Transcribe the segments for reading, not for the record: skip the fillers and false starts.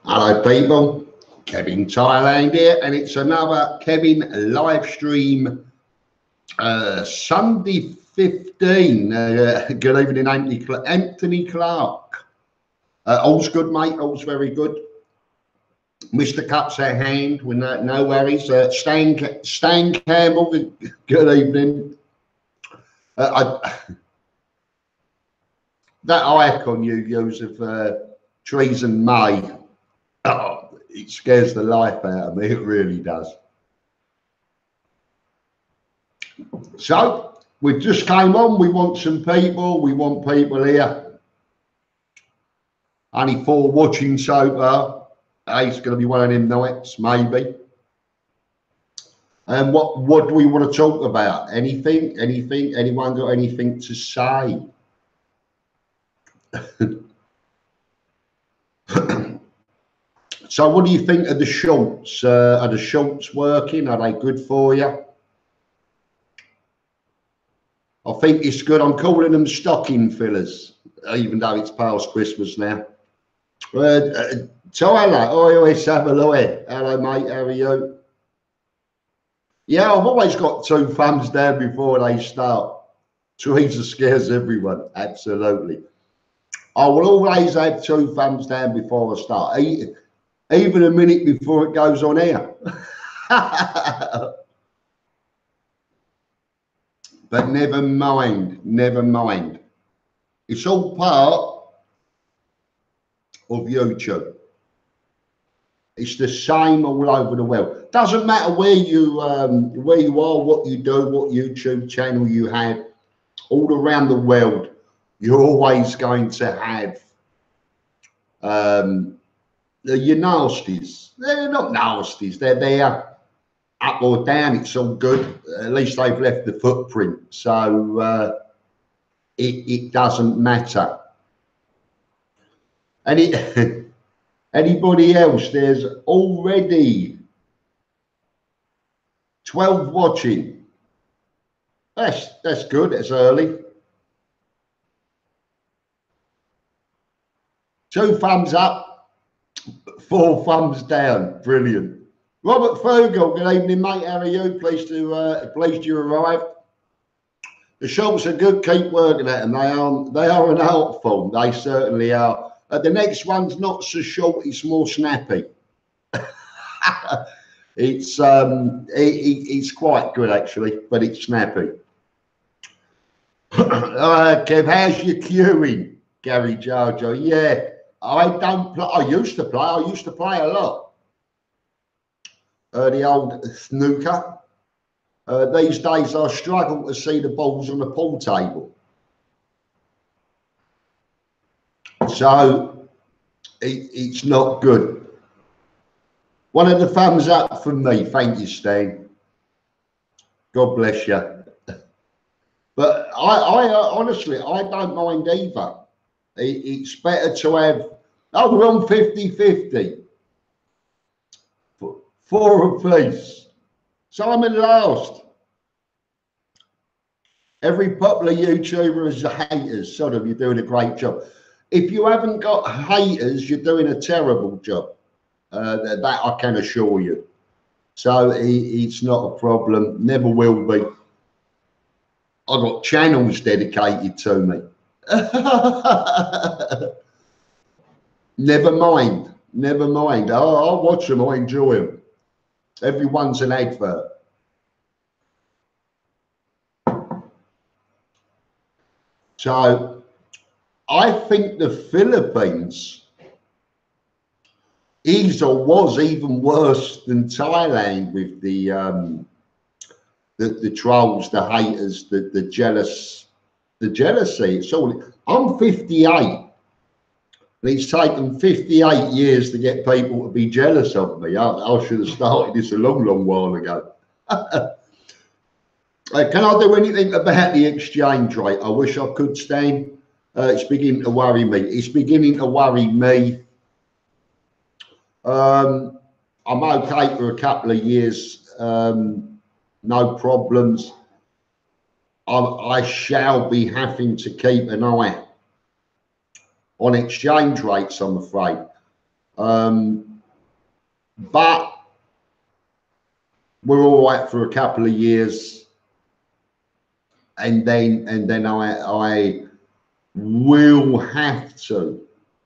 Hello people, Kev-in-Thailand here, and it's another Kevin live stream, Sunday 15. Good evening, Anthony Clark. All's good, mate, all's very good. Mr. Cup's at hand, with no worries. Stan Campbell, good evening. That icon you use of trees and May, oh, it scares the life out of me, it really does. So, we just came on, we want some people, we want people here. Only 4 watching so far. It's going to be one of them nights, maybe. And what do we want to talk about? Anything? Anyone got anything to say? So what do you think of the shorts? Are the shorts working? Are they good for you? I think it's good. I'm calling them stocking fillers, even though it's past Christmas now. Tyler, hello mate, how are you? Yeah, I've always got 2 thumbs down before they start. Teresa scares everyone, absolutely. I will always have 2 thumbs down before I start, even a minute before it goes on air. But never mind. It's all part of YouTube. It's the same all over the world. Doesn't matter where you are, what you do, what YouTube channel you have. All around the world, you're always going to have your nasties. They're not nasties. They're there, up or down. It's all good. At least they've left the footprint, so it doesn't matter. And anybody else? There's already 12 watching. That's good. It's early. 2 thumbs up, 4 thumbs down. Brilliant. Robert Fogel, good evening, mate. How are you? Pleased you arrived. The shorts are good. Keep working at them. They are an art form. They certainly are. The next one's not so short. It's more snappy. It's quite good actually, but it's snappy. Kev, how's your queuing? Gary Jojo. Yeah, I don't play. I used to play a lot. The old snooker. These days I struggle to see the balls on the pool table. So it's not good. One of the thumbs up from me. Thank you, Stan. God bless you. But I honestly, I don't mind either. It's better to have, oh, we're on 50-50. 4 apiece. So I'm in last. Every popular YouTuber has haters. Sort of, you're doing a great job. If you haven't got haters, you're doing a terrible job. That I can assure you. So it's not a problem. Never will be. I've got channels dedicated to me. Never mind. I'll watch them. I enjoy them. Everyone's an advert. So I think the Philippines is or was even worse than Thailand with the trolls, the haters, the jealousy. It's all. I'm 58, and it's taken 58 years to get people to be jealous of me. I should have started this a long while ago. Can I do anything about the exchange rate? I wish I could, Stan. It's beginning to worry me. I'm okay for a couple of years. No problems. I shall be having to keep an eye on exchange rates, I'm afraid. But we're all right for a couple of years, and then I will have to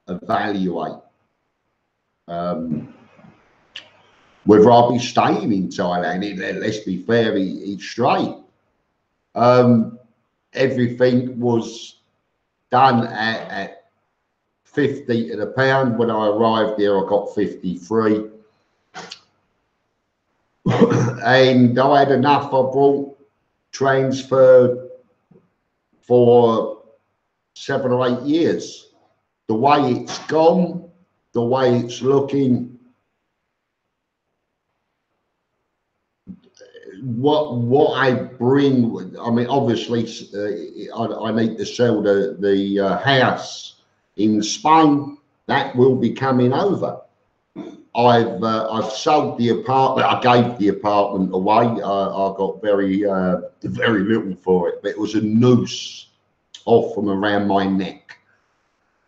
evaluate whether I'll be staying in Thailand. Let's be fair, it's straight. Everything was done at 50 to the pound. When I arrived there, I got 53. And I had enough. I brought transferred for 7 or 8 years. The way it's gone, the way it's looking, what I bring, I mean, obviously I need to sell the house in Spain. That will be coming over. I've sold the apartment. I gave the apartment away. I got very little for it, but it was a noose off from around my neck.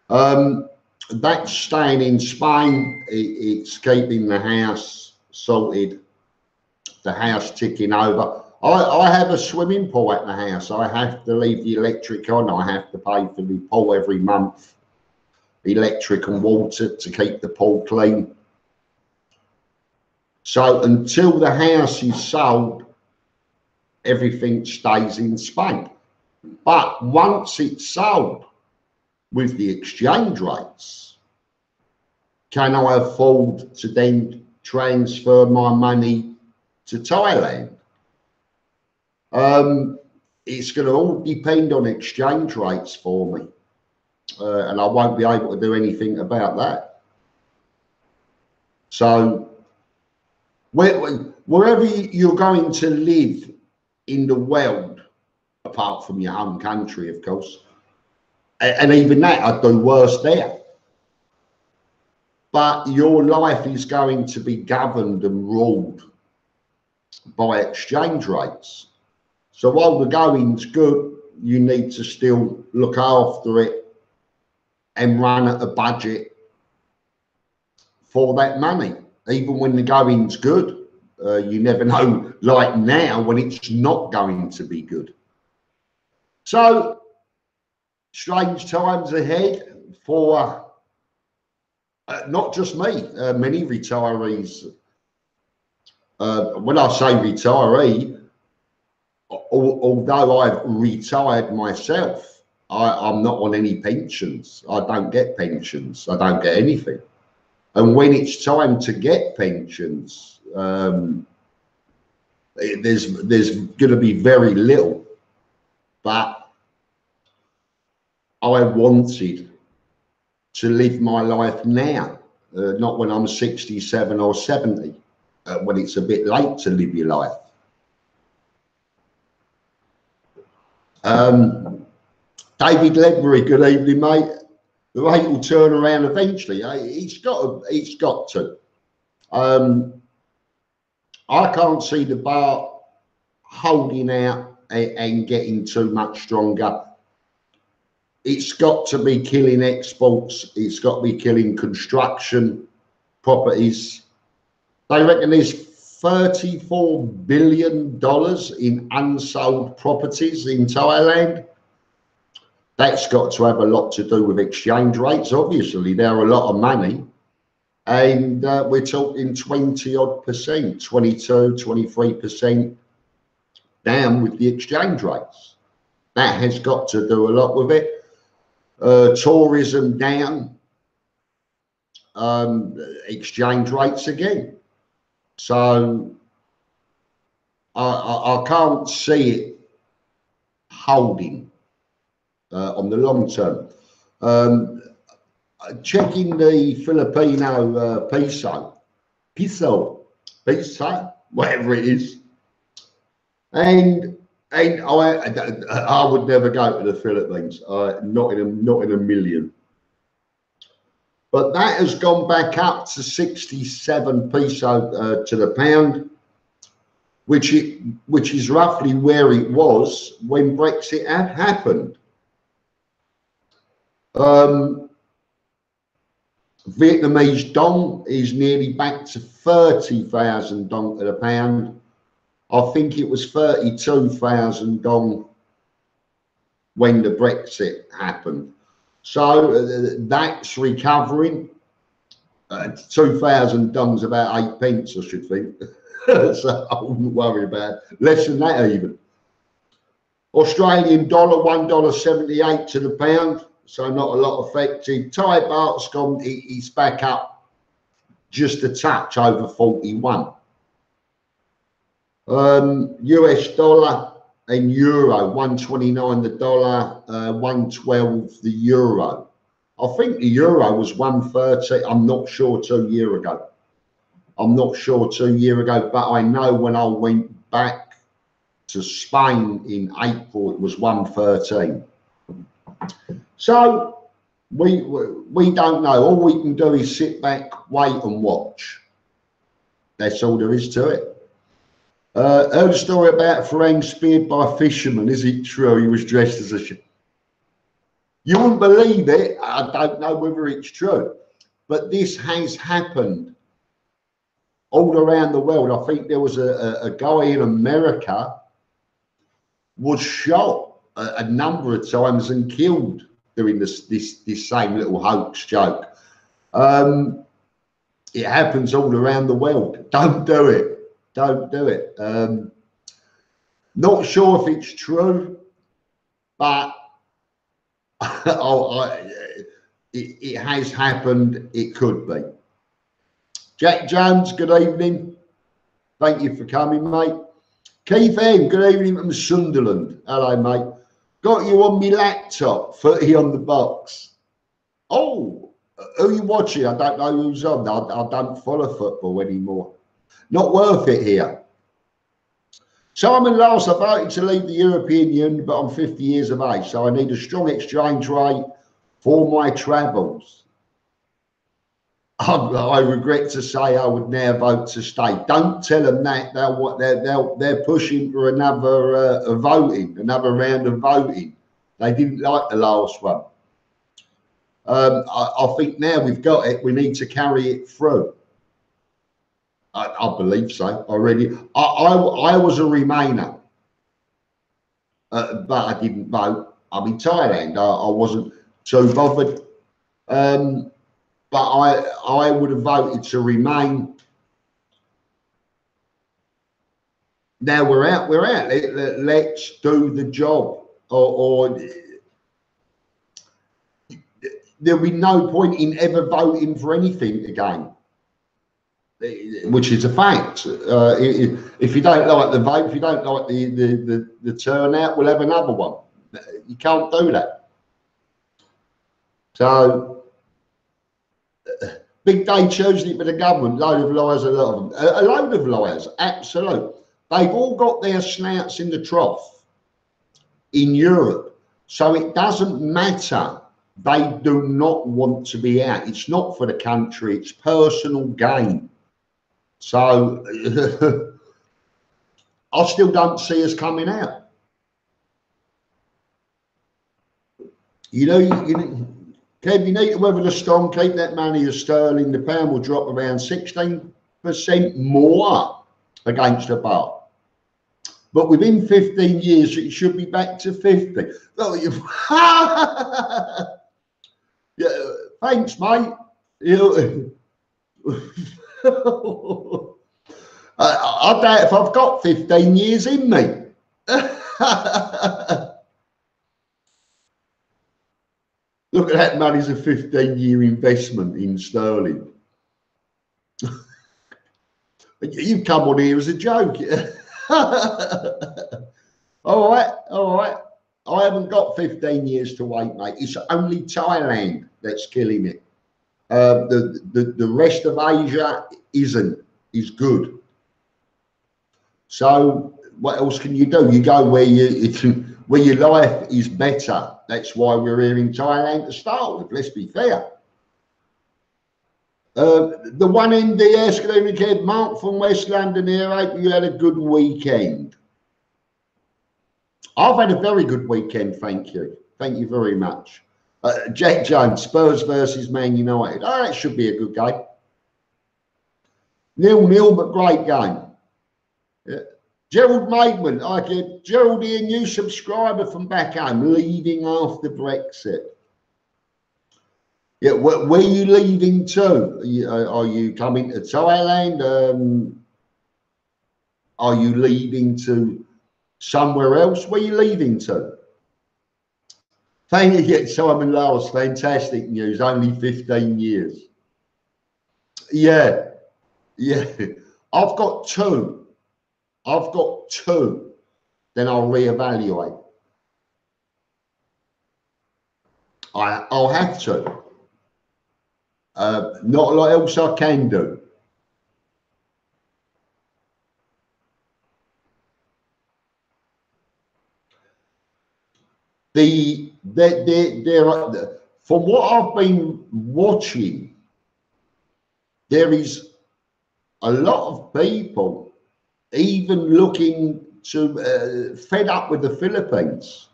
That's staying in Spain. It's keeping the house sorted, the house ticking over. I have a swimming pool at the house. I have to leave the electric on. I have to pay for the pool every month, electric and water to keep the pool clean. So until the house is sold, everything stays in Spain. But once it's sold, with the exchange rates, can I afford to then transfer my money to Thailand? It's going to all depend on exchange rates for me, and I won't be able to do anything about that. So wherever you're going to live in the world, apart from your home country, of course, and even that, I'd do worse there. But your life is going to be governed and ruled by exchange rates. So while the going's good, you need to still look after it and run at a budget for that money. Even when the going's good, you never know, like now, when it's not going to be good. So strange times ahead for not just me, many retirees. When I say retiree, although I've retired myself, I'm not on any pensions. I don't get pensions. I don't get anything. And when it's time to get pensions, there's going to be very little. But I wanted to live my life now, not when I'm 67 or 70, when it's a bit late to live your life. David Ledbury, good evening, mate. The rate will turn around eventually. It's got to. I can't see the bar holding out and getting too much stronger. It's got to be killing exports. It's got to be killing construction properties. They reckon there's $34 billion in unsold properties in Thailand. That's got to have a lot to do with exchange rates. Obviously, they're a lot of money. And we're talking 20 odd percent, 22, 23% down with the exchange rates. That has got to do a lot with it. Tourism down, exchange rates again. So I can't see it holding on the long term. Checking the Filipino peso, whatever it is, and I would never go to the Philippines, not in a million. But that has gone back up to 67 peso to the pound, which is roughly where it was when Brexit had happened. Vietnamese dong is nearly back to 30,000 dong to the pound. I think it was 32,000 dong when the Brexit happened. So that's recovering. 2,000 dong's about 8 pence, I should think. So I wouldn't worry about it. Less than that even. Australian dollar, $1.78 to the pound. So not a lot affected. Thai baht's gone, it's back up just a touch over 41. US dollar and euro, 129 the dollar, 112 the euro. I think the euro was 130. I'm not sure 2 years ago. I'm not sure 2 years ago, but I know when I went back to Spain in April, it was 113. So we don't know. All we can do is sit back, wait and watch. That's all there is to it. Heard a story about Farang speared by a fisherman. Is it true? He was dressed as a You wouldn't believe it. I don't know whether it's true, but this has happened all around the world. I think there was a guy in America was shot a number of times and killed doing this same little hoax joke. It happens all around the world. Don't do it. Don't do it. Not sure if it's true, but it has happened. It could be. Jack Jones, good evening. Thank you for coming, mate. Kev-in, good evening from Sunderland. Hello, mate. Got you on my laptop, 30 on the box. Oh, who are you watching? I don't know who's on. I don't follow football anymore. Not worth it here. Simon Last, I voted to leave the European Union, but I'm 50 years of age, so I need a strong exchange rate for my travels. I regret to say I would now vote to stay. Don't tell them that. They're pushing for another another round of voting. They didn't like the last one. I think now we've got it. We need to carry it through. I believe so. I was a Remainer, but I didn't vote. I'm in Thailand. I wasn't too bothered. But I would have voted to remain. Now we're out. Let's do the job, or there'll be no point in ever voting for anything again, which is a fact. If you don't like the vote, if you don't like the turnout, we'll have another one. You can't do that. So. Big day choosing it for the government. Load of liars, a lot of them. A load of liars, absolute. They've all got their snouts in the trough in Europe. So it doesn't matter. They do not want to be out. It's not for the country. It's personal gain. So I still don't see us coming out. You know, Kev, you need to weather the storm, keep that money as sterling. The pound will drop around 16% more against the baht. But within 15 years, it should be back to 50. Well, yeah, thanks, mate. I doubt if I've got 15 years in me. Look at that, money's a 15-year investment in sterling. You've come on here as a joke. All right. I haven't got 15 years to wait, mate. It's only Thailand that's killing it. The rest of Asia is good. So what else can you do? You go where your life is better. That's why we're here in Thailand to start with. Let's be fair. The one MDS, good evening, Kev. Mark from West London here. I hope you had a good weekend. I've had a very good weekend, thank you. Thank you very much. Jack Jones, Spurs versus Man United. Oh, that should be a good game. 0-0, but great game. Yeah. Gerald Maidman, I get Geraldine, new subscriber from back home, leaving after Brexit. Yeah, where are you leaving to? Are you coming to Thailand? Are you leaving to somewhere else? Where are you leaving to? Thank you, Simon Lowell. Fantastic news. Only 15 years. Yeah, yeah. I've got two. Then I'll reevaluate. I'll have to. Not a lot else I can do. From what I've been watching, there is a lot of people even looking to fed up with the Philippines.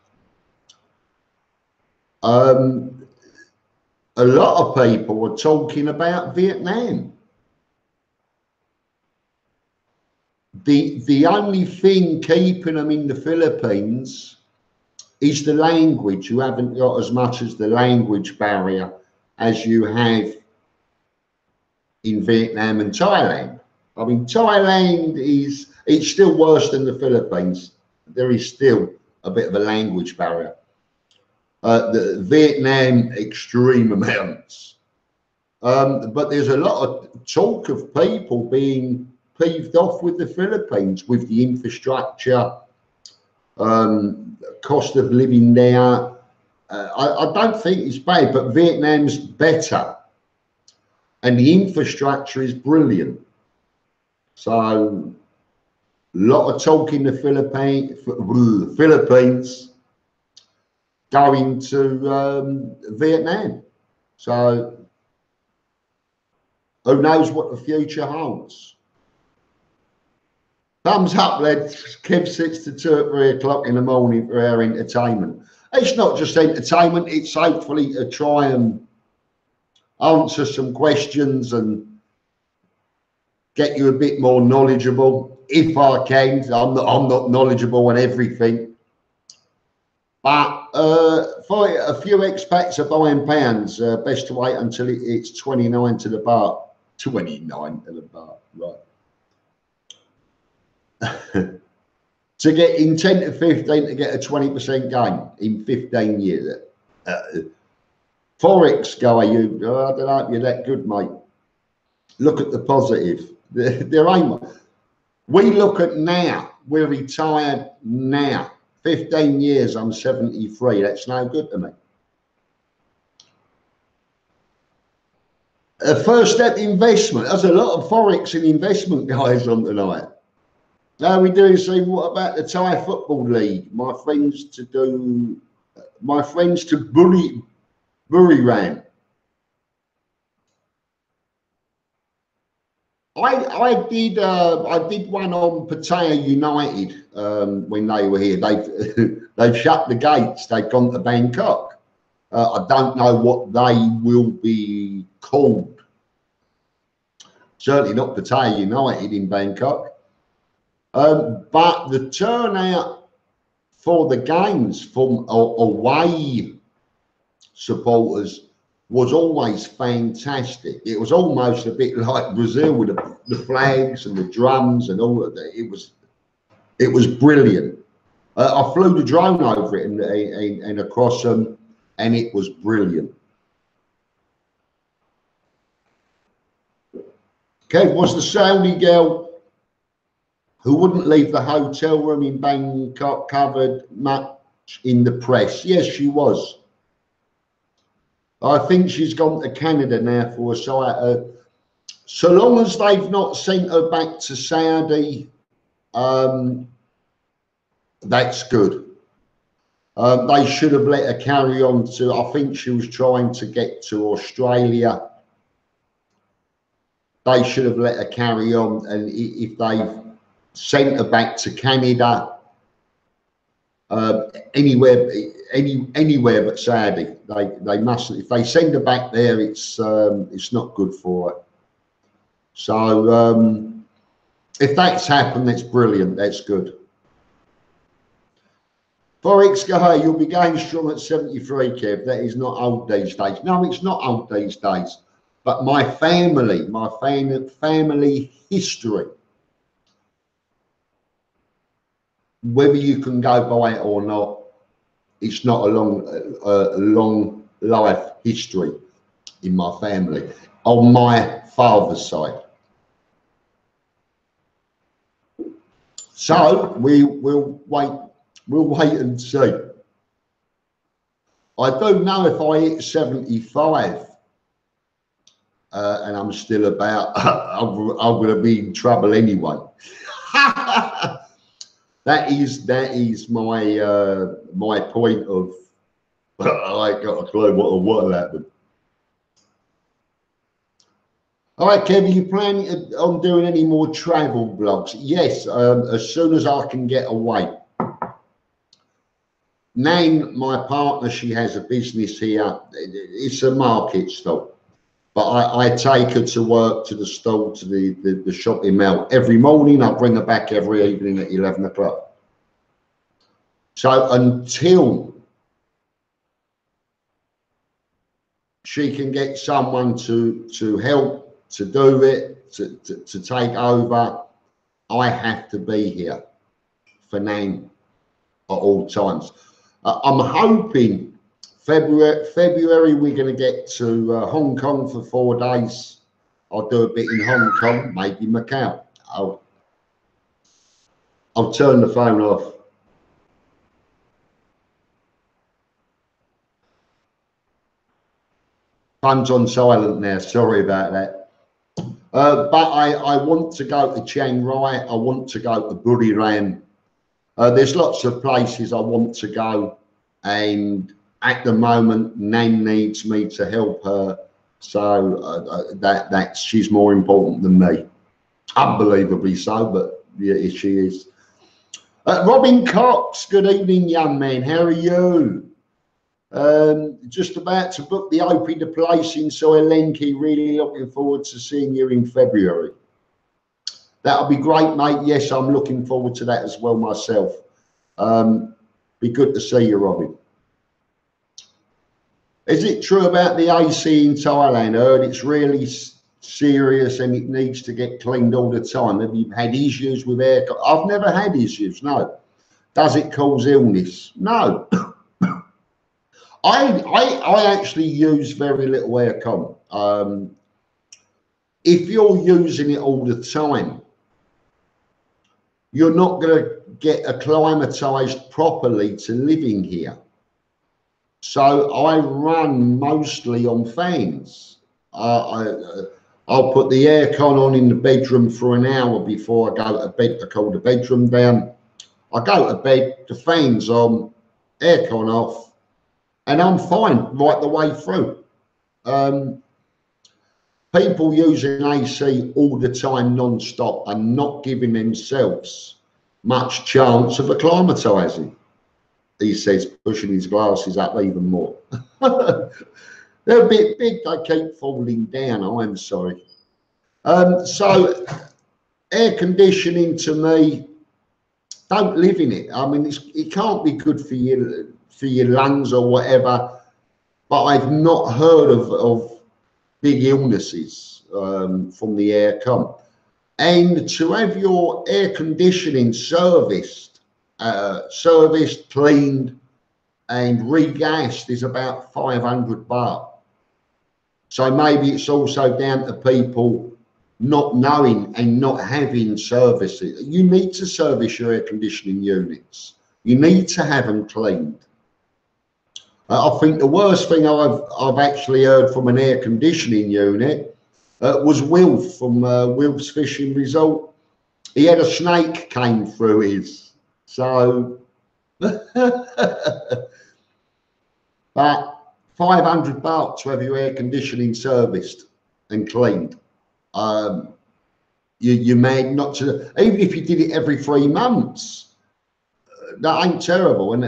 A lot of people are talking about Vietnam. The only thing keeping them in the Philippines is the language. You haven't got as much as the language barrier as you have in Vietnam and Thailand. I mean, Thailand it's still worse than the Philippines. There is still a bit of a language barrier. The Vietnam, extreme amounts. But there's a lot of talk of people being peeved off with the Philippines, with the infrastructure, cost of living there. I don't think it's bad, but Vietnam's better. And the infrastructure is brilliant. So, a lot of talk in the Philippines going to Vietnam. So, who knows what the future holds? Thumbs up, lads. Kev sits to 2 at 3 o'clock in the morning for our entertainment. It's not just entertainment, it's hopefully to try and answer some questions and get you a bit more knowledgeable, if I can. I'm not knowledgeable on everything. But for a few expats are buying pounds, best to wait until it's 29 to the bar. 29 to the bar, right. To get in 10 to 15 to get a 20% gain in 15 years. Forex guy, I don't know if you're that good, mate. Look at the positive. There ain't one. We look at now. We're retired now. 15 years, I'm 73. That's no good to me. First step investment. There's a lot of Forex and investment guys on tonight. Now we do see what about the Thai Football League? My friends to Buriram. I did one on Pattaya United when they were here. They've shut the gates. They've gone to Bangkok. I don't know what they will be called. Certainly not Pattaya United in Bangkok. But the turnout for the games from away supporters was always fantastic. It was almost a bit like Brazil with the flags and the drums and all of that. It was brilliant. I flew the drone over it and across them, and it was brilliant. Okay, was the Saudi girl who wouldn't leave the hotel room in Bangkok covered much in the press? Yes, she was. I think she's gone to Canada now for a site. So long as they've not sent her back to Saudi, that's good. They should have let her carry on to, I think she was trying to get to Australia. They should have let her carry on, and if they've sent her back to Canada, anywhere, anywhere but Saudi. They mustn't. If they send her back there, it's not good for her. So if that's happened, that's brilliant. That's good. Forex guy, you'll be going strong at 73, Kev. That is not old these days. No, it's not old these days. But my family history, whether you can go by it or not, it's not a long life history in my family on my father's side. So we'll wait and see. I do know if I hit 75 and I'm still about, I'm going to be in trouble anyway. That is my point of I ain't got a clue what'll happen. All right, Kev, are you planning on doing any more travel vlogs? Yes, as soon as I can get away. Nan, my partner, she has a business here. It's a market stall, but I take her to work, to the stall, to the shopping mall every morning. I bring her back every evening at 11 o'clock. So until she can get someone to help, to do it, to take over, I have to be here for Nan at all times. I'm hoping February we're going to get to Hong Kong for 4 days. I'll do a bit in Hong Kong, maybe Macau. I'll turn the phone off. Phone's on silent now, sorry about that. But I want to go to Chiang Rai, I want to go to Buriram. There's lots of places I want to go, and at the moment Nan needs me to help her, so she's more important than me, unbelievably so, but yeah, she is. Robin Cox, good evening, young man, how are you? Just about to book the opening the place in Sri Lanka. Really looking forward to seeing you in February. That'll be great, mate. Yes, I'm looking forward to that as well myself. Be good to see you, Robin. Is it true about the AC in Thailand? I heard it's really serious and it needs to get cleaned all the time. Have you had issues with air? I've never had issues, no. Does it cause illness? No. I actually use very little aircon. If you're using it all the time, you're not going to get acclimatized properly to living here. So I run mostly on fans. I'll put the aircon on in the bedroom for an hour before I go to bed to cool the bedroom down. I go to bed, the fan's on, aircon off, and I'm fine right the way through. People using AC all the time non-stop are not giving themselves much chance of acclimatizing. He says, pushing his glasses up even more. They're a bit big, they keep falling down, I'm sorry. So air conditioning to me, don't live in it. I mean, it can't be good for your lungs or whatever, but I've not heard of big illnesses from the aircon. And to have your air conditioning serviced, cleaned and regassed is about 500 baht. So maybe it's also down to people not knowing and not having services. You need to service your air conditioning units. You need to have them cleaned. I think the worst thing I've actually heard from an air conditioning unit was Wilf from Wilf's Fishing Resort. He had a snake came through his. So, but 500 baht to have your air conditioning serviced and cleaned. You're mad not to, even if you did it every 3 months, that ain't terrible. And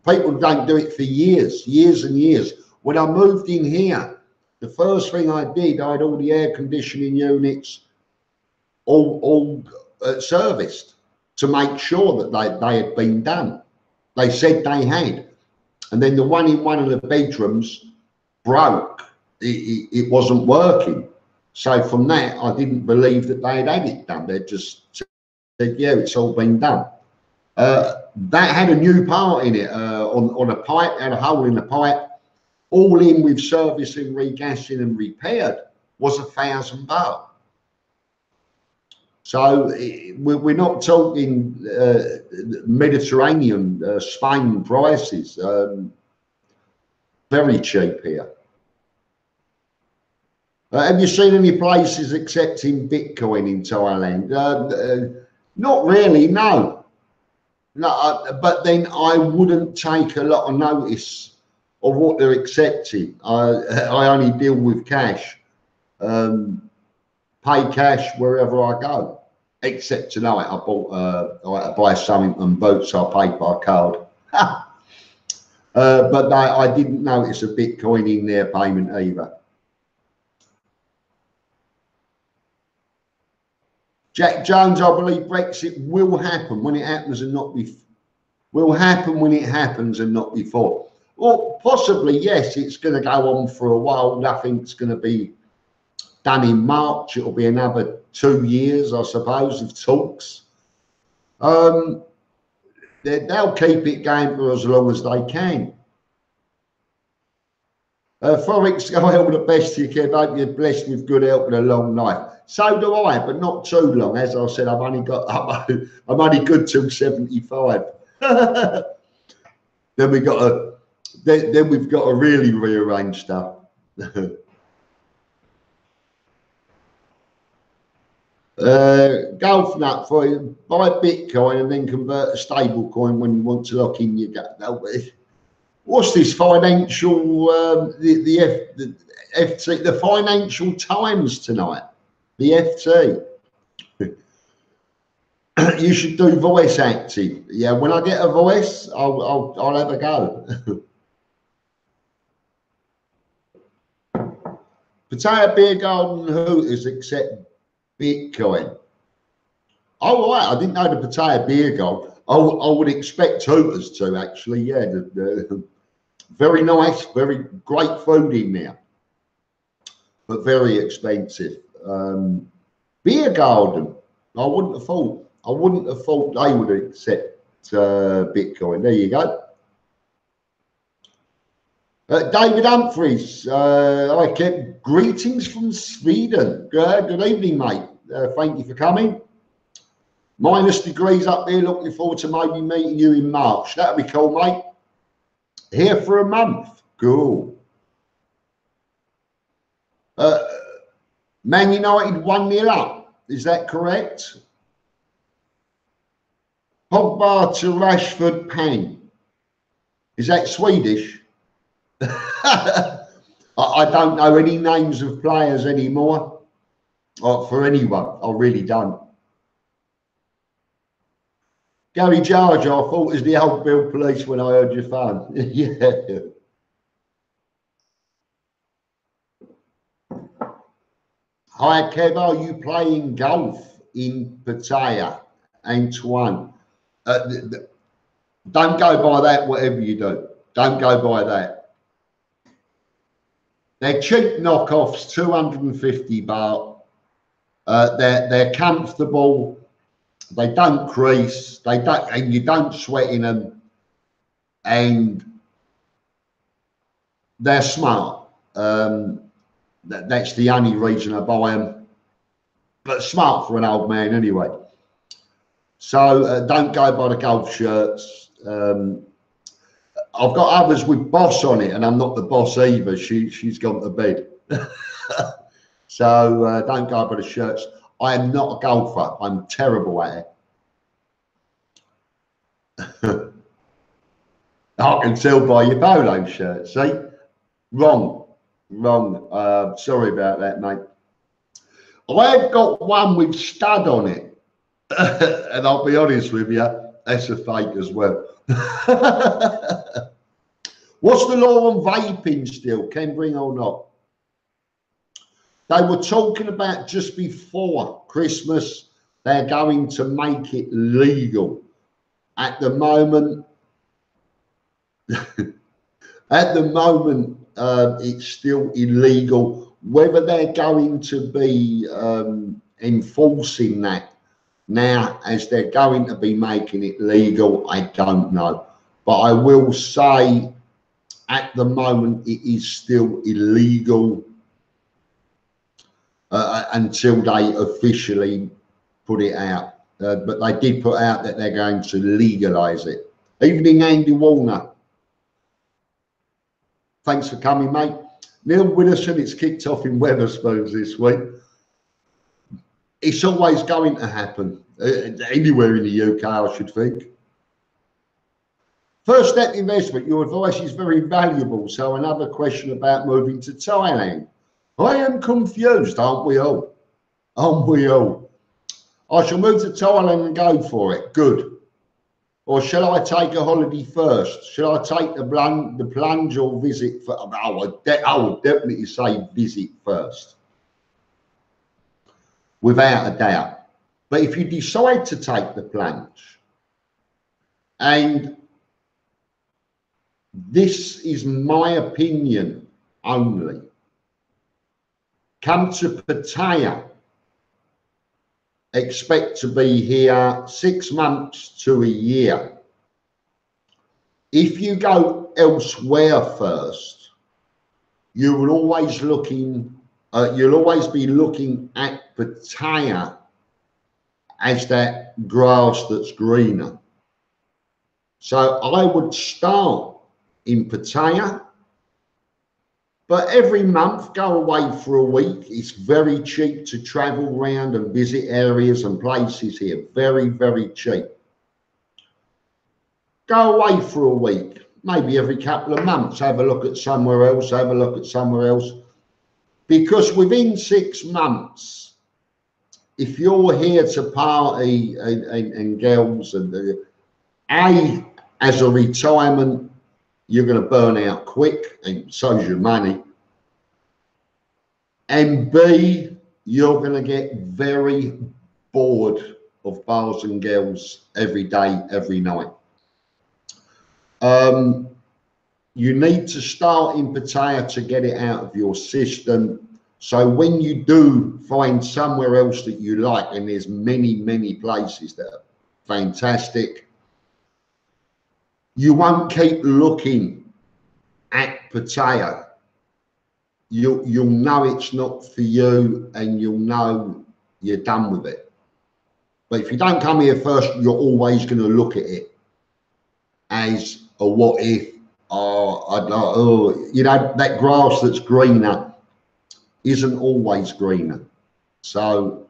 People don't do it for years and years. When I moved in here, the first thing I did, I had all the air conditioning units all serviced to make sure that they had been done. They said they had. And then the one in one of the bedrooms broke. It wasn't working. So from that, I didn't believe that they had it done. They just said, yeah, it's all been done. That had a new part in it on a pipe, had a hole in the pipe. All in with servicing, regassing and repaired was £1,000. So we're not talking Mediterranean, Spain prices. Very cheap here. Have you seen any places accepting Bitcoin in Thailand? Not really, no. But then I wouldn't take a lot of notice of what they're accepting. I only deal with cash. Pay cash wherever I go. Except tonight, I bought to buy something and boots. I paid by card. But I didn't notice a Bitcoin in their payment either. Jack Jones, I believe Brexit will happen when it happens and not before. Will happen when it happens and not before. Well, possibly, yes, it's going to go on for a while. Nothing's going to be done in March. It'll be another 2 years, I suppose, of talks. They'll keep it going for as long as they can. Forex, I all the best to you, Kev. Hope you're blessed with good health and a long life. So do I, but not too long. As I said, I'm only good till 75. Then we've got to really rearrange stuff. Golf nut for you. Buy Bitcoin and then convert a stable coin when you want to lock in your gut. What's this financial the FT, the Financial Times tonight? The FT. You should do voice acting. Yeah, when I get a voice, I'll have a go. Pattaya Beer Garden Hooters accept Bitcoin. Oh, right, I didn't know the Pattaya Beer Garden. I would expect Hooters to, actually. Yeah, very nice, very great food in there, but very expensive. Beer Garden, I wouldn't have thought they would accept Bitcoin. There you go. David Humphreys, I kept greetings from Sweden. Good evening, mate. Thank you for coming. Minus degrees up there. Looking forward to maybe meeting you in March. That'll be cool, mate. Here for a month. Cool. Man United 1-0 up. Is that correct? Pogba to Rashford Pan. Is that Swedish? I don't know any names of players anymore. For anyone, I really don't. Gary Jar Jar, I thought it was the old Bill Police when I heard your phone. Yeah. Hi, Kev, are you playing golf in Pattaya? Antoine. Don't go by that, whatever you do. Don't go by that. They're cheap knockoffs, 250 baht. They're comfortable. They don't crease. And you don't sweat in them. And they're smart. That's the only reason I buy them. But smart for an old man anyway. So don't go by the golf shirts. I've got others with boss on it, and I'm not the boss either. She's gone to bed. So don't go by the shirts. I am not a golfer. I'm terrible at it. I can tell by your polo shirt. See? Wrong. Sorry about that, mate. I've got one with stud on it. And I'll be honest with you, That's a fake as well. What's the law on vaping still? Can bring or not? They were talking about just before Christmas, they're going to make it legal. At the moment, it's still illegal. Whether they're going to be enforcing that now as they're going to be making it legal, I don't know. But I will say at the moment it is still illegal until they officially put it out. But they did put out that they're going to legalise it. Evening, Andy Warner. Thanks for coming, mate. Neil Widdowson, it's kicked off in Wetherspoons this week. It's always going to happen. Anywhere in the UK, I should think. First step investment, your advice is very valuable. So another question about moving to Thailand. I am confused, aren't we all? Aren't we all? I shall move to Thailand and go for it. Good. Or shall I take a holiday first? Shall I take the plunge or visit? I would definitely say visit first. Without a doubt. But if you decide to take the plunge, and this is my opinion only, come to Pattaya, expect to be here 6 months to a year. If you go elsewhere first, you will always be looking at Pattaya as that grass that's greener. So I would start in Pattaya, but every month go away for a week. It's very cheap to travel around and visit areas and places here. Very, very cheap. Go away for a week, maybe every couple of months, have a look at somewhere else, have a look at somewhere else. Because within 6 months, if you're here to party and girls, and as a retirement, you're going to burn out quick, and so's your money. And B, you're going to get very bored of bars and girls every day, every night. You need to start in Pattaya to get it out of your system. So when you do find somewhere else that you like, and there's many, many places that are fantastic, you won't keep looking at Pattaya. You'll know it's not for you, and you'll know you're done with it. But if you don't come here first, you're always going to look at it as a what if, you know, that grass that's greener isn't always greener. So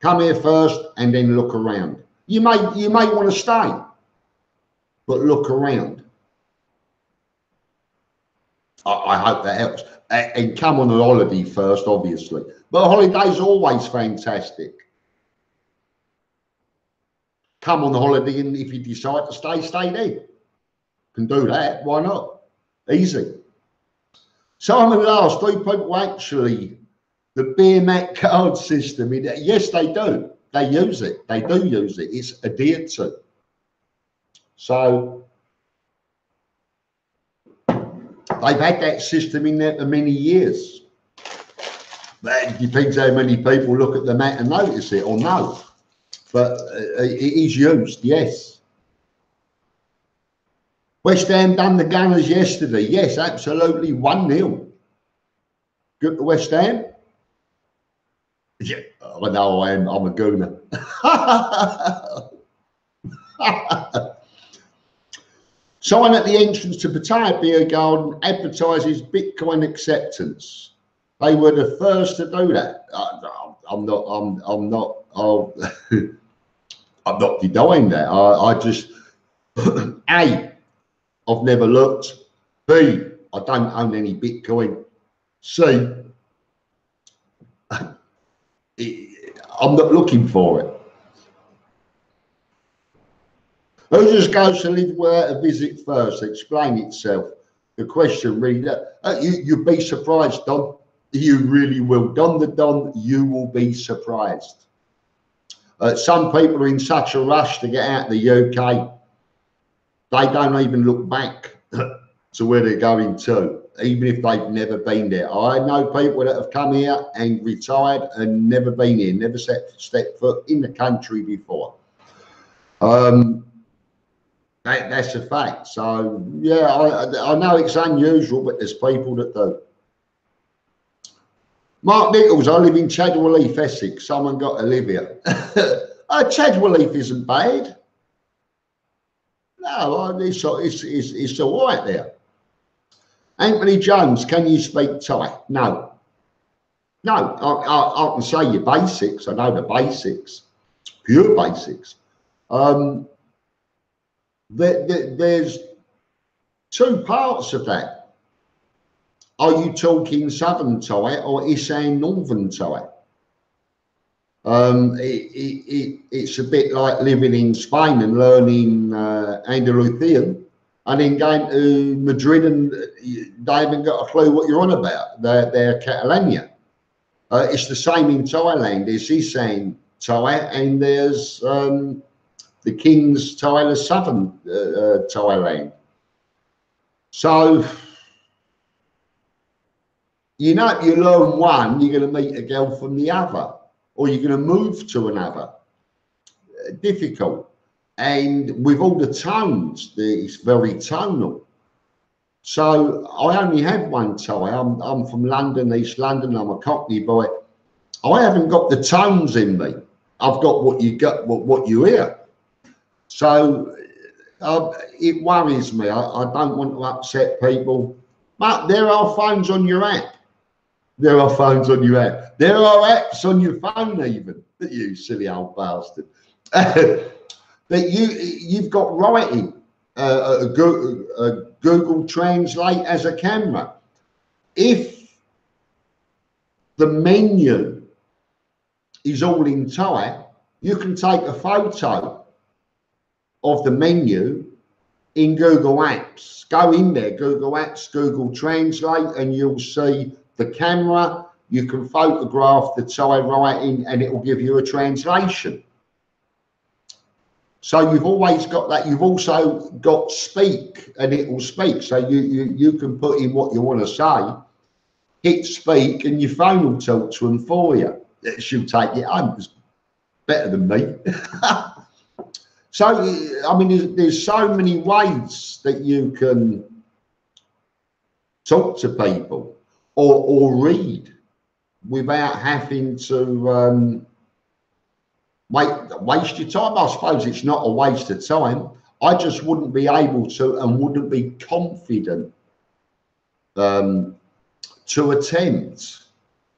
come here first and then look around. You may want to stay, but look around. I hope that helps. And come on a holiday first, obviously. But a holiday's always fantastic. Come on the holiday, and if you decide to stay, stay there. Can do that, why not? Easy. Simon asked, do people actually, the beer mat card system, yes, they do. They use it. They do use it. It's adhered to. So they've had that system in there for many years. It depends how many people look at the mat and notice it or no. But it is used, yes. West Ham done the Gunners yesterday. Yes, absolutely, 1-0. Good to West Ham. Yeah, I know I'm a gooner. Sign at the entrance to Pattaya Beer Garden advertises Bitcoin acceptance. They were the first to do that. I'm not denying that. I just A, I've never looked. B, I don't own any Bitcoin. C, I'm not looking for it. Who just goes to live without a visit first? Explain itself. The question really, you'd be surprised, Don. You really will. Don the Don, you will be surprised. Some people are in such a rush to get out of the UK, they don't even look back to where they're going to, even if they've never been there. I know people that have come here and retired and never been here, never stepped foot in the country before. That's a fact. So, yeah, I know it's unusual, but there's people that do. Mark Nichols, I live in Chadwell Heath, Essex. Someone got to live here. Chadwell Heath isn't bad. No, it's all right there. Anthony Jones, can you speak Thai? No. No, I can say your basics. I know the basics, pure basics. There's two parts of that. Are you talking Southern Thai or Isan Northern Thai? It's a bit like living in Spain and learning Andalusian and then going to Madrid and they haven't got a clue what you're on about. They're Catalania. It's the same in Thailand. There's Isan Thai and there's the King's Thai, the Southern Thailand. So, you know, you learn one, you're going to meet a girl from the other, or you're going to move to another. Difficult. And with all the tones, it's very tonal. So I only have one Thai. I'm from London, East London. I'm a Cockney boy. I haven't got the tones in me. I've got what you got, what you hear. So it worries me. I don't want to upset people. But there are phones on your app. There are phones on your app. There are apps on your phone even. You silly old bastard. That you've got writing, Google Translate as a camera. If the menu is all in Thai, you can take a photo of the menu in Google Apps. Go in there, Google Apps, Google Translate, and you'll see the camera. You can photograph the Thai writing and it will give you a translation. So you've always got that. You've also got speak and it will speak. So you can put in what you want to say, hit speak, and your phone will talk to them for you. She'll take it home. It's better than me. So, I mean, there's so many ways that you can talk to people or read without having to waste your time. I suppose it's not a waste of time. I just wouldn't be able to and wouldn't be confident to attempt.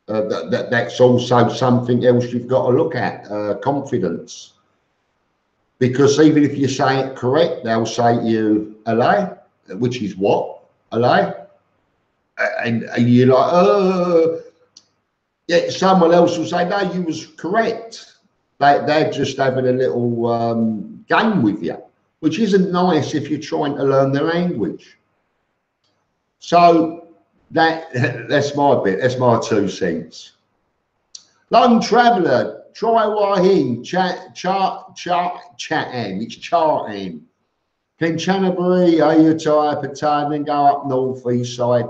That's also something else you've got to look at, confidence. Because even if you say it correct, they'll say to you, "Hello," which is what? "Hello?" And you're like, yeah, someone else will say, "No, you was correct." They're just having a little game with you, which isn't nice if you're trying to learn the language. So that's my bit. That's my 2 cents. Lone traveller. Try Wahin, chat Chatham, it's Chatham. Kanchanaburi, Ayutthaya, Pattaya, then go up north, east side.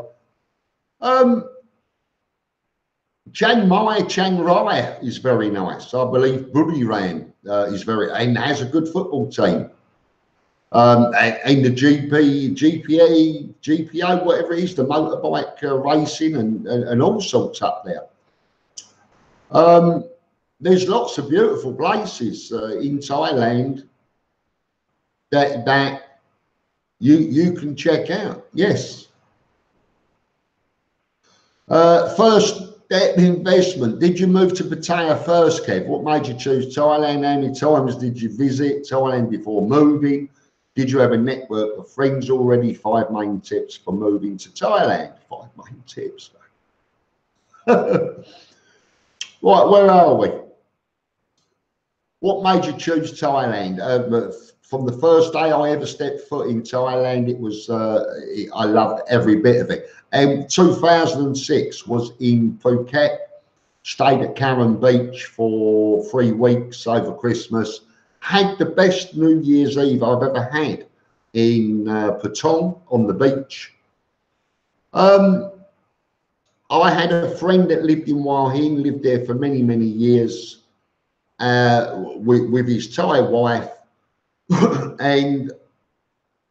Chiang Mai, Chiang Rai is very nice. I believe Buriram is very, and has a good football team. And the GPO, whatever it is, the motorbike racing and all sorts up there. There's lots of beautiful places in Thailand that you can check out. Yes. First step investment. Did you move to Pattaya first, Kev? What made you choose Thailand? How many times did you visit Thailand before moving? Did you have a network of friends already? 5 main tips for moving to Thailand. 5 main tips. Right, where are we? What made you choose Thailand? From the first day I ever stepped foot in Thailand, it was I loved every bit of it. And 2006 was in Phuket. Stayed at Karen Beach for 3 weeks over Christmas. Had the best New Year's Eve I've ever had in Patong on the beach. I had a friend that lived in Hua Hin, lived there for many, many years with his Thai wife. And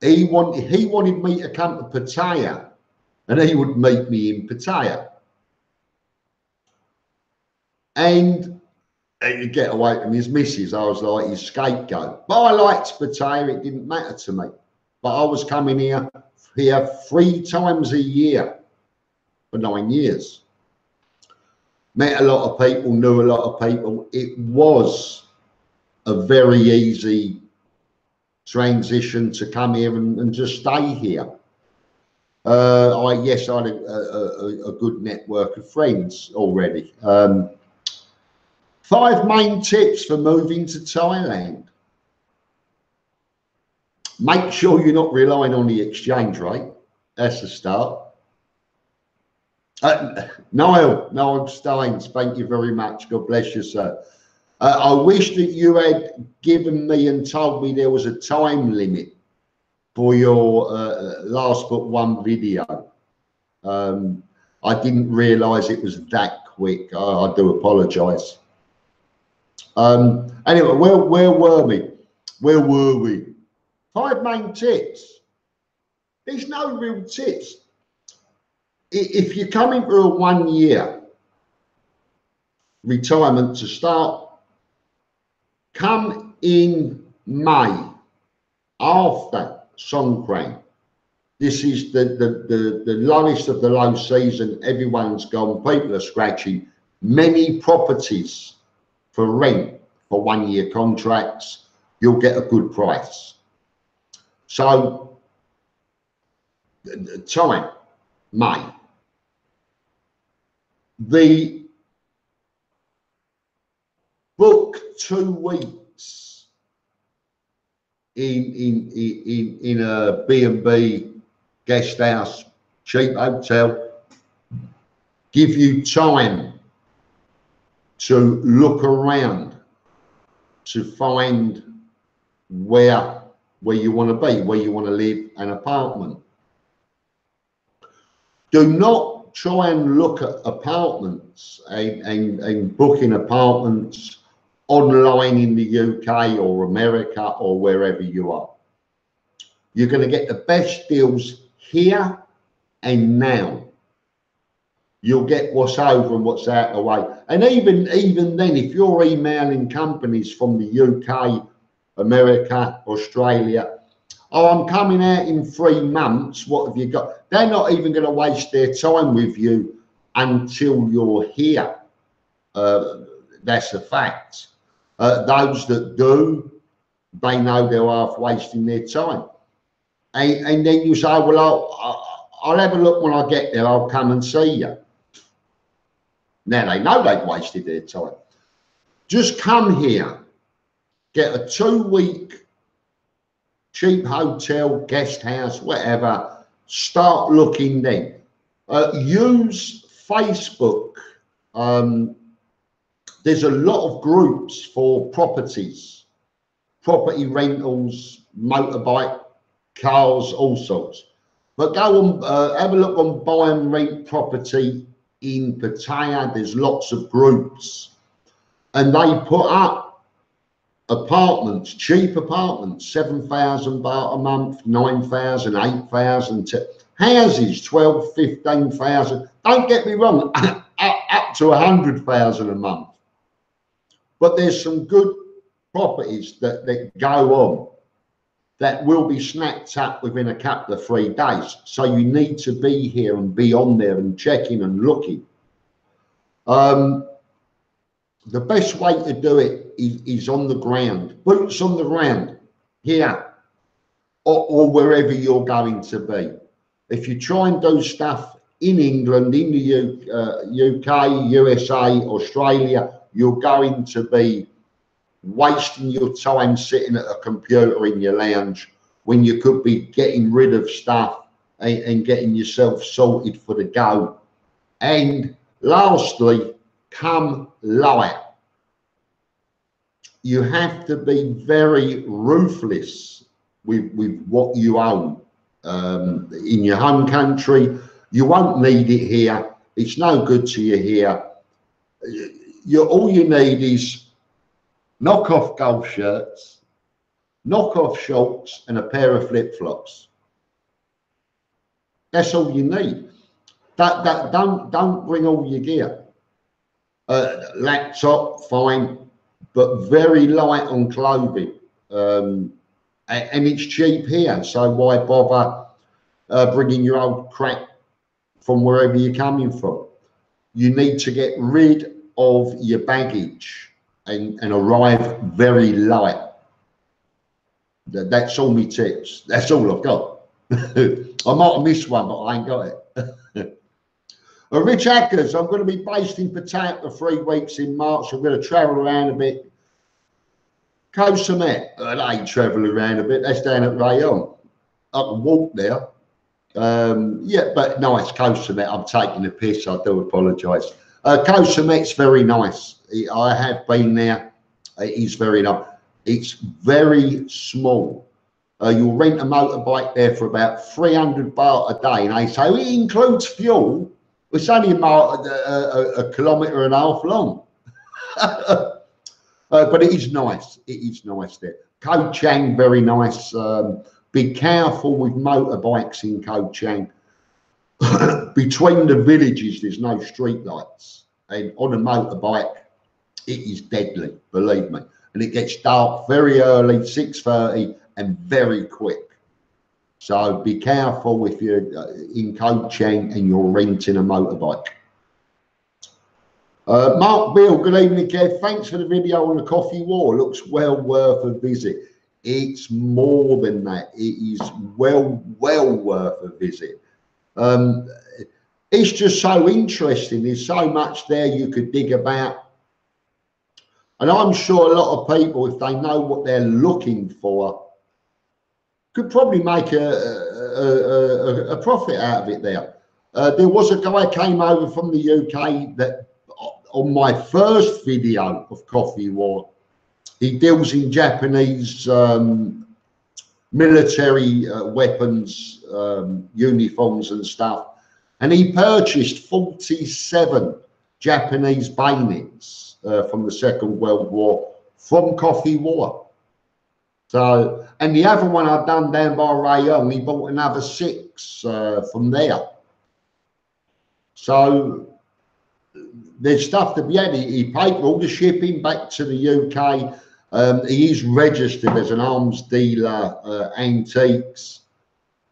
he wanted me to come to Pattaya, and he would meet me in Pattaya. And he'd get away from his missus. I was like his scapegoat. But I liked Pattaya, it didn't matter to me. But I was coming here 3 times a year for 9 years. Met a lot of people, knew a lot of people. It was a very easy transition to come here and just stay here. I had a good network of friends already. 5 main tips for moving to Thailand. Make sure you're not relying on the exchange rate. That's a start. Niall Steins, thank you very much. God bless you, sir. I wish that you had given me and told me there was a time limit for your last but one video. I didn't realise it was that quick. I do apologise. Anyway, where were we? Where were we? 5 main tips. There's no real tips. If you're coming for a 1 year retirement to start, come in May after Songkran. This is the lowest of the low season. Everyone's gone. People are scratching. Many properties for rent for 1 year contracts. You'll get a good price. So time, May. The book 2 weeks in a B&B guest house, cheap hotel. Give you time to look around to find where you want to be, where you want to live, an apartment. Do not try and look at apartments and booking apartments online in the UK or America or wherever you are. You're going to get the best deals here and now. You'll get what's over and what's out of the way. And even then, if you're emailing companies from the UK, America, Australia, oh, I'm coming out in 3 months, what have you got? They're not even going to waste their time with you until you're here. That's a fact. Those that do, they know they're half wasting their time. And then you say, well, I'll have a look when I get there, I'll come and see you. Now they know they've wasted their time. Just come here, get a 2-week cheap hotel, guest house, whatever, start looking then. Use Facebook. There's a lot of groups for properties, property rentals, motorbike, cars, all sorts. But go on, have a look on buy and rent property in Pattaya. There's lots of groups, and they put up apartments, cheap apartments, 7,000 baht a month, 9,000, 8,000, houses, 12, 15,000. Don't get me wrong, up to 100,000 a month. But there's some good properties that go on that will be snapped up within a couple of 3 days. So you need to be here and be on there and checking and looking. The best way to do it is on the ground, boots on the ground, here or wherever you're going to be. If you try and do stuff in England, in the UK, USA, Australia, you're going to be wasting your time sitting at a computer in your lounge when you could be getting rid of stuff and getting yourself sorted for the go. And lastly, come light. You have to be very ruthless with what you own. In your home country, you won't need it here. It's no good to you here. All you need is knockoff golf shirts, knockoff shorts, and a pair of flip-flops. That's all you need. Don't bring all your gear. Laptop, fine, but very light on clothing. And it's cheap here, so why bother bringing your old crap from wherever you're coming from? You need to get rid of your baggage and arrive very light. That's all my tips. That's all I've got. I might have missed one, but I ain't got it. Rich Hackers, I'm going to be based in Pattaya for 3 weeks in March. I'm going to travel around a bit. Koh Samet, I ain't travelling around a bit. That's down at Rayon. I can walk there. Yeah, but nice, Koh Samet. I'm taking the piss. I do apologise. Koh Samet's very nice. I have been there. It is very nice. It's very small. You'll rent a motorbike there for about 300 baht a day. And they say, well, it includes fuel. It's only a kilometre and a half long. But it is nice. It is nice there. Koh Chang, very nice. Be careful with motorbikes in Koh Chang. Between the villages, there's no street lights. And on a motorbike, it is deadly, believe me. And it gets dark very early, 6:30, and very quick. So be careful if you're in Koh Chang and you're renting a motorbike. Mark Bill, good evening, Kev. Thanks for the video on the coffee war. Looks well worth a visit. It's more than that. It is well worth a visit. It's just so interesting. There's so much there you could dig about. And I'm sure a lot of people, if they know what they're looking for, could probably make a profit out of it there. There was a guy came over from the UK that on my first video of Coffee War, he deals in Japanese military weapons, uniforms and stuff. And he purchased 47 Japanese bayonets from the Second World War from Coffee War. So, and the other one I've done down by Rayon, he bought another 6 from there. So there's stuff to be had. He paid for all the shipping back to the UK. He is registered as an arms dealer, antiques.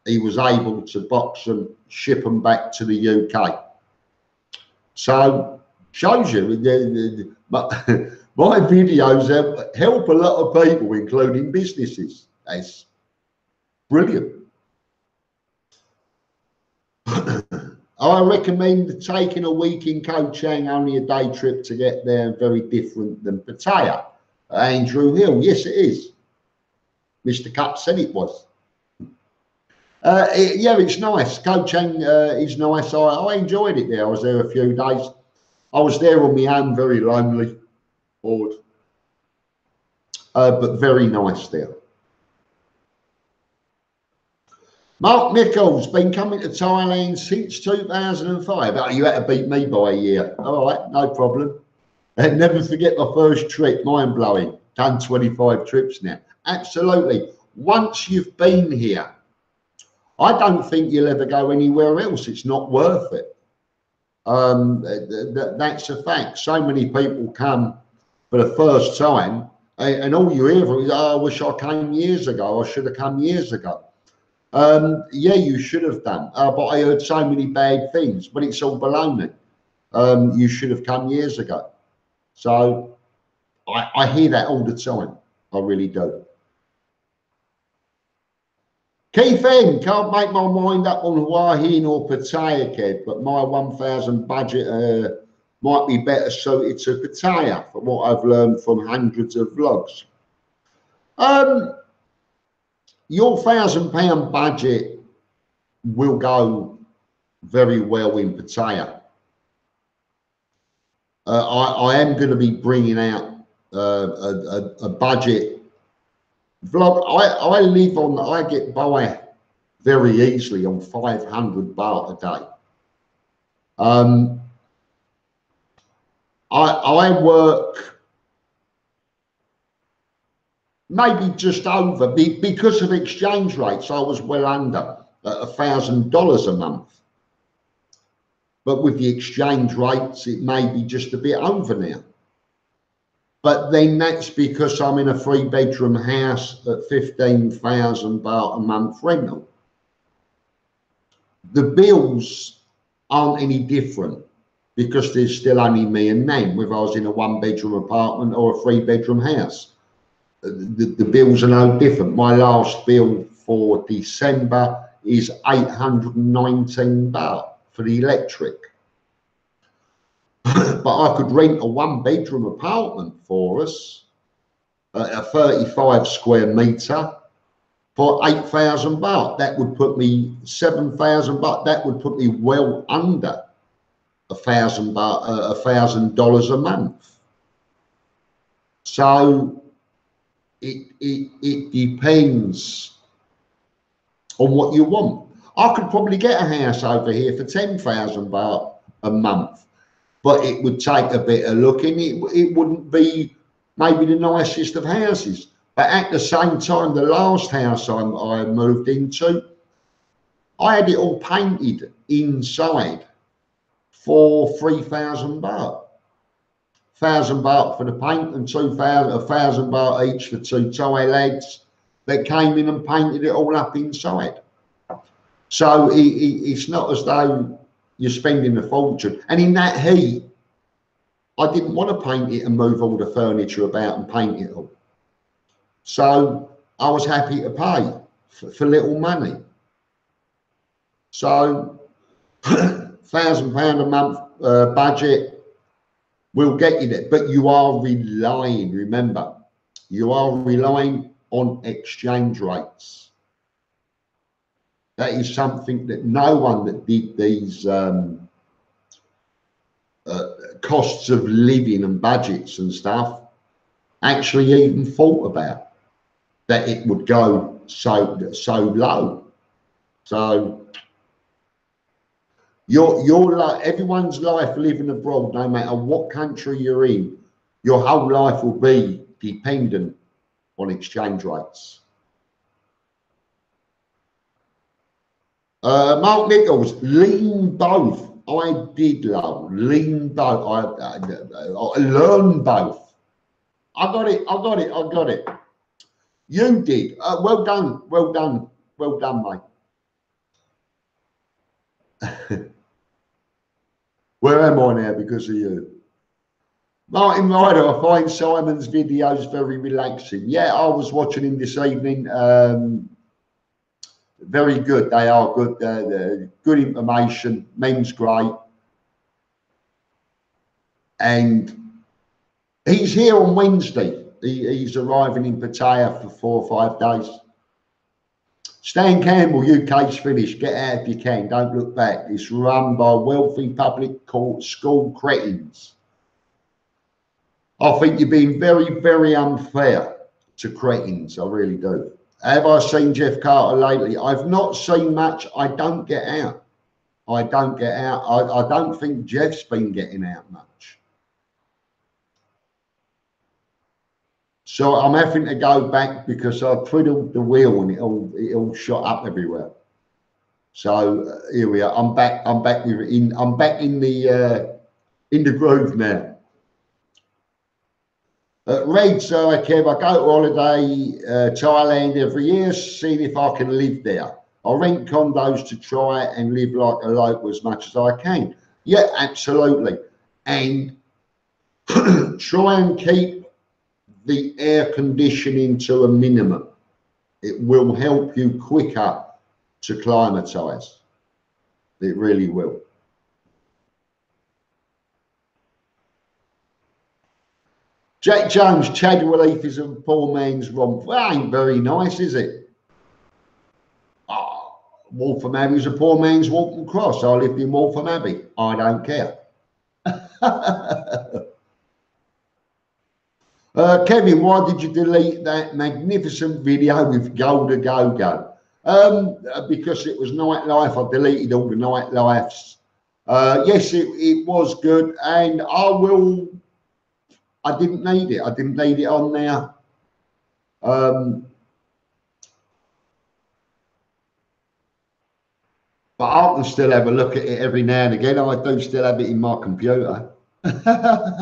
He was able to box them, ship them back to the UK. So shows you, but my videos help a lot of people, including businesses. That's brilliant. I recommend taking a week in Koh Chang, only a day trip to get there, very different than Pattaya. Andrew Hill, yes it is. Mr. Cup said it was. Yeah, it's nice. Koh Chang is nice. I enjoyed it there. I was there a few days. I was there on my own, very lonely, bored, but very nice there. Mark Nichols, been coming to Thailand since 2005. Oh, you had to beat me by a year. All right, no problem. And never forget my first trip, mind-blowing. Done 25 trips now. Absolutely. Once you've been here, I don't think you'll ever go anywhere else. It's not worth it. That's a fact. So many people come for the first time, and all you hear is, oh, I wish I came years ago. I should have come years ago. Yeah, you should have done. But I heard so many bad things, but it's all baloney. You should have come years ago. So I hear that all the time. I really do. Kev-in, can't make my mind up on Hawaii or Pattaya, Kev, but my 1,000 budget might be better suited to Pattaya, from what I've learned from hundreds of vlogs. Your £1,000 budget will go very well in Pattaya. I am going to be bringing out a budget vlog. I get by very easily on 500 baht a day. I work maybe just over, because of exchange rates. I was well under $1,000 a month. But with the exchange rates, it may be just a bit over now. But then that's because I'm in a 3-bedroom house at 15,000 baht a month rental. The bills aren't any different because there's still only me and them, whether I was in a 1-bedroom apartment or a 3-bedroom house. The bills are no different. My last bill for December is 819 baht for the electric. But I could rent a 1-bedroom apartment for us, a 35 square meter, for 8,000 baht. That would put me 7,000 baht. That would put me well under $1,000 baht, $1,000 a month. So it depends on what you want. I could probably get a house over here for 10,000 baht a month, but it would take a bit of looking. It wouldn't be maybe the nicest of houses. But at the same time, the last house I moved into, I had it all painted inside for 3,000 baht. 1,000 baht for the paint and 1,000 baht each for 2 Thai lads that came in and painted it all up inside. So it's not as though you're spending a fortune. And in that heat, I didn't want to paint it and move all the furniture about and paint it all. So I was happy to pay for little money. So £1,000 a month budget will get you there. But you are relying, remember, you are relying on exchange rates. That is something that no one that did these costs of living and budgets and stuff actually even thought about, that it would go so low. So your life, everyone's life living abroad, no matter what country you're in, your whole life will be dependent on exchange rates. Mark Nichols, lean both. I did love lean both. I learned both. I got it. You did. Well done, mate. Where am I now because of you? Martin Ryder, I find Simon's videos very relaxing. Yeah, I was watching him this evening. Very good. They are good. Good information. Men's great. And he's here on Wednesday. He's arriving in Pattaya for 4 or 5 days. Stan Campbell, UK's finished. Get out if you can. Don't look back. It's run by wealthy public school cretins. I think you're being very, very unfair to cretins. I really do. Have I seen Jeff Carter lately? I've not seen much. I don't get out. I don't think Jeff's been getting out much. So I'm having to go back because I twiddled the wheel and it all shot up everywhere. So here we are. I'm back in the groove now. Red, so Kev, I go to holiday Thailand every year, seeing if I can live there. I rent condos to try and live like a local as much as I can. Yeah, absolutely. And try and keep the air conditioning to a minimum. It will help you quicker to acclimatise. It really will. Jack Jones, Chad Relief is a poor man's romp. Well, ain't very nice, is it? Oh, Waltham Abbey is a poor man's Waltham Cross. I lived in Waltham Abbey. I don't care. Kevin, why did you delete that magnificent video with Golda Go-Go? Because it was nightlife. I deleted all the nightlifes. Yes, it was good, and I didn't need it. I didn't need it on there. But I can still have a look at it every now and again. I do still have it in my computer. Nightlife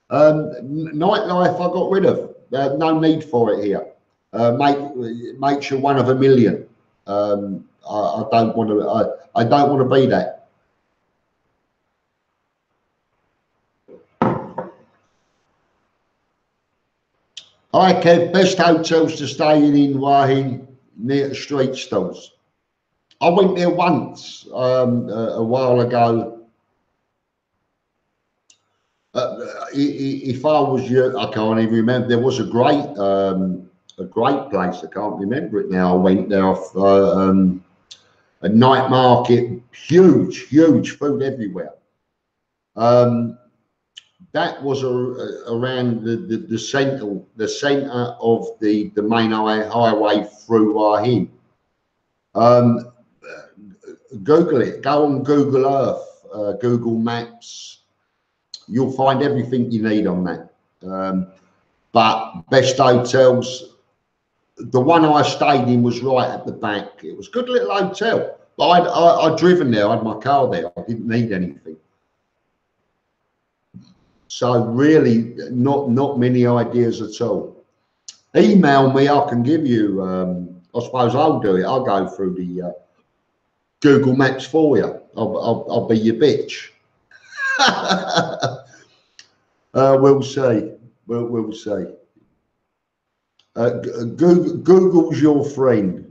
I got rid of. No need for it here. Makes you one of a million. I don't want to. I don't want to be that. Hi Kev, best hotels to stay in Wahin near the street stalls. I went there once a while ago. If I was you, I can't even remember. There was a great place. I can't remember it now. I went there off a night market, huge food everywhere. That was around the centre of the main highway through Wahin. Google it. Go on Google Earth, Google Maps. You'll find everything you need on that. But best hotels, the one I stayed in was right at the back. It was a good little hotel. But I'd driven there. I had my car there. I didn't need anything. So really, not many ideas at all. Email me. I can give you. I suppose I'll do it. I'll go through the Google Maps for you. I'll be your bitch. We'll see. We'll see. Google's your friend.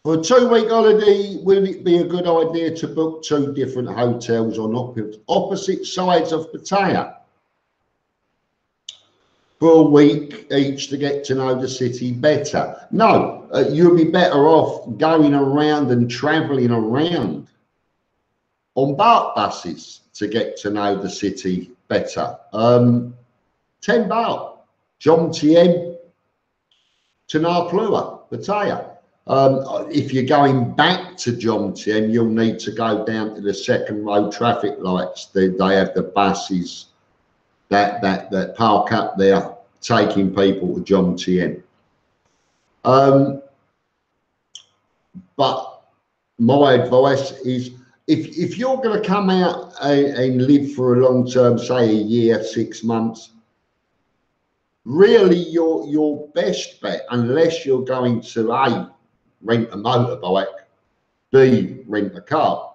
For a 2-week holiday, will it be a good idea to book 2 different hotels on opposite sides of Pattaya for a week each to get to know the city better? No, you'll be better off going around and travelling around on BART buses to get to know the city better. 10 baht, Jomtien to Narplua, Pattaya. If you're going back to Jomtien, you'll need to go down to the second row traffic lights. They have the buses that park up there, taking people to Jomtien. But my advice is, if you're going to come out and live for a long term, say a year, 6 months, really your best bet, unless you're going to A, rent a motorbike, B, rent a car,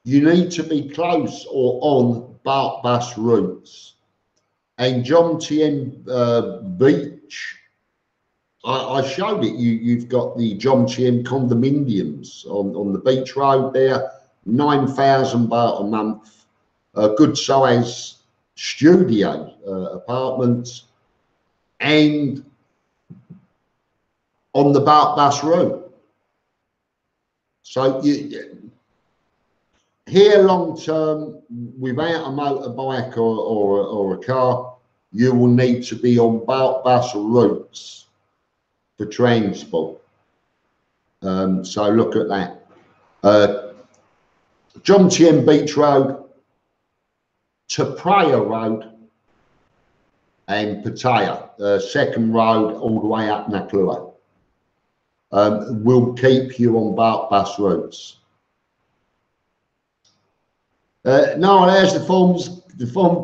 you need to be close or on BART bus routes. And Jomtien Beach, I showed it. You've got the Jomtien condominiums on the beach road there, 9,000 baht a month, good size studio apartments, and on the BART bus route. So here long term, without a motorbike or a car, you will need to be on BART bus routes for transport. So look at that. Jomtien Beach Road to Praia Road and Pattaya, second road all the way up Naklua. Will keep you on BART bus routes. No, there's the form,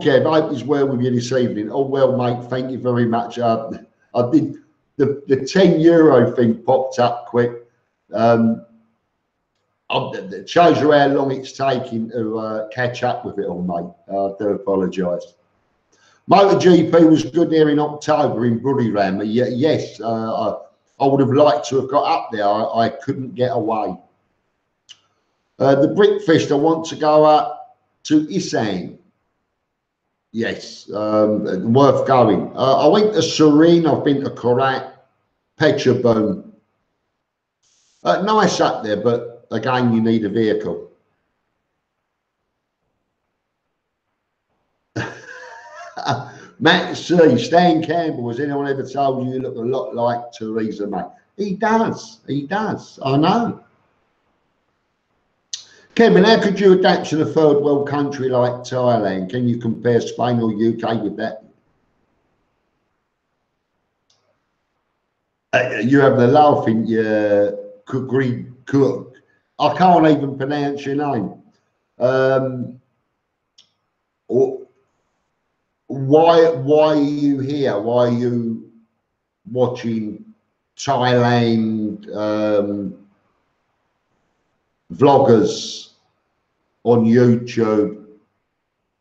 Kev. I hope it's well with you this evening. Oh, well, mate, thank you very much. I did the 10 euro thing popped up quick. It shows you how long it's taking to catch up with it all, mate. I do apologise. MotoGP was good there in October in Buriram. Yes, I would have liked to have got up there. I couldn't get away. The Brickfest, I want to go up. to Isan. Yes, worth going. I went to Serene, I've been to Korat, Phetchabun. Nice up there, but again, you need a vehicle. Matt C, Stan Campbell, has anyone ever told you you look a lot like Theresa May? He does, I know. Kevin, how could you adapt to a third world country like Thailand? Can you compare Spain or UK with that? You have the laughing, cook. I can't even pronounce your name. Why are you here? Why are you watching Thailand vloggers on YouTube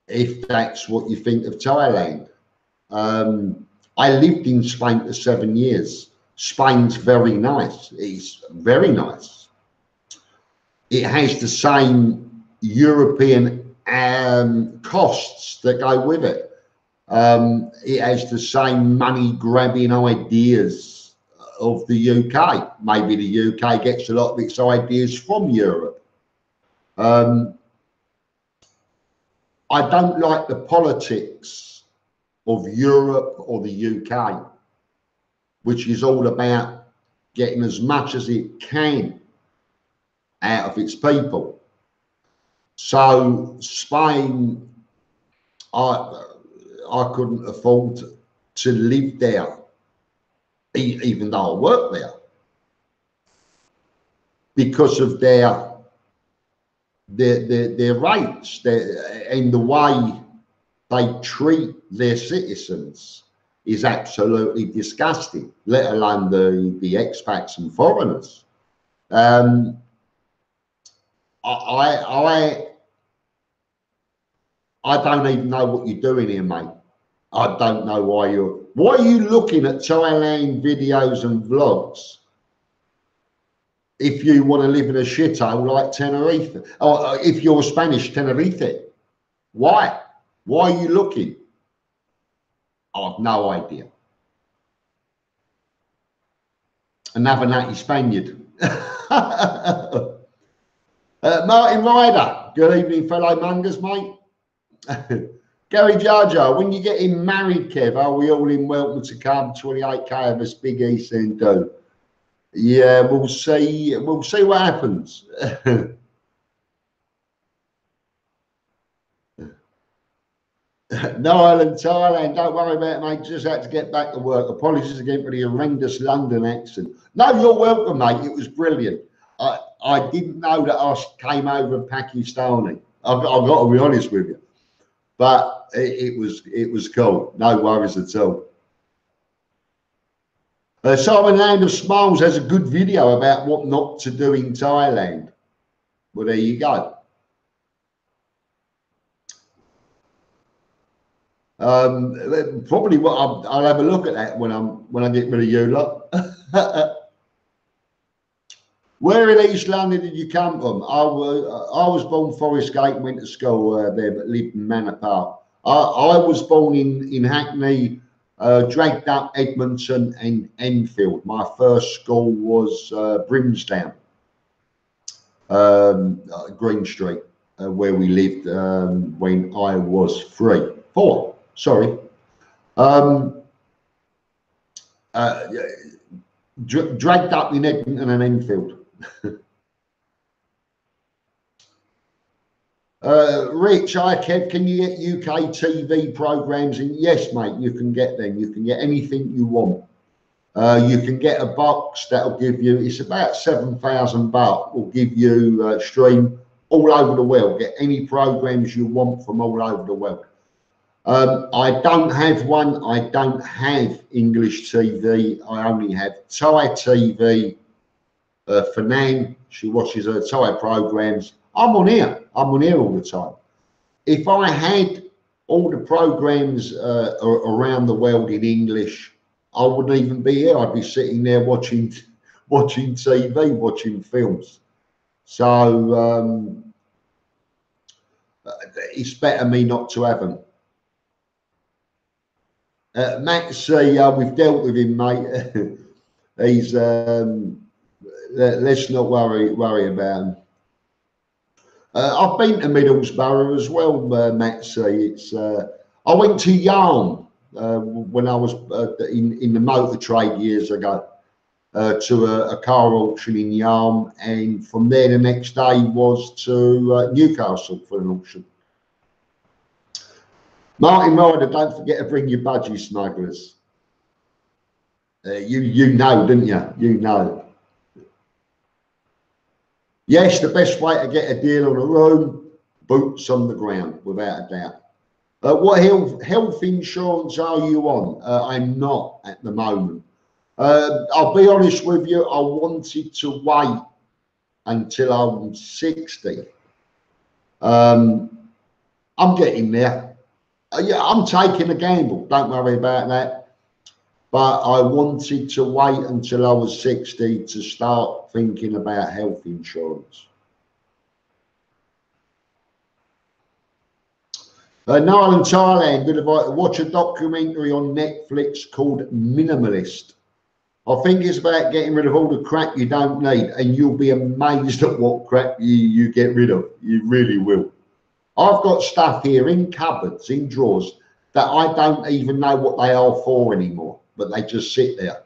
if that's what you think of Thailand? I lived in Spain for 7 years. Spain's very nice. It's very nice. It has the same European costs that go with it. It has the same money grabbing ideas of the UK. Maybe the UK gets a lot of its ideas from Europe. I don't like the politics of Europe or the UK, which is all about getting as much as it can out of its people. So Spain, I couldn't afford to live there, even though I work there, because of their rates, and the way they treat their citizens is absolutely disgusting, let alone the expats and foreigners. I don't even know what you're doing here, mate. I don't know why are you looking at Thailand videos and vlogs if you want to live in a shithole like Tenerife, or if you're Spanish, Tenerife? Why are you looking? I've no idea. Another nutty Spaniard. Martin Ryder, good evening, fellow mongers, mate. Gary Jar Jar, when you get him married, Kev, are we all in welcome to come? 28k of us, Big East and do. Yeah, we'll see what happens. No Island, Thailand, don't worry about it, mate. Just had to get back to work. Apologies again for the horrendous London accent. No, you're welcome, mate. It was brilliant. I didn't know that I came over Pakistani. I've got to be honest with you. But it was cool. No worries at all. Simon Land of Smiles has a good video about what not to do in Thailand. Well, there you go. Probably what I'll have a look at that when I get rid of you lot. Where in East London did you come from? I was born Forest Gate and went to school there, but lived in Manor Park. I was born in Hackney, dragged up Edmonton and Enfield. My first school was Brimsdown, Green Street, where we lived when I was 4. Sorry. Dragged up in Edmonton and Enfield. Rich, hi Kev, can you get UK TV programs? And yes, mate, you can get them. You can get anything you want. You can get a box that'll give you, it's about 7,000 baht, will give you stream all over the world. Get any programs you want from all over the world. I don't have one. I don't have English TV. I only have Thai TV. For Nan, she watches her Thai programs. I'm on here all the time. If I had all the programs around the world in English, I wouldn't even be here. I'd be sitting there watching TV, watching films. So it's better me not to have them. Matt C, we've dealt with him, mate. He's let's not worry about him. I've been to Middlesbrough as well, Matt C. It's I went to Yarm when I was in the motor trade years ago. To a car auction in Yarm, and from there the next day was to Newcastle for an auction. Martin Ryder, don't forget to bring your budgie smugglers. You know, didn't you? You know. Yes, the best way to get a deal on a room, boots on the ground, without a doubt. What health insurance are you on? I'm not at the moment. I'll be honest with you, I wanted to wait until I'm 60. I'm getting there. Yeah, I'm taking a gamble, don't worry about that. But I wanted to wait until I was 60 to start thinking about health insurance. Niall in Thailand, good advice. Watch a documentary on Netflix called Minimalist. I think it's about getting rid of all the crap you don't need, and you'll be amazed at what crap you get rid of. You really will. I've got stuff here in cupboards, in drawers, that I don't even know what they are for anymore, but they just sit there.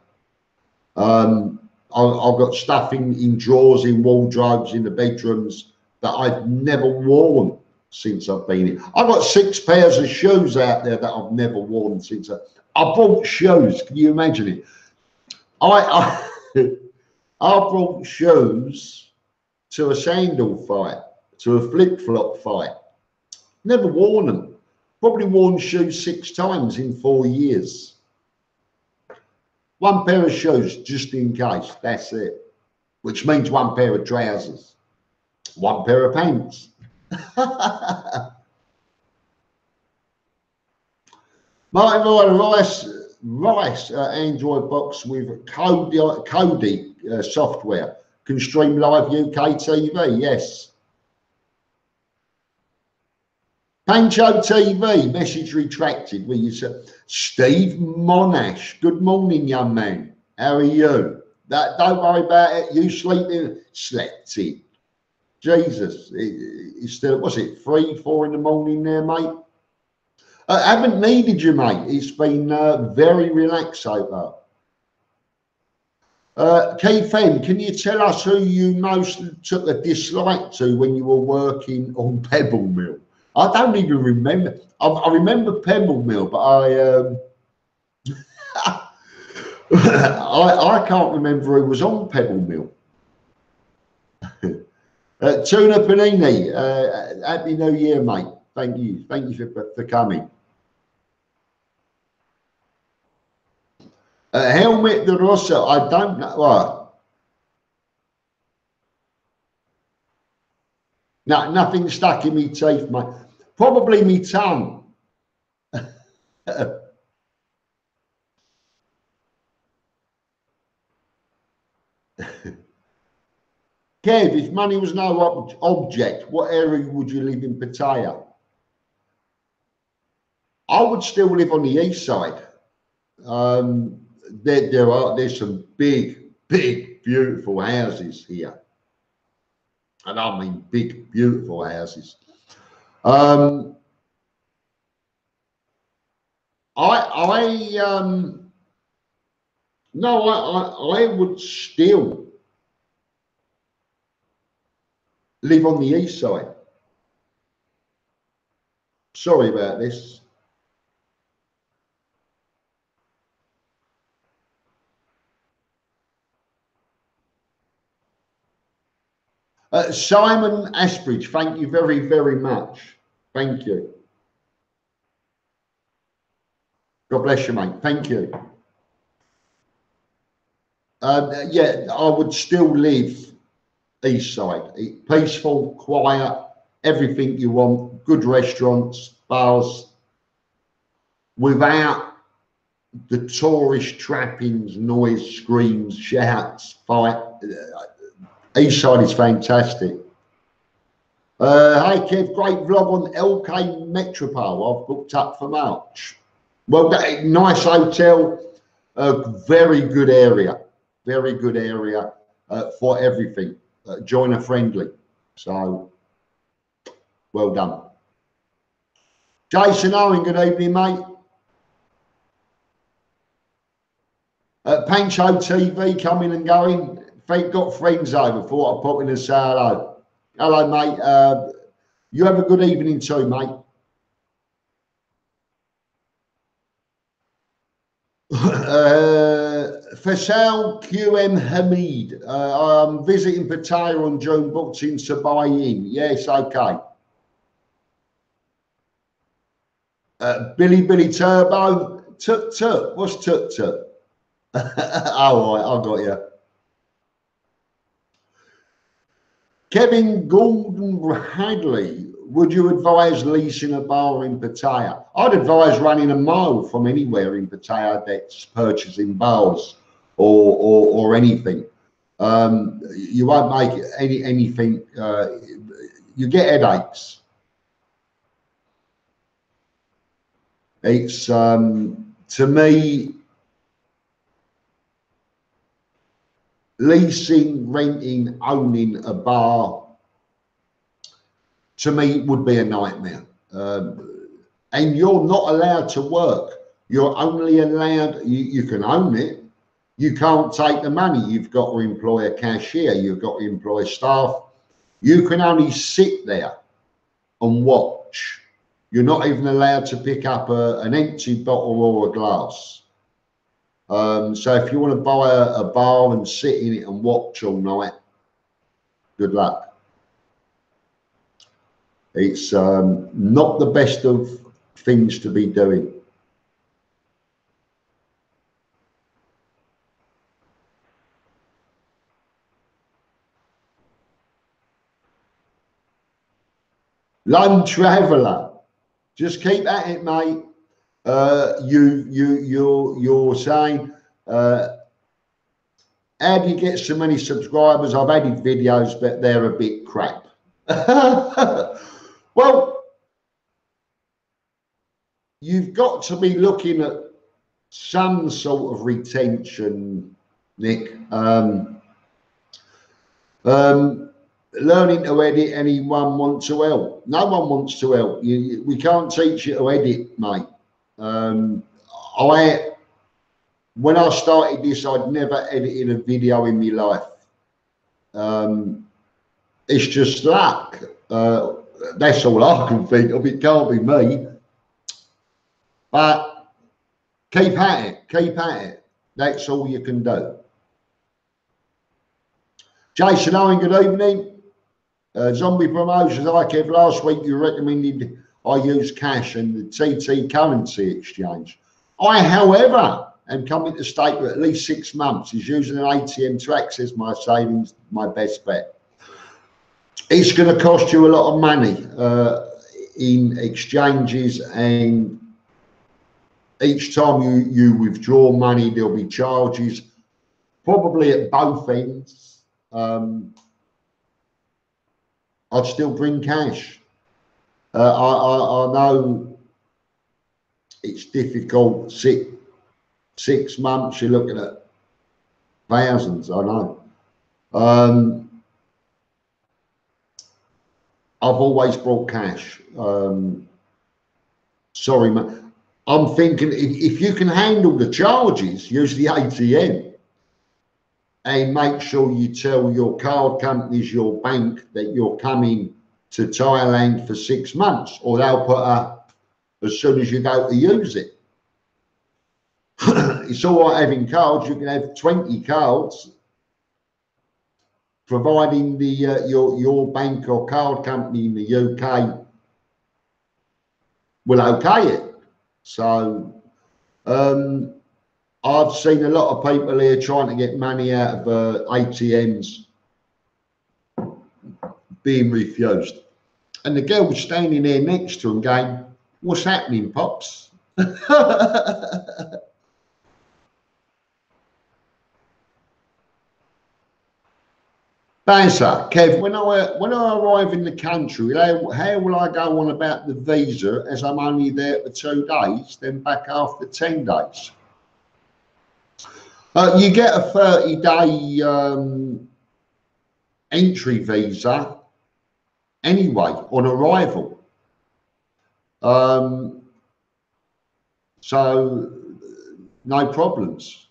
I've got stuff in drawers, in wardrobes, in the bedrooms that I've never worn since I've been here. I've got 6 pairs of shoes out there that I've never worn since I bought shoes. Can you imagine it? I brought shoes to a sandal fight, to a flip-flop fight. Never worn them. Probably worn shoes 6 times in 4 years. 1 pair of shoes just in case, that's it. Which means 1 pair of trousers, 1 pair of pants. Martin Rice Android box with Kodi software can stream live UK TV. Yes. Pancho TV message retracted. Where you said Steve Monash. Good morning, young man. How are you? Don't worry about it. You sleeping? Slept it. Jesus, it's still, what's it, 3, 4 in the morning there, mate? I haven't needed you, mate. It's been very relaxed so far. Kev-in, can you tell us who you most took a dislike to when you were working on Pebble Mill? I don't even remember. I remember Pebble Mill, but I can't remember who was on Pebble Mill. Tuna Panini, Happy New Year, mate. Thank you for coming. Helmet de Rosa, I don't know. No, nothing stuck in me teeth, mate. Probably me tongue. Kev, if money was no object, what area would you live in Pattaya? I would still live on the east side. There's some big, beautiful houses here. And I mean big, beautiful houses. I would still live on the east side. Sorry about this. Simon Asbridge, thank you very, very much. Thank you. God bless you, mate. Thank you. Yeah, I would still live east side. Peaceful, quiet, everything you want, good restaurants, bars, without the tourist trappings, noise, screams, shouts, fight. East side is fantastic. Hey Kev, great vlog on LK Metropole. I've booked up for March. Well, nice hotel, very good area for everything. Joiner friendly. So, well done. Jason Owen, good evening, mate. Pancho TV coming and going. Got friends over. Thought I'd pop in and say hello. Hello, mate. You have a good evening too, mate. Faisal QM Hamid. I'm visiting Pattaya on June, booked in to buy in. Yes, okay. Billy Turbo. Tut. What's tut? All right, I got you. Kevin Gordon Hadley, would you advise leasing a bar in Pattaya? I'd advise running a mile from anywhere in Pattaya that's purchasing bars or anything. You won't make anything. You get headaches. It's to me, leasing, renting, owning a bar, to me, would be a nightmare. And you're not allowed to work. You're only allowed, you can own it. You can't take the money. You've got to employ a cashier. You've got to employ staff. You can only sit there and watch. You're not even allowed to pick up an empty bottle or a glass. So if you want to buy a bar and sit in it and watch all night, good luck. It's not the best of things to be doing. Lone traveller, just keep at it, mate. You're saying, how do you get so many subscribers? I've added videos, but they're a bit crap. Well, you've got to be looking at some sort of retention, Nick. Learning to edit, anyone want to help? No one wants to help. We can't teach you to edit, mate. When I started this, I'd never edited a video in my life. It's just luck. That's all I can think of. It can't be me. But keep at it. That's all you can do. Jason Owen, good evening. Zombie Promotions, Kev, last week you recommended I use cash and the TT currency exchange. I, however, am coming to state that at least 6 months is using an ATM to access my savings, my best bet. It's going to cost you a lot of money in exchanges, and each time you withdraw money, there'll be charges, probably at both ends. I'd still bring cash. I know it's difficult. 6 months, you're looking at thousands. I know. I've always brought cash. Sorry, man. I'm thinking if you can handle the charges, use the ATM. And make sure you tell your card companies, your bank, that you're coming to Thailand for 6 months, or they'll put up as soon as you go to use it. It's all right having cards. You can have 20 cards, providing the your bank or card company in the UK will okay it. So I've seen a lot of people here trying to get money out of ATMs being refused. And the girl was standing there next to him going, "What's happening, Pops?" Banzer, Kev, when I arrive in the country, how will I go on about the visa as I'm only there for 2 days, then back after 10 days? You get a 30-day entry visa anyway on arrival. So no problems.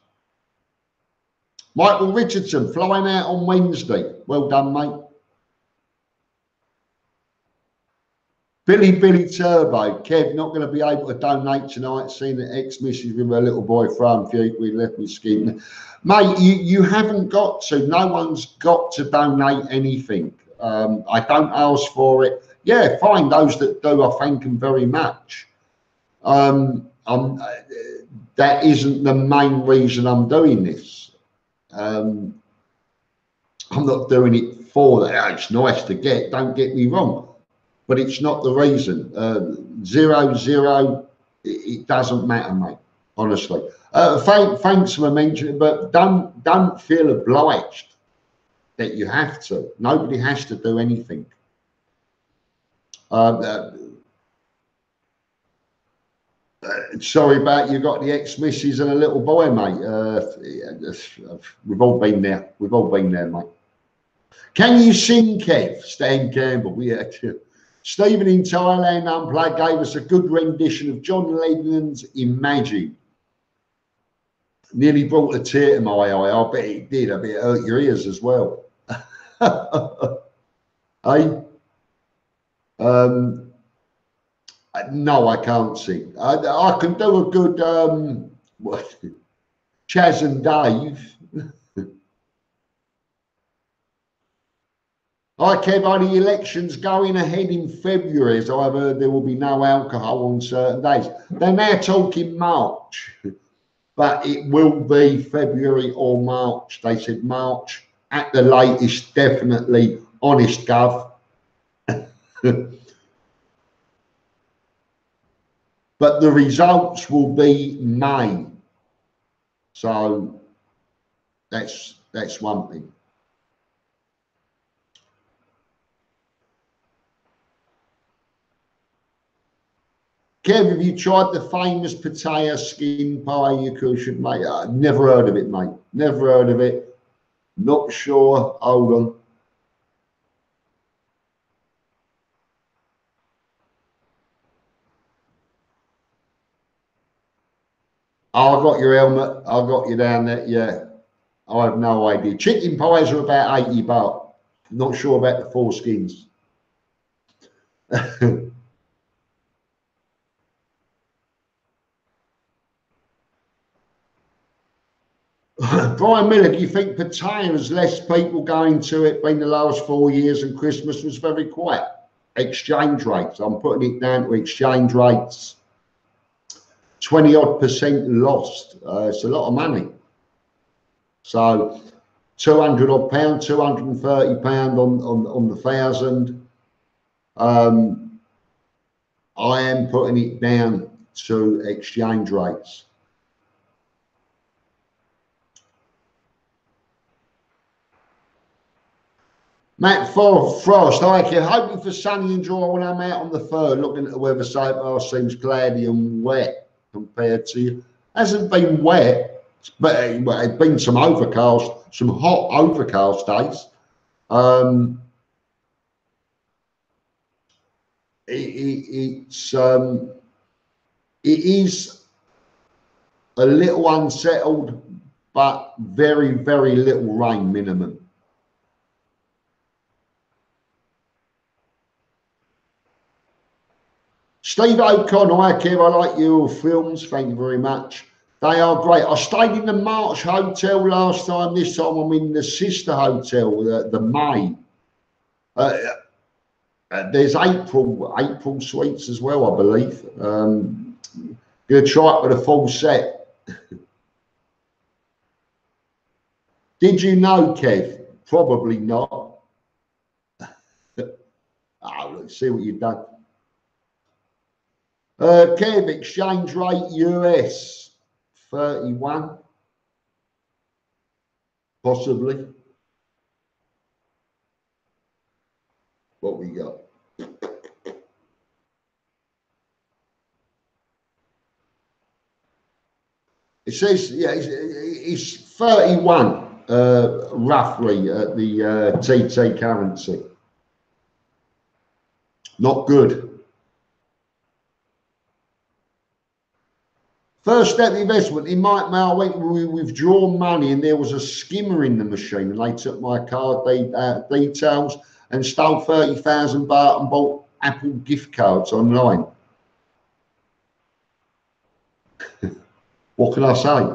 Michael Richardson flying out on Wednesday. Well done, mate. Billy Turbo, Kev, not going to be able to donate tonight, seeing that ex-missus with her little boy from we left me scheming. Mate, you haven't got to. No one's got to donate anything. I don't ask for it. Yeah, fine. Those that do, I thank them very much. That isn't the main reason I'm doing this. I'm not doing it for that. It's nice to get, don't get me wrong, but it's not the reason. 0-0, it doesn't matter, mate, honestly. Thanks for mentioning, but don't feel obliged that you have to. Nobody has to do anything. Sorry about you got the ex-missus and a little boy, mate. We've all been there. We've all been there, mate. Can you sing, Kev? Stan Campbell. Yeah. Stephen in Thailand Unplugged gave us a good rendition of John Lennon's Imagine. Nearly brought a tear to my eye. I bet it did. I bet it hurt your ears as well. Hey? No, I can't sing. I can do a good Chaz and Dave. Hi, Kev, are the elections going ahead in February? As I've heard, there will be no alcohol on certain days. They're now talking March, but it will be February or March. They said March at the latest, definitely. Honest, Gov. But the results will be May. So that's one thing. Kev, have you tried the famous Pattaya skin pie you should make? I've never heard of it, mate. Never heard of it. Not sure. Hold on. Oh, I got your helmet. I got you down there. Yeah. I have no idea. Chicken pies are about 80 baht. Not sure about the foreskins. Brian Miller, do you think Pattaya has less people going to it been the last 4 years and Christmas was very quiet? Exchange rates. I'm putting it down to exchange rates. 20-odd% lost. It's a lot of money. So 200 odd pound, 230 pound on the 1,000. I am putting it down to exchange rates. Matt Frost, I can hoping for sunny and dry when I'm out on the 3rd. Looking at the weather so far, seems cloudy and wet compared to you. Hasn't been wet, but it's been some overcast, some hot overcast days. It is a little unsettled, but very, very little rain minimum. Steve O'Connor, hi Kev, I like your films, thank you very much. They are great. I stayed in the March Hotel last time. This time I'm in the sister hotel, the May. There's April suites as well, I believe. Gonna try it with a full set. Did you know, Kev? Probably not. Oh, let's see what you've done. Kev, exchange rate US 31, possibly. What we got? It says, yeah, it's 31 roughly at the TT currency. Not good. First step investment. In my I went to withdraw money and there was a skimmer in the machine and they took my card details and stole 30,000 baht and bought Apple gift cards online. What can I say?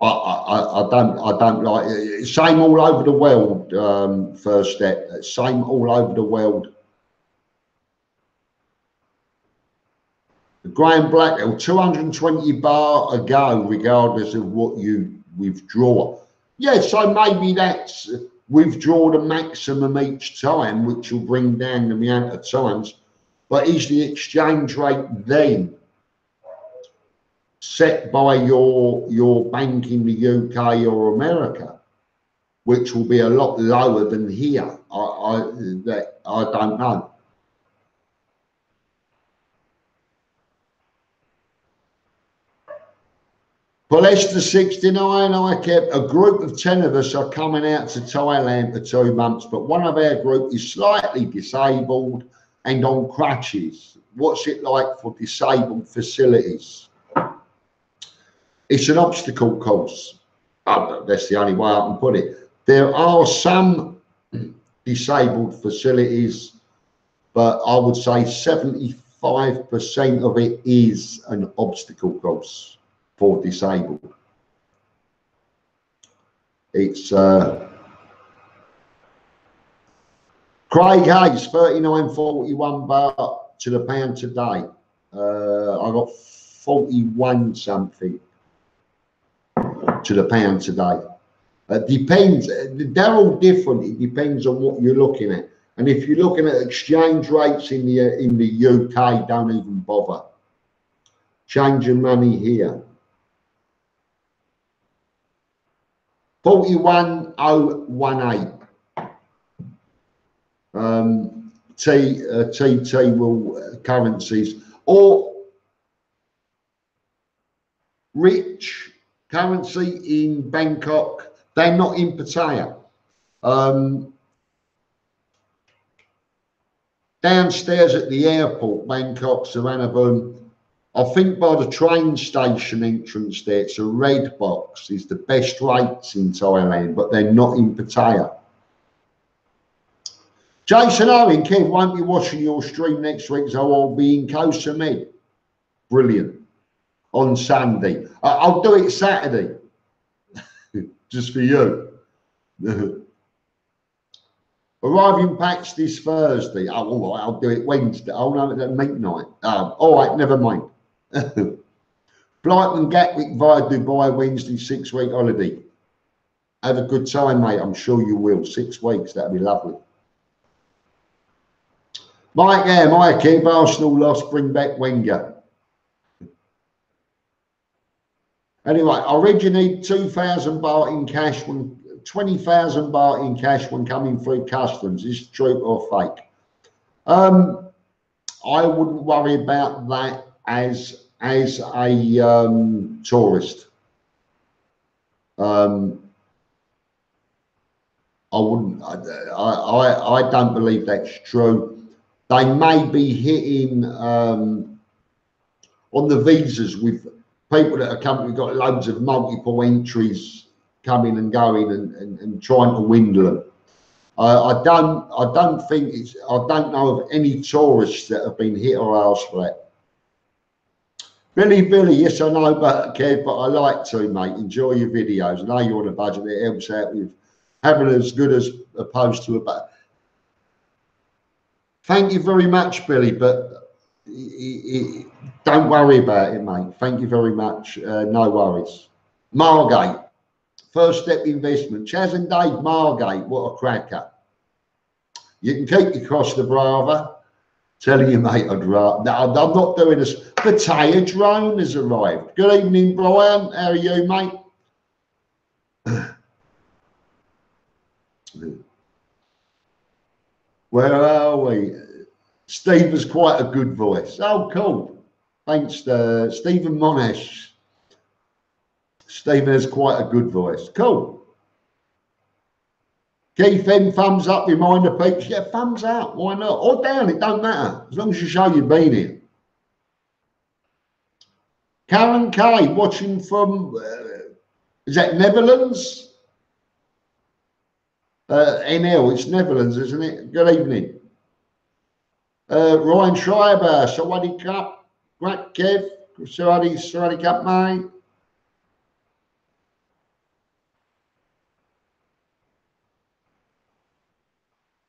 I don't like it. Same all over the world. First step. Same all over the world. The Graham Blackwell, 220 baht a go, regardless of what you withdraw. Yeah, so maybe that's withdraw the maximum each time, which will bring down the amount of times. But is the exchange rate then set by your bank in the UK or America, which will be a lot lower than here? I don't know. Palester 69, I kept a group of 10 of us are coming out to Thailand for 2 months, but one of our group is slightly disabled and on crutches. What's it like for disabled facilities? It's an obstacle course. That's the only way I can put it. There are some disabled facilities, but I would say 75% of it is an obstacle course for disabled. It's Craig Hayes, 39.41 baht to the pound today. I got 41 something to the pound today. Depends. They're all different. It depends on what you're looking at. And if you're looking at exchange rates in the UK, don't even bother. Change your money here. 41,018. TT will currencies or rich currency in Bangkok. They're not in Pattaya. Downstairs at the airport, Bangkok, Suvarnabhumi, I think by the train station entrance there, it's a red box, is the best rates in Thailand, but they're not in Pattaya. Jason Owen, Kev, won't be watching your stream next week, so I'll be in Koh Samet. Brilliant. On Sunday. I'll do it Saturday. Just for you. Arriving packs this Thursday. Oh, all right, I'll do it Wednesday. Oh, no, at midnight. All right, never mind. Flight and Gatwick via Dubai Wednesday, 6-week holiday. Have a good time, mate. I'm sure you will. 6 weeks, that'll be lovely. Mike, yeah, Mike, keep Arsenal lost, bring back Wenger. Anyway, I read you need 2,000 baht in cash when 20,000 baht in cash when coming through customs. Is it true or fake? I wouldn't worry about that as a tourist. I wouldn't. I don't believe that's true. They may be hitting on the visas with people that are coming, we've got loads of multiple entries coming and going and trying to windle them. I don't think it's, I don't know of any tourists that have been hit or asked for that. Billy, yes, I know, but Kev, but I like to, mate. Enjoy your videos. I know you're on a budget. It helps out with having as good as opposed to a budget. Thank you very much, Billy, but don't worry about it, mate. Thank you very much. No worries. Margate, first step investment. Chaz and Dave Margate, what a cracker. You can keep your Costa Brava. Telling you, mate, I'd rather. No, I'm not doing this. Pattaya drone has arrived. Good evening, Brian. How are you, mate? Where are we? Steve has quite a good voice. Oh, cool. Thanks, Stephen Monash. Steve has quite a good voice. Cool. Keith M, thumbs up, reminder peeps. Yeah, thumbs up. Why not? Or down, it don't matter. As long as you show you've been here. Karen K, watching from, is that Netherlands? NL, it's Netherlands, isn't it? Good evening. Ryan Schreiber, Sawadee Cup, Great Kev, Sawadee Cup, mate.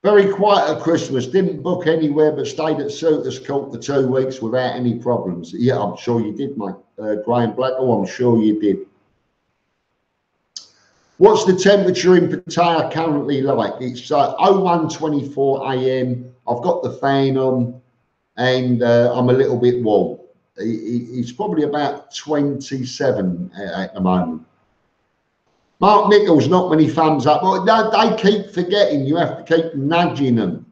Very quiet at Christmas, didn't book anywhere but stayed at Suitors Court for 2 weeks without any problems. Yeah, I'm sure you did, mate. Graham Black, oh, I'm sure you did. What's the temperature in Pattaya currently like? It's 01:24 AM. I've got the fan on and I'm a little bit warm. It's probably about 27 at the moment. Mark Nichols, not many thumbs up. But they keep forgetting. You have to keep nudging them.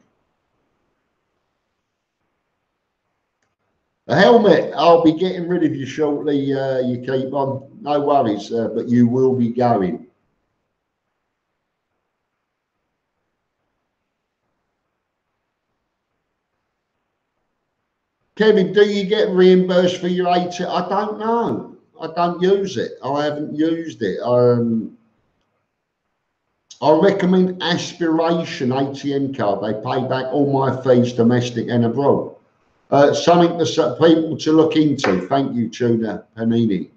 The helmet, I'll be getting rid of you shortly. You keep on. No worries, but you will be going. Kevin, do you get reimbursed for your ATM? I don't know. I don't use it. I haven't used it. I recommend Aspiration ATM card. They pay back all my fees, domestic and abroad. Something for people to look into. Thank you, Tuna Panini.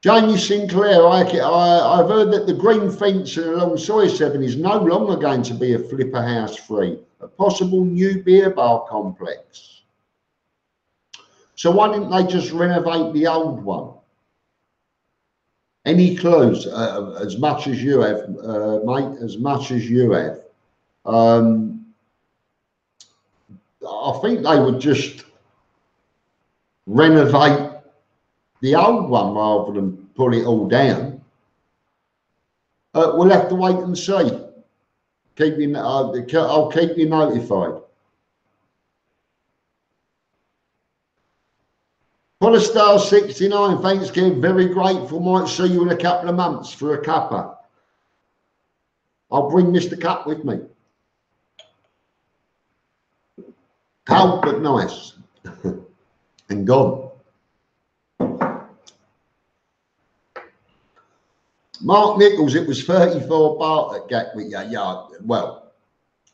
Jamie Sinclair, I've heard that the green fence along Soy 7 is no longer going to be a flipper house free, a possible new beer bar complex. So why didn't they just renovate the old one? Any clues? As much as you have, mate, as much as you have. I think they would just renovate the old one rather than pull it all down. We'll have to wait and see. I'll keep you notified. Polystar 69, thanks, Kev. Very grateful. Might see you in a couple of months for a cuppa. I'll bring Mr. Cup with me. Cold but nice. And gone. Mark Nichols, it was 34 baht at Gatwick. Yeah, well,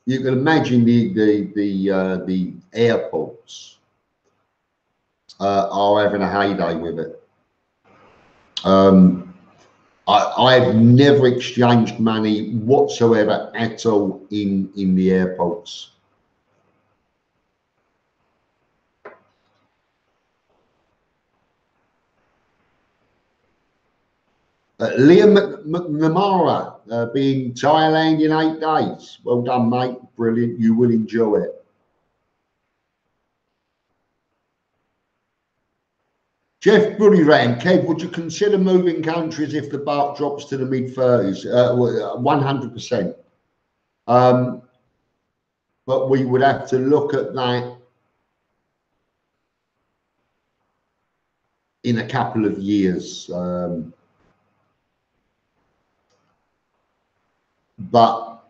you can imagine the airports are having a heyday with it. I've never exchanged money whatsoever at all in the airports. Liam McNamara being Thailand in 8 days. Well done, mate. Brilliant. You will enjoy it. Jeff Buddyran, Kev, would you consider moving countries if the baht drops to the mid-30s? 100%. But we would have to look at that in a couple of years. But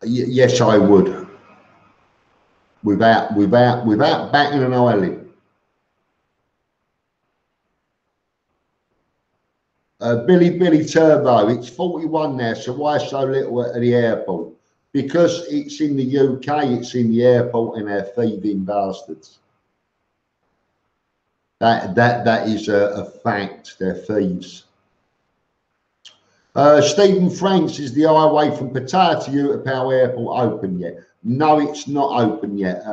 yes, I would, without batting an eyelid. Billy Turbo, it's 41 now, so why so little at the airport? Because it's in the UK, it's in the airport, and they're thieving bastards. That is a fact. They're thieves. Stephen Franks, is the highway from Pattaya to Utapao Airport open yet? No, it's not open yet.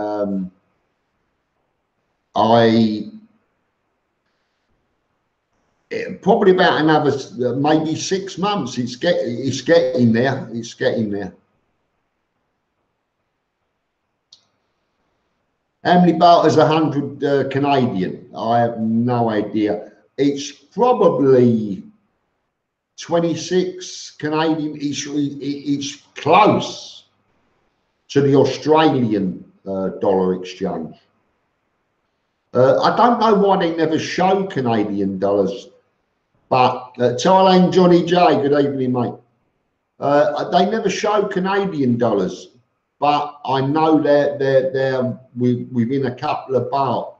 Probably about another maybe 6 months. It's getting there. It's getting there. How many baht is 100 Canadian? I have no idea. It's probably 26 Canadian. It's close to the Australian dollar exchange. I don't know why they never show Canadian dollars, but Thailand Johnny J, good evening, mate. They never show Canadian dollars, but I know they're within a couple of baht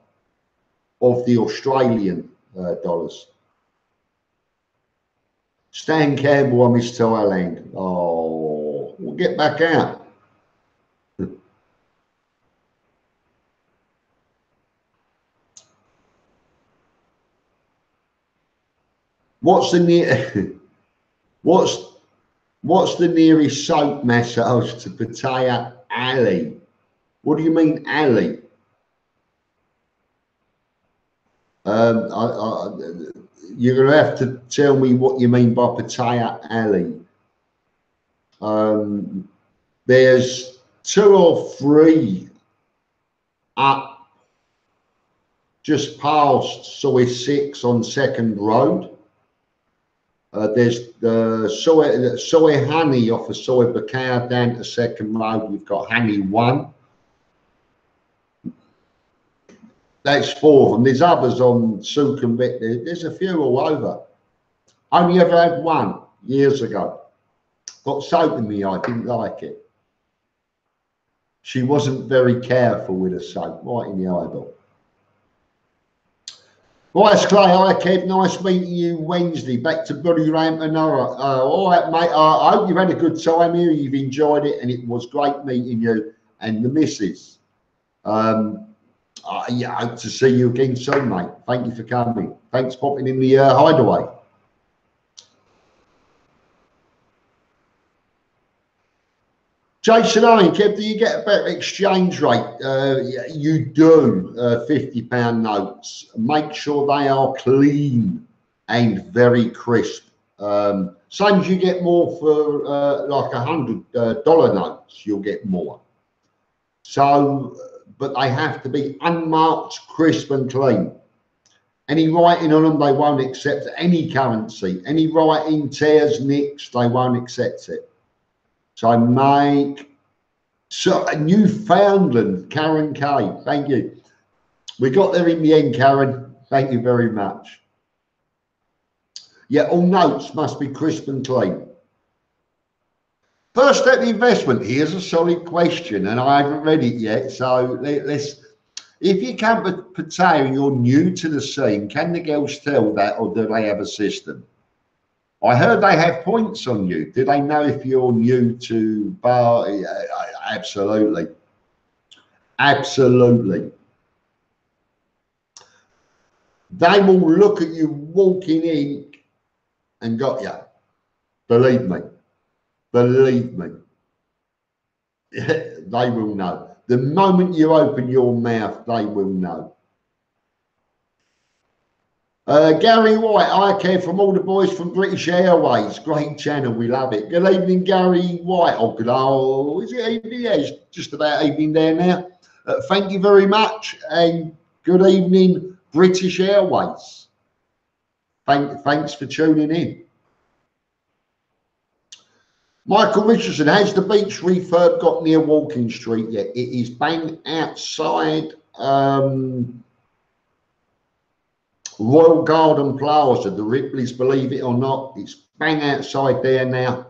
of the Australian dollars. Stan Campbell, I miss Thailand. Oh, we'll get back out. What's the nearest soap massage to Pattaya Alley? What do you mean alley? You're going to have to tell me what you mean by Pattaya Alley. There's 2 or 3 up just past Soy 6 on 2nd Road. There's the soy honey off of Soy Bacau down to 2nd Road. We've got honey 1. That's 4 of them. There's others on Sukhumvit. There's a few all over. Only ever had 1 years ago. Got soap in me. I didn't like it. She wasn't very careful with her soap. Right in the eyeball. Right, Clay. Hi, Kev. Nice meeting you Wednesday. Back to Bloody Ramp and all right, mate. I hope you've had a good time here. You've enjoyed it, and it was great meeting you and the missus. Yeah, I hope to see you again soon, mate. Thank you for coming. Thanks for popping in the hideaway. Jason Owen, Kev, do you get a better exchange rate? You do, £50 notes. Make sure they are clean and very crisp. Same as you get more for like $100 notes, you'll get more. So, but they have to be unmarked, crisp and clean. Any writing on them, they won't accept any currency. Any writing, tears, nicks, they won't accept it. So Newfoundland, Karen K, thank you. We got there in the end, Karen. Thank you very much. Yeah, all notes must be crisp and clean. First step investment, here's a solid question, and I haven't read it yet. So let's, if you come to Pattaya and you're new to the scene, can the girls tell that, or do they have a system? I heard they have points on you. Do they know if you're new to bar? Absolutely. Absolutely. They will look at you walking in and got you. Believe me. Believe me. They will know. The moment you open your mouth, they will know. Gary White, I care from all the boys from British Airways. Great channel, we love it. Good evening, Gary White. Oh, is it evening? Yeah, it's just about evening there now. Thank you very much, and good evening, British Airways. Thanks for tuning in. Michael Richardson, has the beach refurb got near Walking Street yet? It is bang outside Royal Garden Plaza, the Ripley's, believe it or not. It's bang outside there now.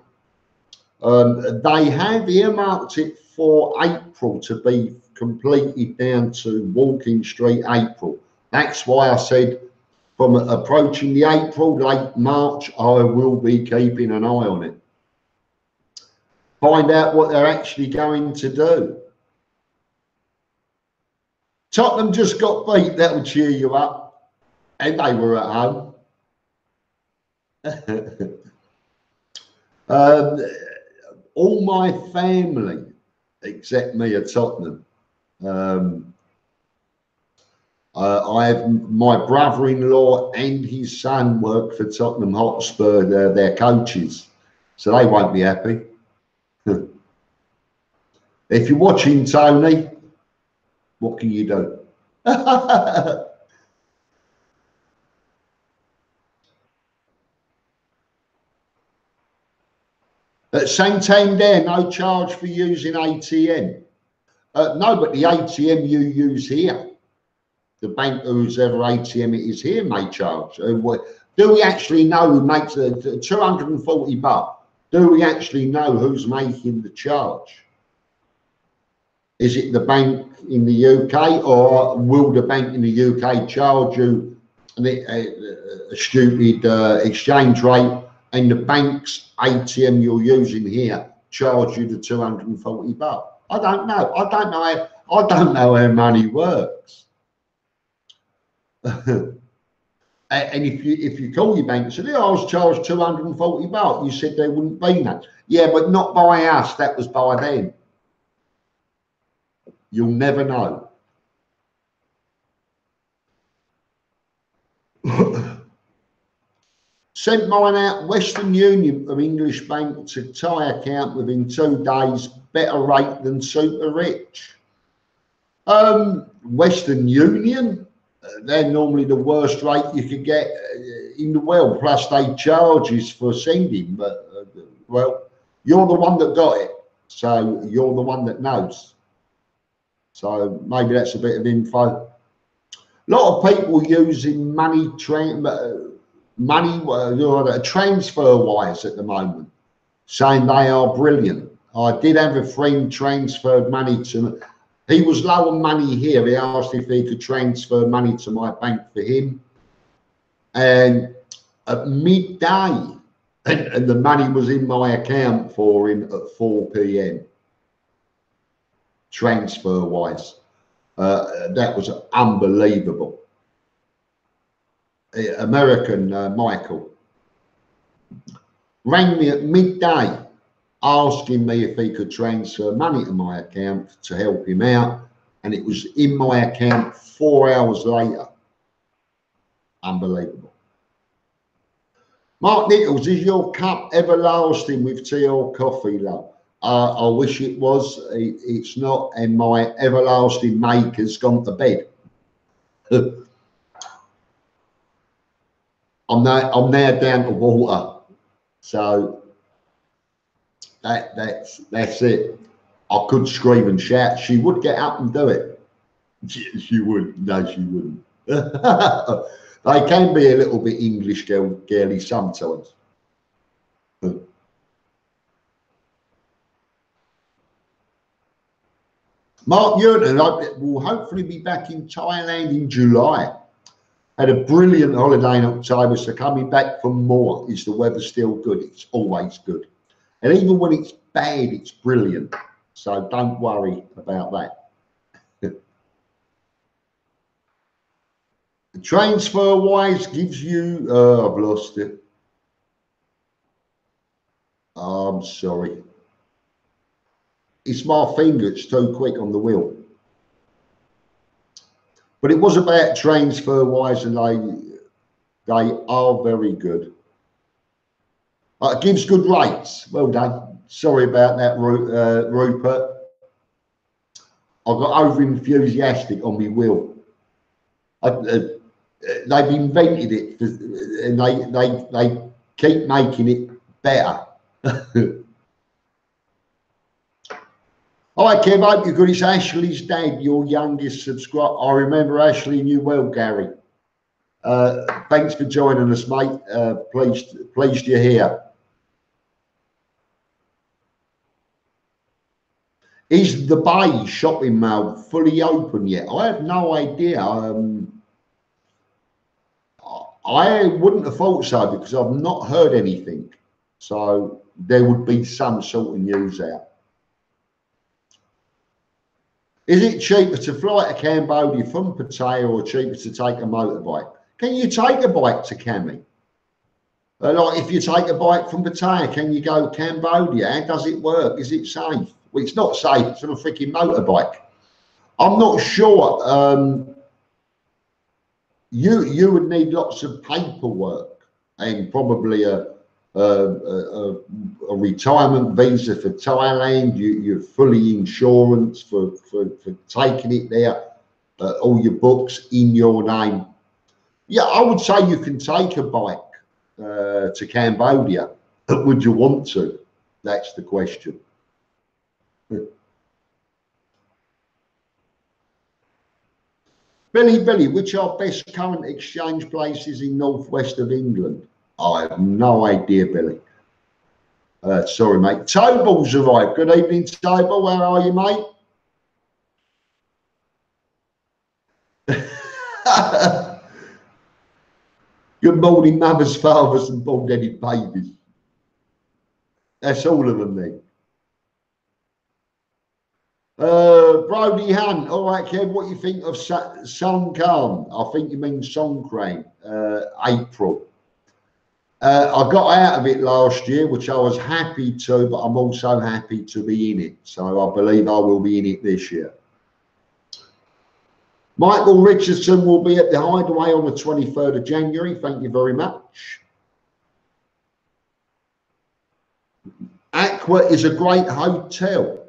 They have earmarked it for April to be completed down to Walking Street, April. That's why I said from approaching the April, late March, I will be keeping an eye on it. Find out what they're actually going to do. Tottenham just got beat, that will cheer you up. And they were at home. All my family, except me, are Tottenham. I have my brother-in-law and his son work for Tottenham Hotspur. They're their coaches, so they won't be happy. If you're watching, Tony, What can you do? At Santander, no charge for using ATM. No, but the ATM you use here, the bank whose ever ATM it is here may charge. Do we actually know who makes the $240? Do we actually know who's making the charge? Is it the bank in the UK, or will the bank in the UK charge you a stupid exchange rate, and the bank's ATM you're using here charge you the $240? I don't know. I don't know how money works. And if you call your bank and say, "Yeah, I was charged $240," you said there wouldn't be none. Yeah, but not by us. That was by them. You'll never know. Sent mine out Western Union from English Bank to Thai account within 2 days. Better rate than super rich. Western Union, they're normally the worst rate you could get in the world. Plus they charges for sending. But well, you're the one that got it, so you're the one that knows. So maybe that's a bit of info. A lot of people using money transfer wise at the moment, saying they are brilliant. I did have a friend transferred money to me. He was low on money here. He asked if he could transfer money to my bank for him, and at midday, and the money was in my account for him at 4 p.m. transfer wise. That was unbelievable. American Michael rang me at midday asking me if he could transfer money to my account to help him out, and it was in my account 4 hours later. Unbelievable. Mark Nichols, is your cup everlasting with tea or coffee, love? I wish it was. It's not, and my everlasting maker's gone to bed. I'm now down to water, so that's it. I could scream and shout. She would get up and do it. She would. No, she wouldn't. They can be a little bit English girly sometimes. Mark Newton will hopefully be back in Thailand in July. Had a brilliant holiday in October, so coming back for more. Is the weather still good? It's always good. And even when it's bad, it's brilliant. So don't worry about that. The transfer wise gives you, I've lost it. I'm sorry. It's my finger, it's too quick on the wheel. But it was about transfer wise, and they are very good. It gives good rates. Well done. Sorry about that, Rupert. I got over enthusiastic on my wheel. They've invented it, and they keep making it better. Hi Kev, hope you're good. It's Ashley's dad, your youngest subscriber. I remember Ashley and you well, Gary. Thanks for joining us, mate. Pleased you're here. Is the Bay shopping mall fully open yet? I have no idea. I wouldn't have thought so, because I've not heard anything. So there would be some sort of news out. Is it cheaper to fly to Cambodia from Pattaya, or cheaper to take a motorbike? Can you take a bike to Cami? Like if you take a bike from Pattaya, can you go to Cambodia? How does it work? Is it safe? Well, it's not safe. It's on a freaking motorbike. I'm not sure. You would need lots of paperwork and probably a retirement visa for Thailand. You're fully insurance for taking it there. all your books in your name. Yeah, I would say you can take a bike to Cambodia. Would you want to? That's the question. Billy, which are best current exchange places in northwest of England? I have no idea, Billy. Sorry, mate. Toble's arrived. Good evening, Toble. Where are you, mate? Good morning, mothers, fathers, and bald-headed babies. That's all of them then. Brody Hunt, all right, Kev, what do you think of Songkran? I think you mean Songkran, April. I got out of it last year, which I was happy to, but I'm also happy to be in it. So I believe I will be in it this year. Michael Richardson will be at the Hideaway on the 23rd of January. Thank you very much. Aqua is a great hotel,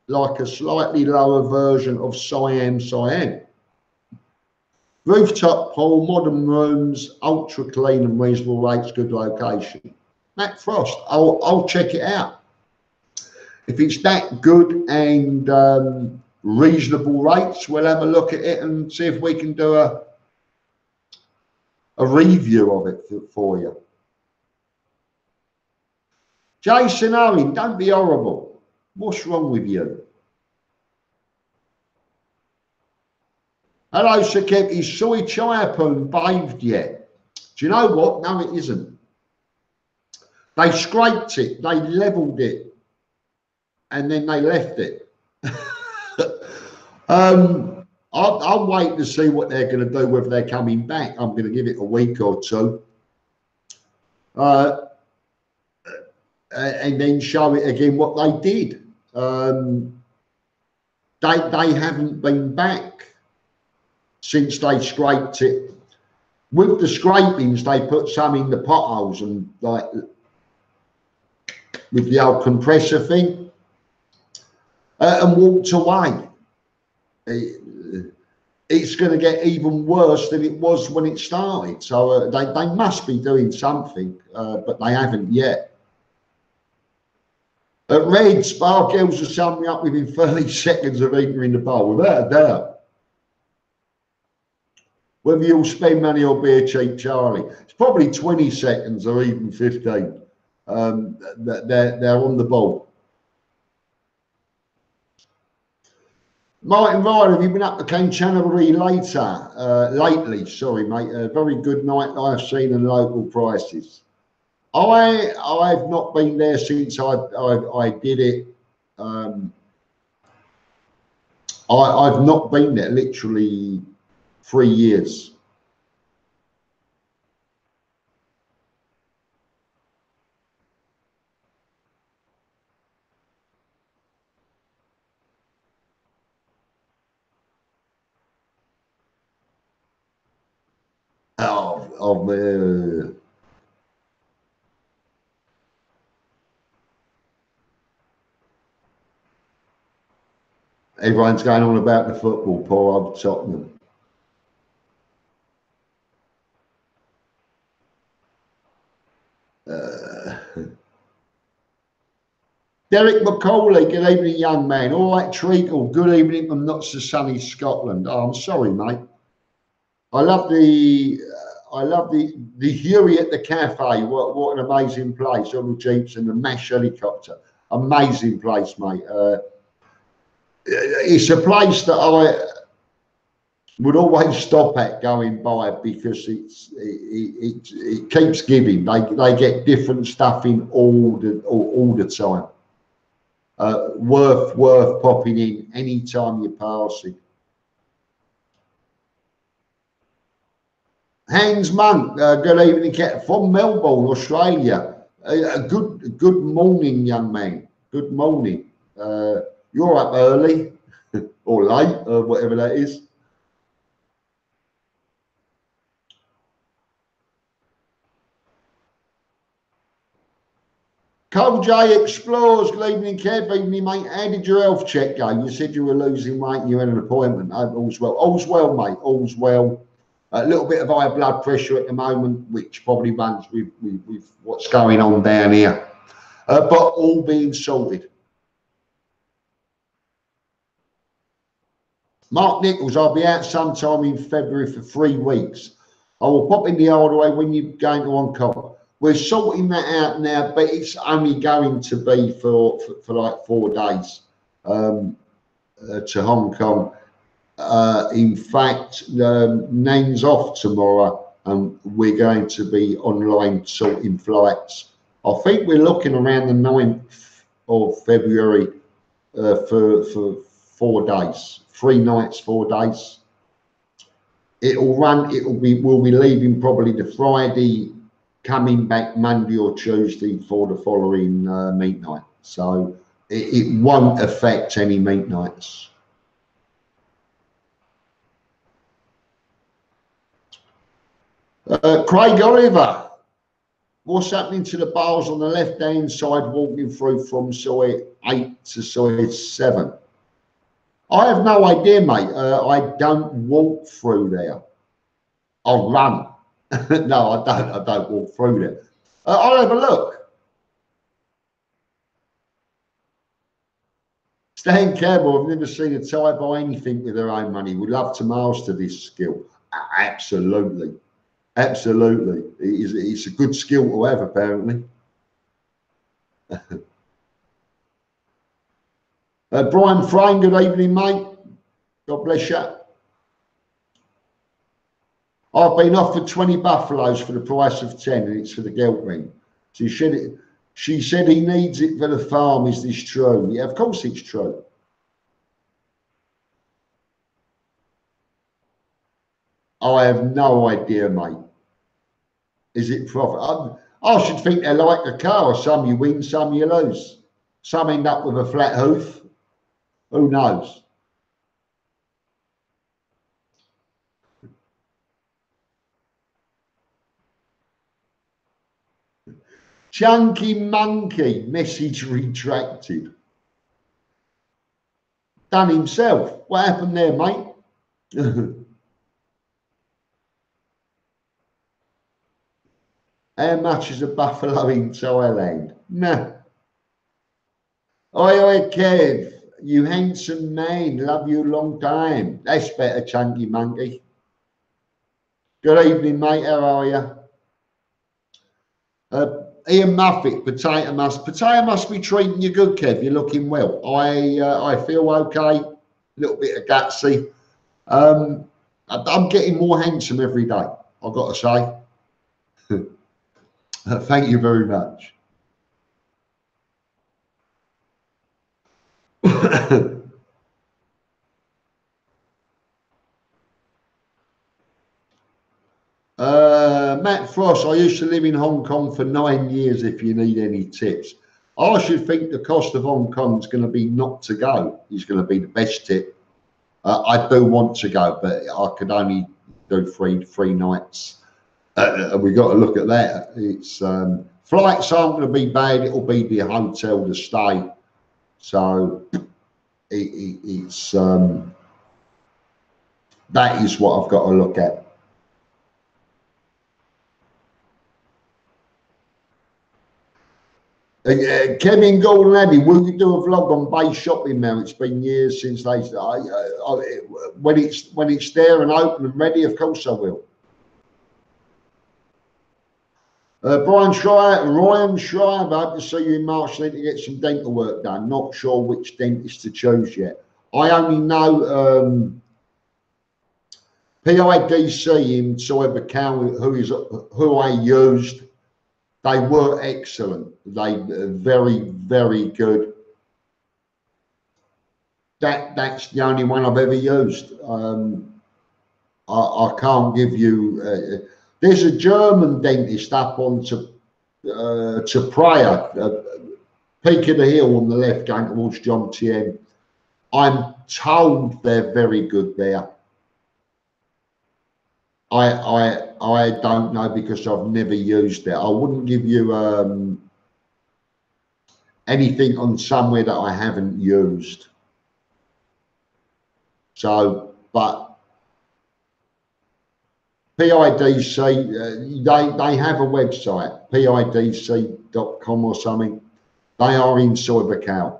like a slightly lower version of Siam. Rooftop pool, modern rooms, ultra clean and reasonable rates, good location. Matt Frost, I'll check it out. If it's that good and reasonable rates, we'll have a look at it and see if we can do a review of it for you. Jason Owen, don't be horrible. What's wrong with you? Hello, Sir Kev. Is Soy Chayapun bathed yet? Do you know what? No, it isn't. They scraped it, they levelled it, and then they left it. I'll wait to see what they're going to do, whether they're coming back. I'm going to give it a week or two. And then show it again what they did. They haven't been back since they scraped it. With the scrapings, they put some in the potholes and like with the old compressor thing and walked away. It's going to get even worse than it was when it started. So they must be doing something, but they haven't yet. At Reds, bar girls will sum me up within 30 seconds of entering the bar, without a doubt. Whether you'll spend money or be a cheap Charlie, it's probably 20 seconds or even 15. They're on the ball. Martin Ryder, have you been up to Canterbury lately? Sorry, mate. A very good nightlife scene and local prices. I've not been there since I did it. I've not been there literally 3 years. Everyone's going on about the football, poor old Tottenham. Derek McCauley, good evening, young man. All right, Treacle, good evening from not so sunny Scotland. Oh, I'm sorry, mate. I love the Huey at the cafe. What an amazing place! All the jeeps and the MASH helicopter. Amazing place, mate. It's a place that I would always stop at going by because it keeps giving. They get different stuff in all the time. Worth popping in anytime you're passing. Hans Monk, good evening, from Melbourne, Australia. Good morning, young man. Good morning. You're up early or late, or whatever that is. Cole J explores. Good evening, Kev. Evening, mate. How did your health check go? You said you were losing weight and you had an appointment. All's well. All's well, mate. All's well. A little bit of high blood pressure at the moment, which probably runs with what's going on down here. But all being sorted. Mark Nichols, I'll be out sometime in February for 3 weeks. I will pop in the Hardaway when you're going to Hong Kong. We're sorting that out now, but it's only going to be for like 4 days to Hong Kong. In fact, Nane's off tomorrow, and we're going to be online sorting flights. I think we're looking around the 9th of February for 4 days, 3 nights, 4 days. We'll be leaving probably the Friday, coming back Monday or Tuesday for the following meet night. So it won't affect any meet nights. Craig Oliver, what's happening to the bars on the left-hand side walking through from side 8 to side 7? I have no idea, mate. I don't walk through there. I'll run. No, I don't walk through there. I'll have a look. Stan Campbell, I've never seen a Thai buy anything with their own money. We'd love to master this skill. Absolutely. Absolutely. It's a good skill to have, apparently. Brian Frame, good evening, mate. God bless you. I've been offered 20 buffaloes for the price of 10, and it's for the girlfriend. She said he needs it for the farm. Is this true? Yeah, of course it's true. I have no idea, mate. Is it profit? I should think they're like a car. Some you win, some you lose. Some end up with a flat hoof. Who knows? Chunky Monkey, message retracted. Done himself. What happened there, mate? How much is a buffalo in Thailand? Nah. Oi, Kev, you handsome man. Love you long time. That's better, Chunky Monkey. Good evening, mate. How are you? Ian Muffet, Pattaya must be treating you good, Kev. You're looking well. I feel okay. A little bit of gutsy. I'm getting more handsome every day, I've got to say. Thank you very much. Matt Frost, I used to live in Hong Kong for 9 years, if you need any tips. I should think the cost of Hong Kong is going to be not to go. Is going to be the best tip. I do want to go, but I could only do three nights. We got to look at that. It's flights aren't going to be bad. It'll be the hotel to stay. So it's that is what I've got to look at. Kevin Golden Abbey, will you do a vlog on Bay Shopping now? It's been years since they. When it's there and open and ready, of course I will. Ryan Schreier, I hope to see you in March. Need to get some dental work done. Not sure which dentist to choose yet. I only know PIDC in Cyber Cow, who I used. They were excellent. They very, very good. That's the only one I've ever used. I can't give you. There's a German dentist up on to Praia, peak of the hill on the left, going towards John Tien. I'm told they're very good there. I don't know because I've never used it. I wouldn't give you anything on somewhere that I haven't used. So, but PIDC, they have a website, pidc.com or something. They are in Soybecal.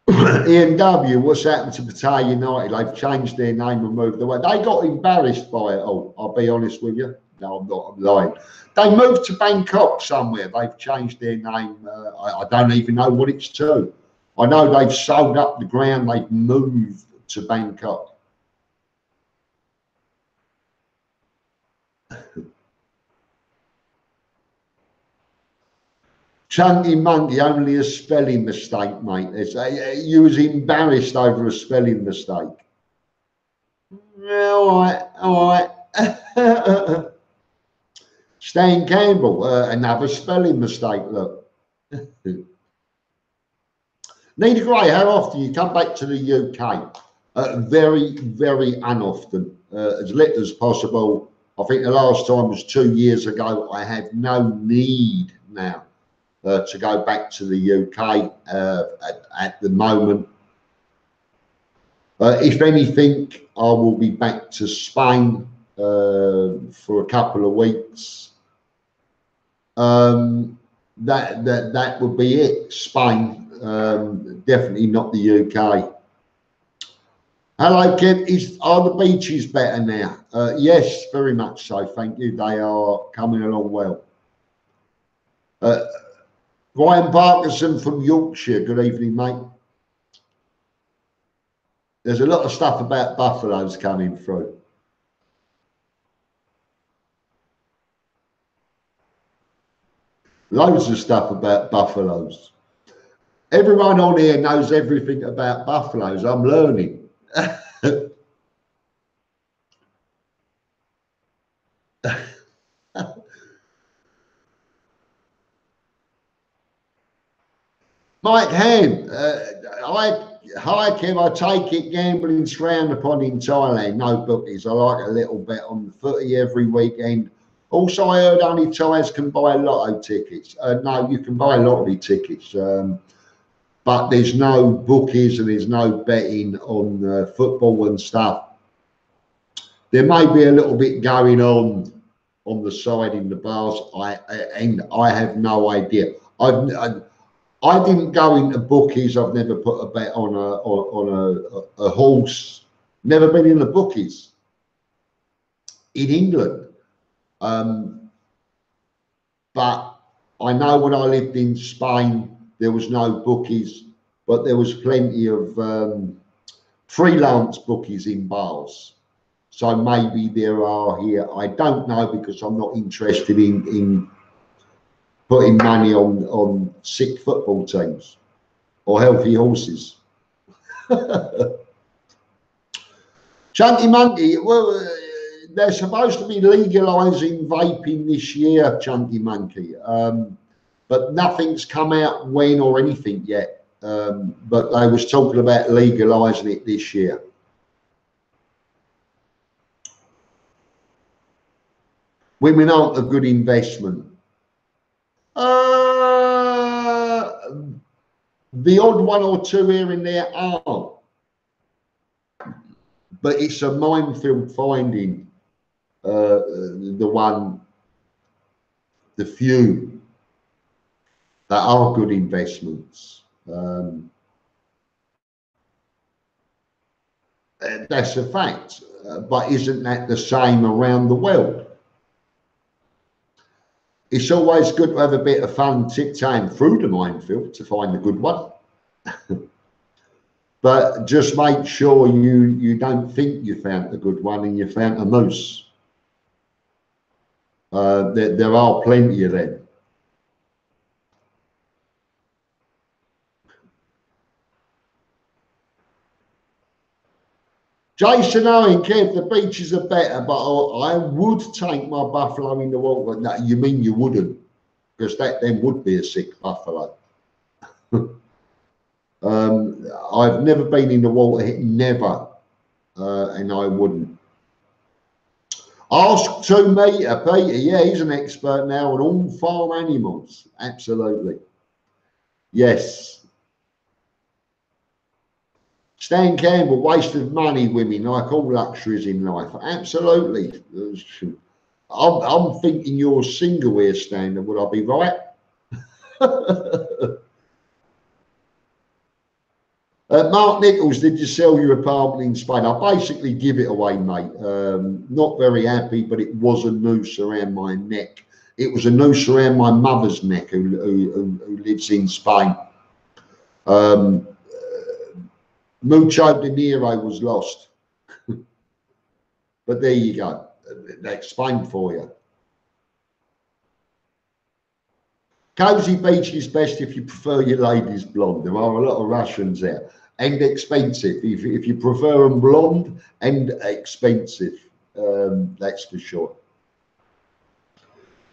ENW, what's happened to Pattaya United? They've changed their name and moved away. They got embarrassed by it all, I'll be honest with you. No, I'm not, I'm lying. They moved to Bangkok somewhere. They've changed their name. I don't even know what it's to. I know they've sold up the ground. They've moved to Bangkok. Chunky Monkey, only a spelling mistake, mate. You was embarrassed over a spelling mistake. All right, all right. Stan Campbell, another spelling mistake, look. Nina Gray, how often you come back to the UK? Very, very unoften, as little as possible. I think the last time was 2 years ago. I have no need now to go back to the UK at the moment. If anything, I will be back to Spain for a couple of weeks. That would be it. Spain, definitely not the UK. Hello, Kev. Are the beaches better now? Yes, very much so. Thank you. They are coming along well. Ryan Parkinson from Yorkshire. Good evening, mate. There's a lot of stuff about buffaloes coming through. Loads of stuff about buffaloes. Everyone on here knows everything about buffaloes. I'm learning. Mike Ham, hi Kev, I take it gambling's frowned upon in Thailand. No bookies. I like a little bet on the footy every weekend. Also, I heard only Thais can buy lotto tickets. No, you can buy lottery tickets, but there's no bookies and there's no betting on football and stuff. There may be a little bit going on the side in the bars. I have no idea. I didn't go into bookies. I've never put a bet on a horse. Never been in the bookies in England. But I know when I lived in Spain, there was no bookies, but there was plenty of freelance bookies in bars. So maybe there are here. I don't know because I'm not interested in putting money on sick football teams or healthy horses. Chunky Monkey, well, they're supposed to be legalising vaping this year, Chunky Monkey, but nothing's come out when or anything yet. But they was talking about legalising it this year. Women aren't a good investment. The odd one or two here and there are, but it's a minefield finding the few that are good investments. That's a fact, but isn't that the same around the world? It's always good to have a bit of fun tiptoeing through the minefield to find the good one. But just make sure you don't think you found a good one and you found a moose. There are plenty of them. Jason Owen, Kev, the beaches are better, but I would take my buffalo in the water. No, you mean you wouldn't? Because that then would be a sick buffalo. I've never been in the water, never, and I wouldn't. Ask 2 metre Peter. Yeah, he's an expert now on all farm animals. Absolutely. Yes. Stan Campbell, waste of money, women, like all luxuries in life. Absolutely. I'm thinking you're single here, Stan. Would I be right? Mark Nichols, did you sell your apartment in Spain? I basically give it away, mate. Not very happy, but it was a noose around my neck. It was a noose around my mother's neck, who lives in Spain. Mucho dinero was lost. But there you go. That's Spain for you. Cozy Beach is best if you prefer your ladies blonde. There are a lot of Russians there. And expensive. If you prefer them blonde and expensive, that's for sure.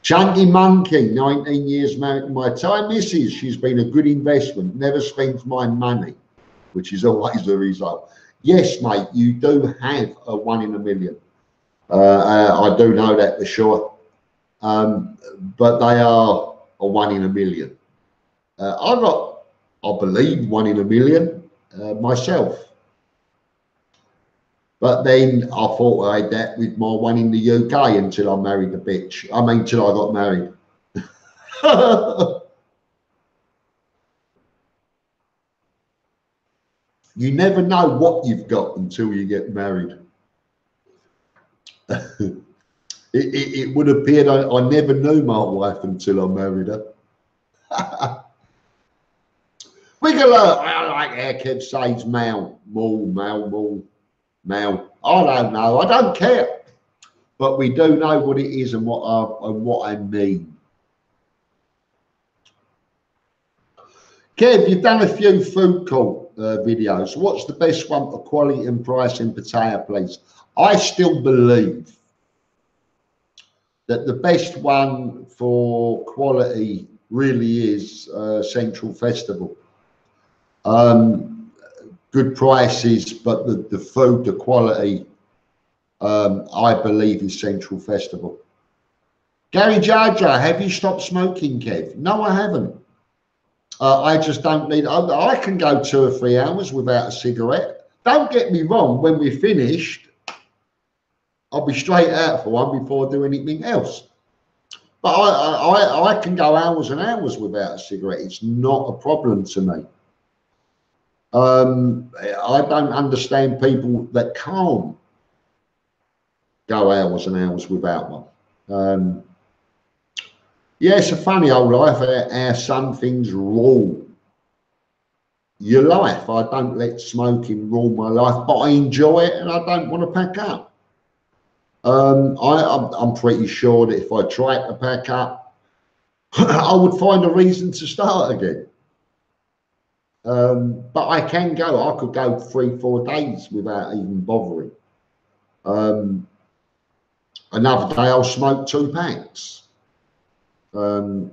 Chunky Monkey, 19 years married to my Thai missus. She's been a good investment. Never spends my money, which is always the result. Yes, mate, you do have a 1 in a million. I do know that for sure. But they are a 1 in a million. I got, I believe, 1 in a million myself. But then I thought I had that with my one in the UK until I married the bitch. I mean, till I got married. You never know what you've got until you get married. It would appear that I never knew my wife until I married her. I like how Kev says male, male. I don't know. I don't care. But we do know what it is and what I mean. Kev, you've done a few food court videos. What's the best one for quality and price in Pattaya, please? I still believe that the best one for quality really is Central Festival. Good prices, but the food, the quality, I believe is Central Festival. Gary Jaja, have you stopped smoking, Kev? No, I haven't. I just don't need, I can go 2 or 3 hours without a cigarette. Don't get me wrong, when we're finished, I'll be straight out for one before I do anything else. But I can go hours and hours without a cigarette. It's not a problem to me. I don't understand people that can't go hours and hours without one. Yeah, it's a funny old life how some things rule your life. I don't let smoking rule my life, but I enjoy it and I don't want to pack up. I'm pretty sure that if I tried to pack up, I would find a reason to start again. But I can go. I could go 3-4 days without even bothering. Another day I'll smoke 2 packs. I'm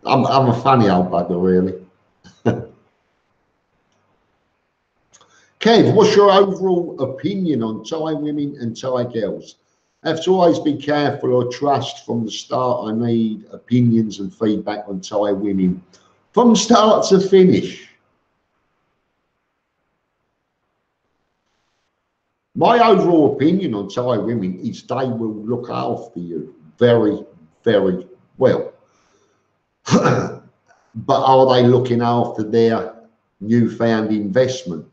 a funny old bugger, really. Kev, what's your overall opinion on Thai women and Thai girls? I have to always be careful or trust from the start. I need opinions and feedback on Thai women from start to finish. My overall opinion on Thai women is they will look after you very, very well. But are they looking after their newfound investment?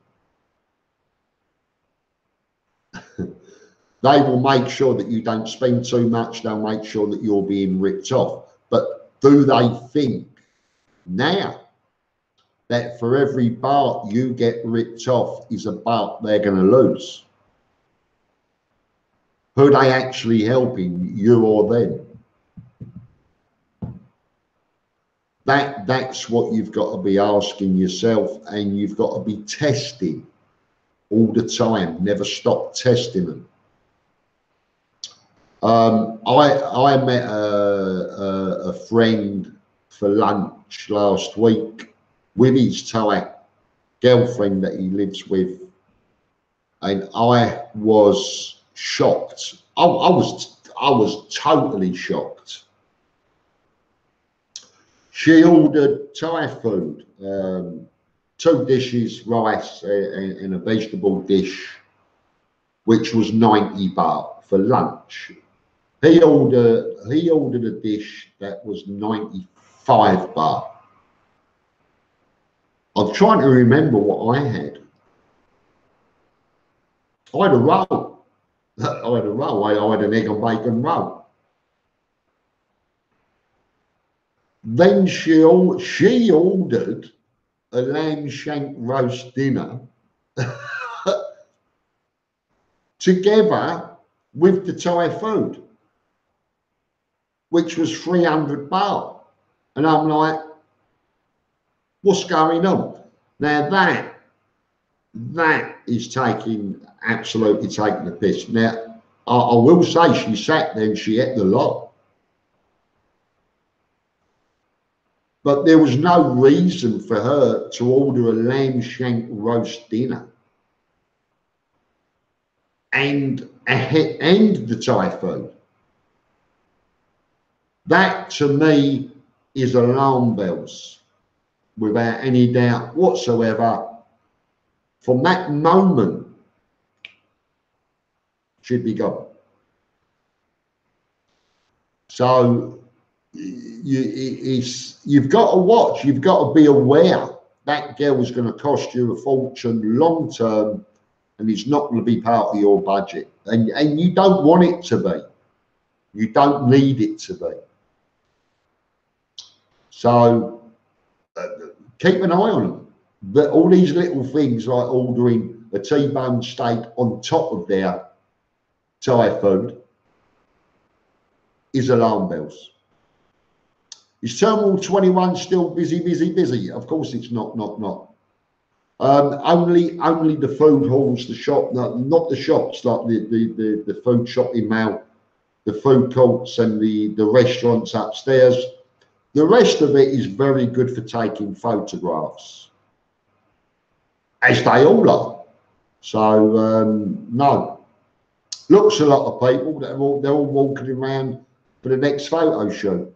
They will make sure that you don't spend too much. They'll make sure that you're being ripped off. But do they think now that for every baht you get ripped off is a baht they're going to lose? Who are they actually helping, you or them? That's what you've got to be asking yourself, and you've got to be testing all the time. Never stop testing them. I met a friend for lunch last week with his Thai girlfriend that he lives with, and I was shocked. I was totally shocked. She ordered Thai food, 2 dishes, rice and a vegetable dish, which was 90 baht for lunch. He ordered a dish that was 95 baht. I'm trying to remember what I had. I had a roll. I had an egg and bacon roll. Then she ordered a lamb shank roast dinner together with the Thai food, which was 300 baht. And I'm like, what's going on? Now that is absolutely taking the piss. Now, I will say she sat there and she ate the lot. But there was no reason for her to order a lamb shank roast dinner and the Thai food. That to me is alarm bells, without any doubt whatsoever. From that moment, she'd be gone. So you've got to watch, you've got to be aware that girl is going to cost you a fortune long term, and it's not going to be part of your budget, and you don't want it to be. You don't need it to be. So keep an eye on them. But all these little things like ordering a T-bone steak on top of their Thai food is alarm bells. Is Terminal 21 still busy? Of course it's not. Only the food halls, the shop, not the shops, like the food shopping mall, the food courts and the restaurants upstairs. The rest of it is very good for taking photographs, as they all are. So no, looks a lot of people that they're all walking around for the next photo shoot.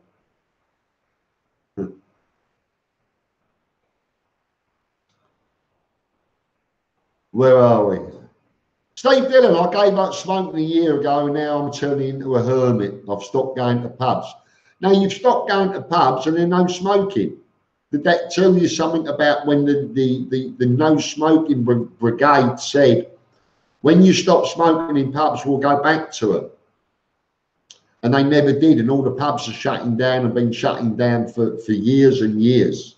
Where are we? Steve Dillon, I gave up smoking a year ago, and now I'm turning into a hermit. I've stopped going to pubs. Now, you've stopped going to pubs and there's no smoking. Did that tell you something about when the no smoking brigade said, when you stop smoking in pubs, we'll go back to them? And they never did, and all the pubs are shutting down and been shutting down for years and years.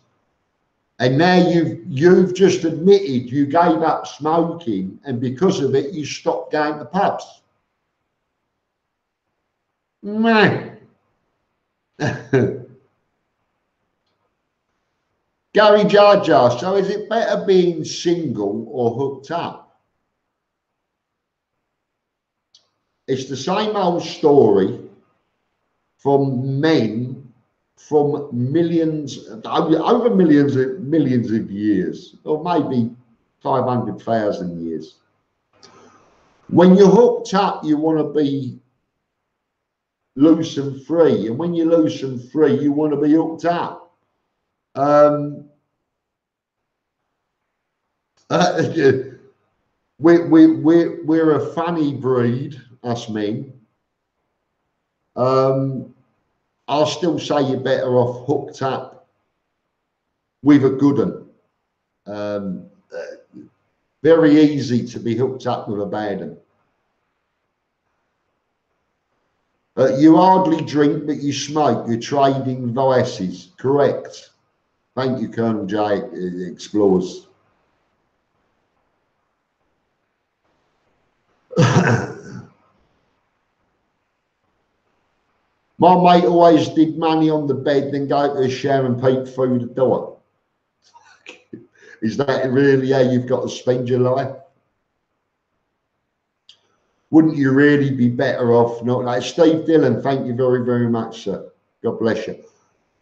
And now you've just admitted you gave up smoking, and because of it, you stopped going to pubs. Man. Gary Jar Jar, so is it better being single or hooked up? It's the same old story from men from over millions of years, or maybe 500,000 years. When you're hooked up, you want to be loose and free, and when you're loose and free, you want to be hooked up. We're a funny breed, us men. I'll still say you're better off hooked up with a good one. Very easy to be hooked up with a bad one. You hardly drink, but you smoke. You're trading vices. Correct. Thank you, Colonel J. Explores. My mate always did money on the bed, then go to a shower and peep through the door. Is that really how you've got to spend your life? Wouldn't you really be better off not like Steve Dillon? Thank you very, very much, sir. God bless you.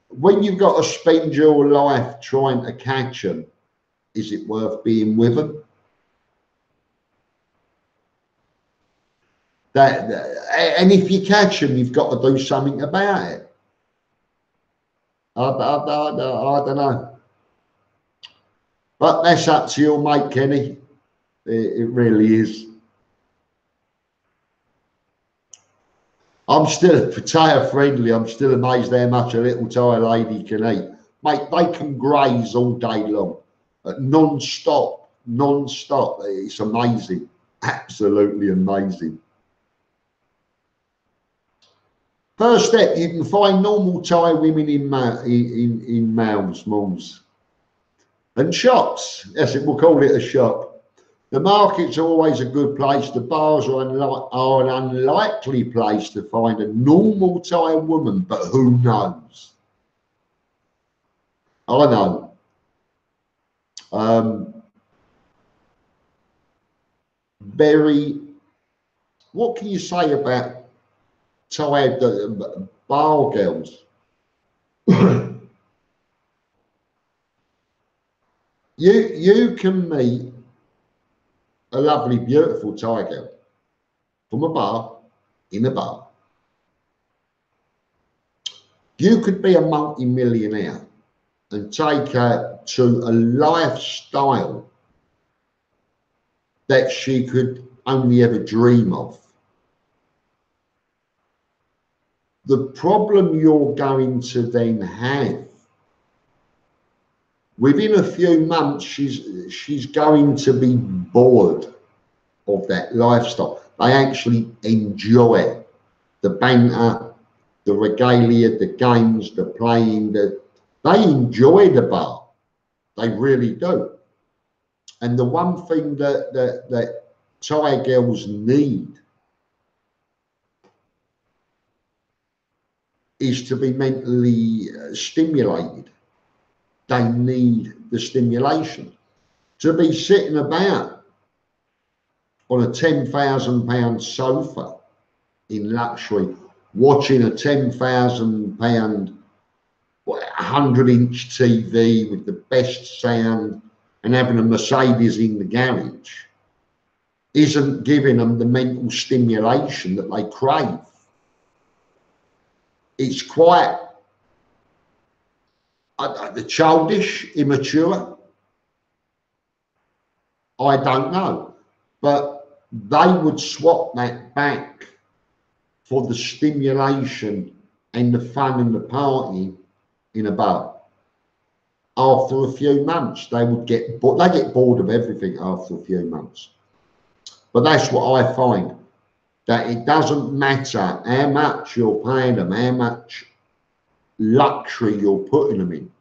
When you've got to spend your life trying to catch them, is it worth being with them? And if you catch them, you've got to do something about it. I don't know. But that's up to you, mate, Kenny. It really is. I'm still Pattaya friendly. I'm still amazed how much a little Thai lady can eat. Mate, they can graze all day long, non-stop, non-stop. It's amazing, absolutely amazing. First step, you can find normal Thai women in malls and shops. Yes, we'll call it a shop. The markets are always a good place. The bars are an unlikely place to find a normal Thai woman, but who knows? I know. What can you say about Thai bar girls? You can meet a lovely, beautiful Thai girl from a bar, in a bar. You could be a multi-millionaire and take her to a lifestyle that she could only ever dream of. The problem you're going to then have, within a few months, she's going to be bored of that lifestyle. They actually enjoy the banter, the regalia, the games, the playing. They enjoy the bar. They really do. And the one thing that Thai girls need is to be mentally stimulated. They need the stimulation. To be sitting about on a £10,000 sofa in luxury, watching a £10,000 100-inch TV with the best sound and having a Mercedes in the garage isn't giving them the mental stimulation that they crave. It's quite childish, immature. I don't know, but they would swap that back for the stimulation and the fun and the party in a bar. After a few months, they would get bored. They get bored of everything after a few months. But that's what I find, that it doesn't matter how much you're paying them, how much luxury you're putting them in.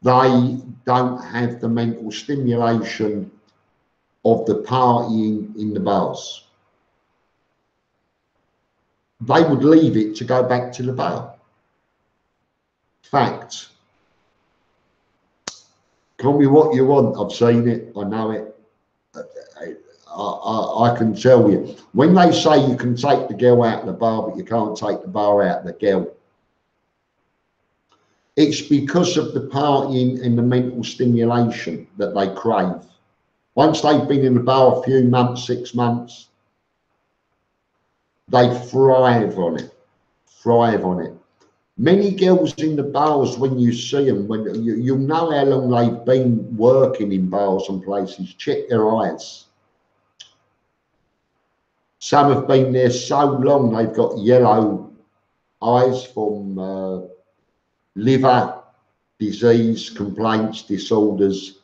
They don't have the mental stimulation of the partying in the bars. They would leave it to go back to the bar. Fact. Call me what you want. I've seen it. I know it. I can tell you. When they say you can take the girl out of the bar, but you can't take the bar out of the girl, it's because of the partying and the mental stimulation that they crave. Once they've been in the bar a few months, 6 months, they thrive on it. Thrive on it. Many girls in the bars, when you see them, when you'll know how long they've been working in bars and places. Check their eyes. Some have been there so long they've got yellow eyes from liver disease, complaints, disorders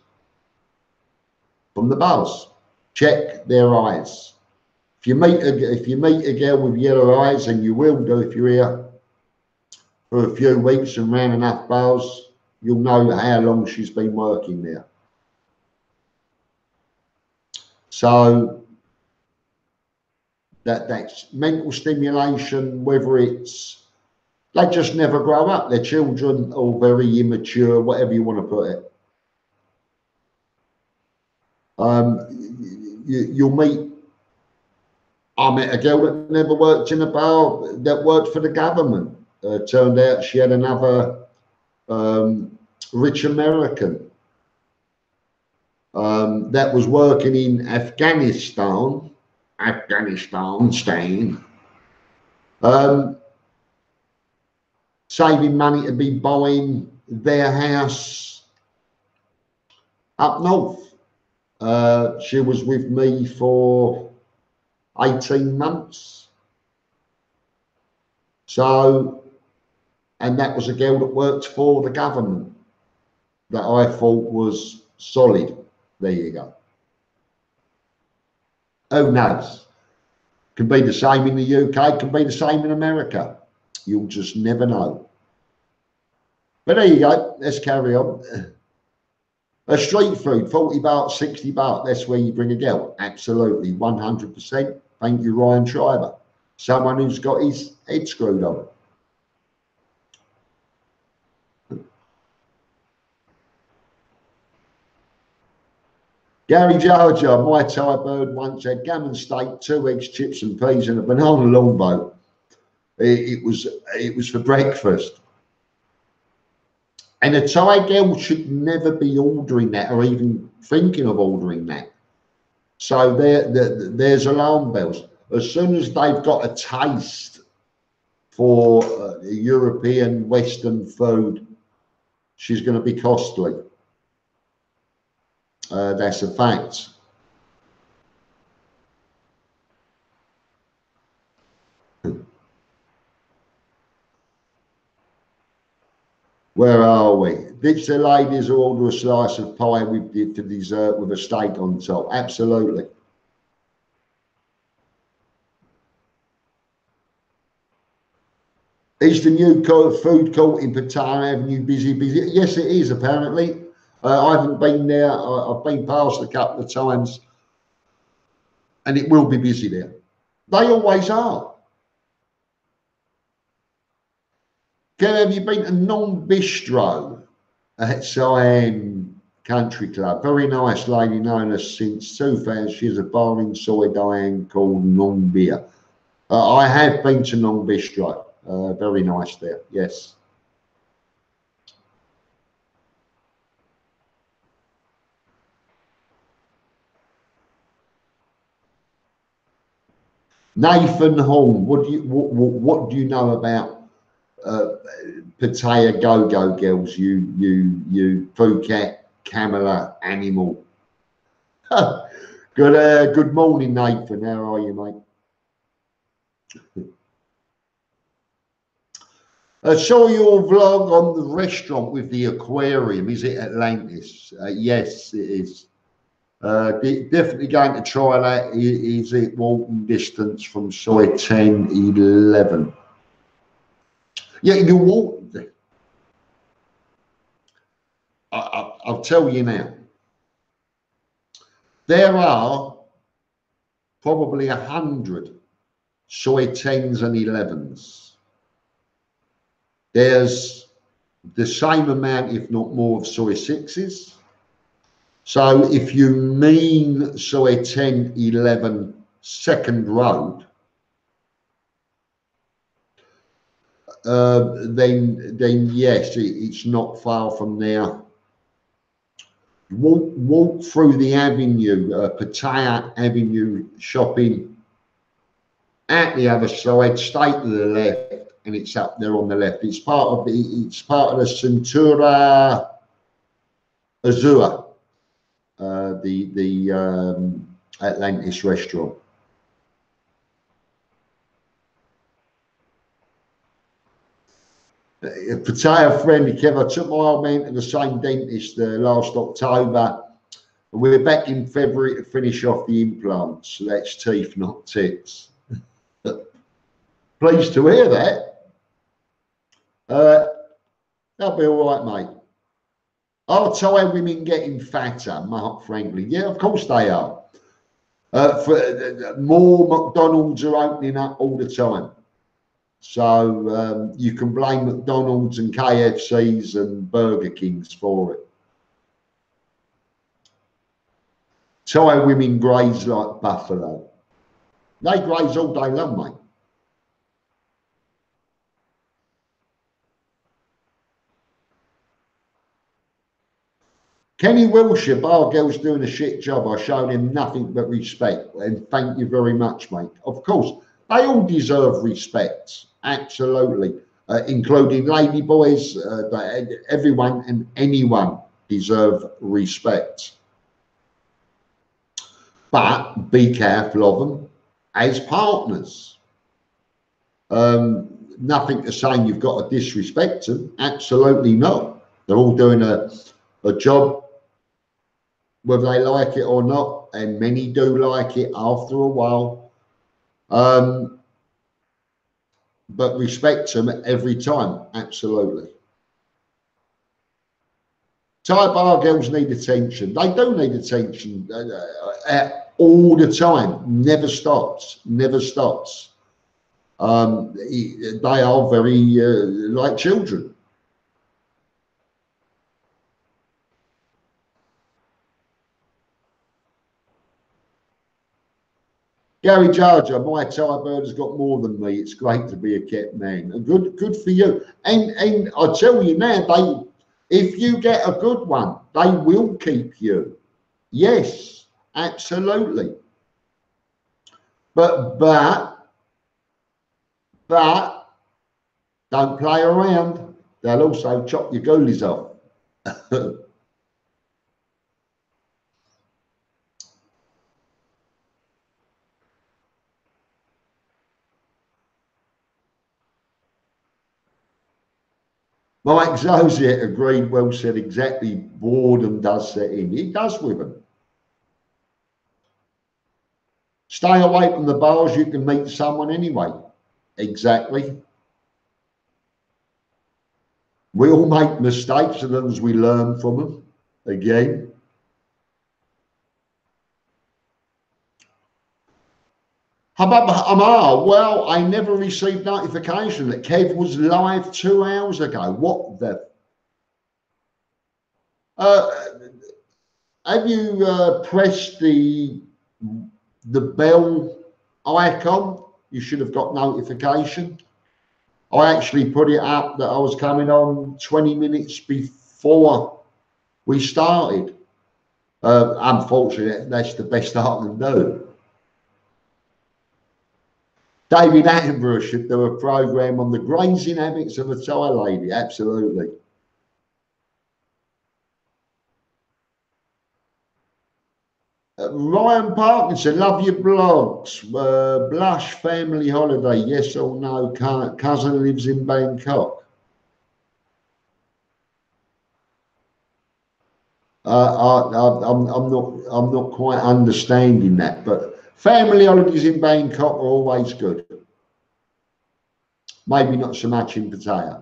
from the bars. Check their eyes. If you meet a girl with yellow eyes, and you will do if you're here for a few weeks and ran enough bars, you'll know how long she's been working there. So that's mental stimulation, whether it's, they just never grow up. Their children are very immature, whatever you want to put it. You'll meet, I met a girl that never worked in a bar, that worked for the government. Turned out she had another rich American that was working in Afghanistan, Afghanistan, Stan. Saving money to be buying their house up north. She was with me for 18 months. So, and that was a girl that worked for the government that I thought was solid. There you go. Who knows? Can be the same in the UK, can be the same in America. You'll just never know. But there you go. Let's carry on. A street food, 40 baht, 60 baht. That's where you bring a girl. Absolutely, 100%. Thank you, Ryan Schreiber. Someone who's got his head screwed on. Gary Jarger, my Thai bird once had gammon steak, 2 eggs, chips and peas and a banana longboat. It was for breakfast. And a Thai girl should never be ordering that or even thinking of ordering that. So there's alarm bells. As soon as they've got a taste for European Western food, she's going to be costly. That's a fact. Where are we? Ditch the ladies or order a slice of pie with for dessert with a steak on top. Absolutely. Is the new food court in Pattaya Avenue busy? Yes, it is, apparently. I haven't been there. I've been past a couple of times, and it will be busy there. They always are. Kev, have you been to Non Bistro at Siam Country Club? Very nice lady, known us since 2000. She has a bar in Soy Diane called Non Beer. I have been to Non Bistro. Very nice there, yes. Nathan Horn, what do you know about Pattaya Go-Go girls? You Phuket Camela animal. Good morning, Nathan. How are you, mate? I saw your vlog on the restaurant with the aquarium. Is it Atlantis? Yes, it is. Definitely going to try that. Is it walking distance from Soy 10, 11? Yeah, you walk. I'll tell you now. There are probably 100 Soy 10s and 11s. There's the same amount, if not more, of Soy 6s. So if you mean Soy 10, 11 second road, then yes, it's not far from there. Walk through the avenue, Pattaya Avenue shopping. At the other side, stay to the left, and it's up there on the left. It's part of the Centura Azura, the Atlantis restaurant. Pattaya friendly, Kev. I took my old man to the same dentist last October. We're back in February to finish off the implants. So that's teeth, not tits. Pleased to hear that. That'll be all right, mate. Are Thai women getting fatter, Mark Franklin? Yeah, of course they are. More McDonald's are opening up all the time. So you can blame McDonald's and KFCs and Burger Kings for it. Thai women graze like buffalo. They graze all day long, mate. Kenny Wilshire, bar girl's doing a shit job. I showed him nothing but respect. And thank you very much, mate. Of course, they all deserve respect. Absolutely. Including lady boys, everyone and anyone deserve respect. But be careful of them as partners. Nothing to say you've got to disrespect them. Absolutely not. They're all doing a job, whether they like it or not, and many do like it after a while. But respect them every time, absolutely. Thai bar girls need attention. They do need attention all the time. Never stops. Never stops. They are very like children. Gary Jarger, my Thai bird has got more than me. It's great to be a kept man. And good for you. And I tell you now, if you get a good one, they will keep you. Yes, absolutely. But don't play around. They'll also chop your goalies off. Mike Zosiet agreed, well said, exactly. Boredom does set in. It does with them. Stay away from the bars, you can meet someone anyway. Exactly. We all make mistakes as long as we learn from them. Again. Amar, well, I never received notification that Kev was live 2 hours ago. What the? Have you pressed the bell icon? You should have got notification. I actually put it up that I was coming on 20 minutes before we started. Unfortunately, that's the best I can do. David Attenborough should do a program on the grazing habits of a Thai lady. Absolutely. Ryan Parkinson, love your blogs. Blush family holiday, yes or no? Cousin lives in Bangkok. I'm not quite understanding that, but family holidays in Bangkok are always good. Maybe not so much in Pattaya.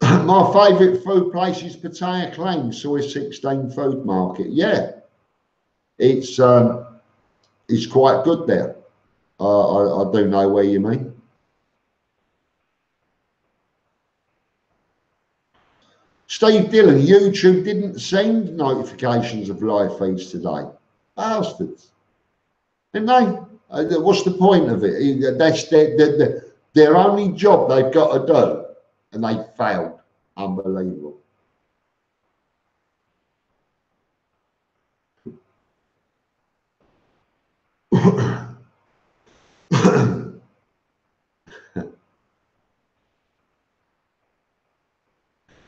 My favourite food place is Pattaya Klang, Soy 16 Food Market. Yeah, it's quite good there. I do know where you mean. Steve Dillon, YouTube didn't send notifications of live feeds today. Bastards. Didn't they? What's the point of it? That's their only job they've got to do, and they failed. Unbelievable.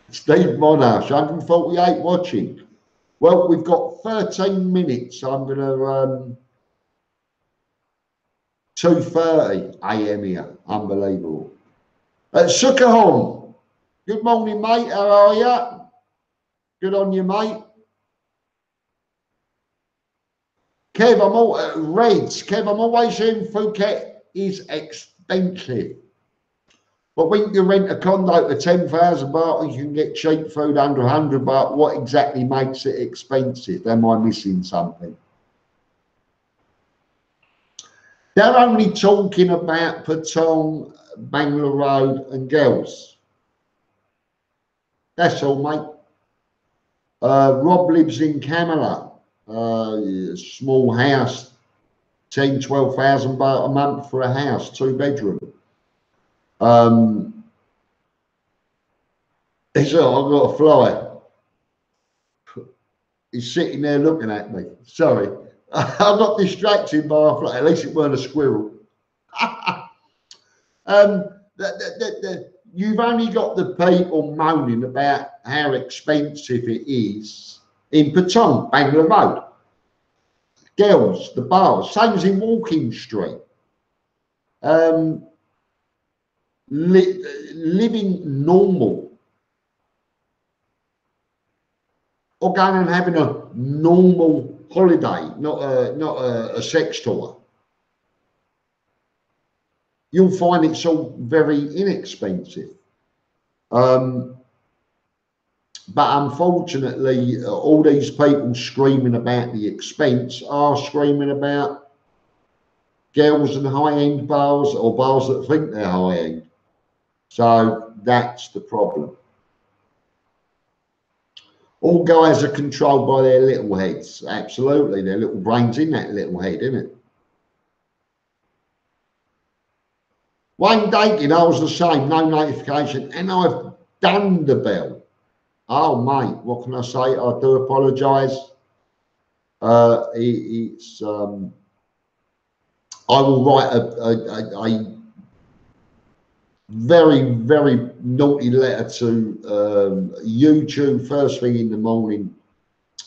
Steve Monash, 148 watching. Well, we've got 13 minutes. I'm going to 2:30 a.m. here. Unbelievable. Sukahon, good morning, mate. How are you? Good on you, mate. Kev, I'm always saying Phuket is expensive. But when you rent a condo for 10,000 baht and you can get cheap food under 100 baht, what exactly makes it expensive? Am I missing something? They're only talking about Patong, Bangalore Road and girls. That's all, mate. Rob lives in Kamala, small house, 10,000 to 12,000 baht a month for a house, 2 bedroom. He said, I've got a fly. He's sitting there looking at me. Sorry. I got distracted by a fly. At least it weren't a squirrel. You've only got the people moaning about how expensive it is in Patong, Bangla Road. Girls, the bars, same as in Walking Street. Living normal, or going and having a normal holiday, not a sex tour. You'll find it's all very inexpensive. But unfortunately, all these people screaming about the expense are screaming about girls and high-end bars, or bars that think they're high-end. So that's the problem. All guys are controlled by their little heads. Absolutely, their little brains in that little head, isn't it? Wayne Dakin, I was the same, no notification, and I've done the bell. Oh, mate, what can I say? I do apologise. I will write a very, very naughty letter to YouTube first thing in the morning,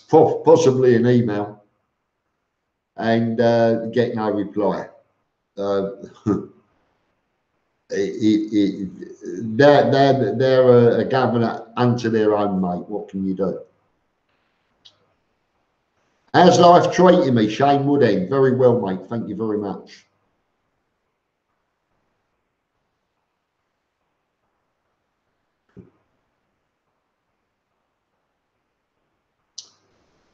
possibly an email, and get no reply. They're a governor unto their own, mate. What can you do? How's life treating me? Shane Woodend. Very well, mate. Thank you very much.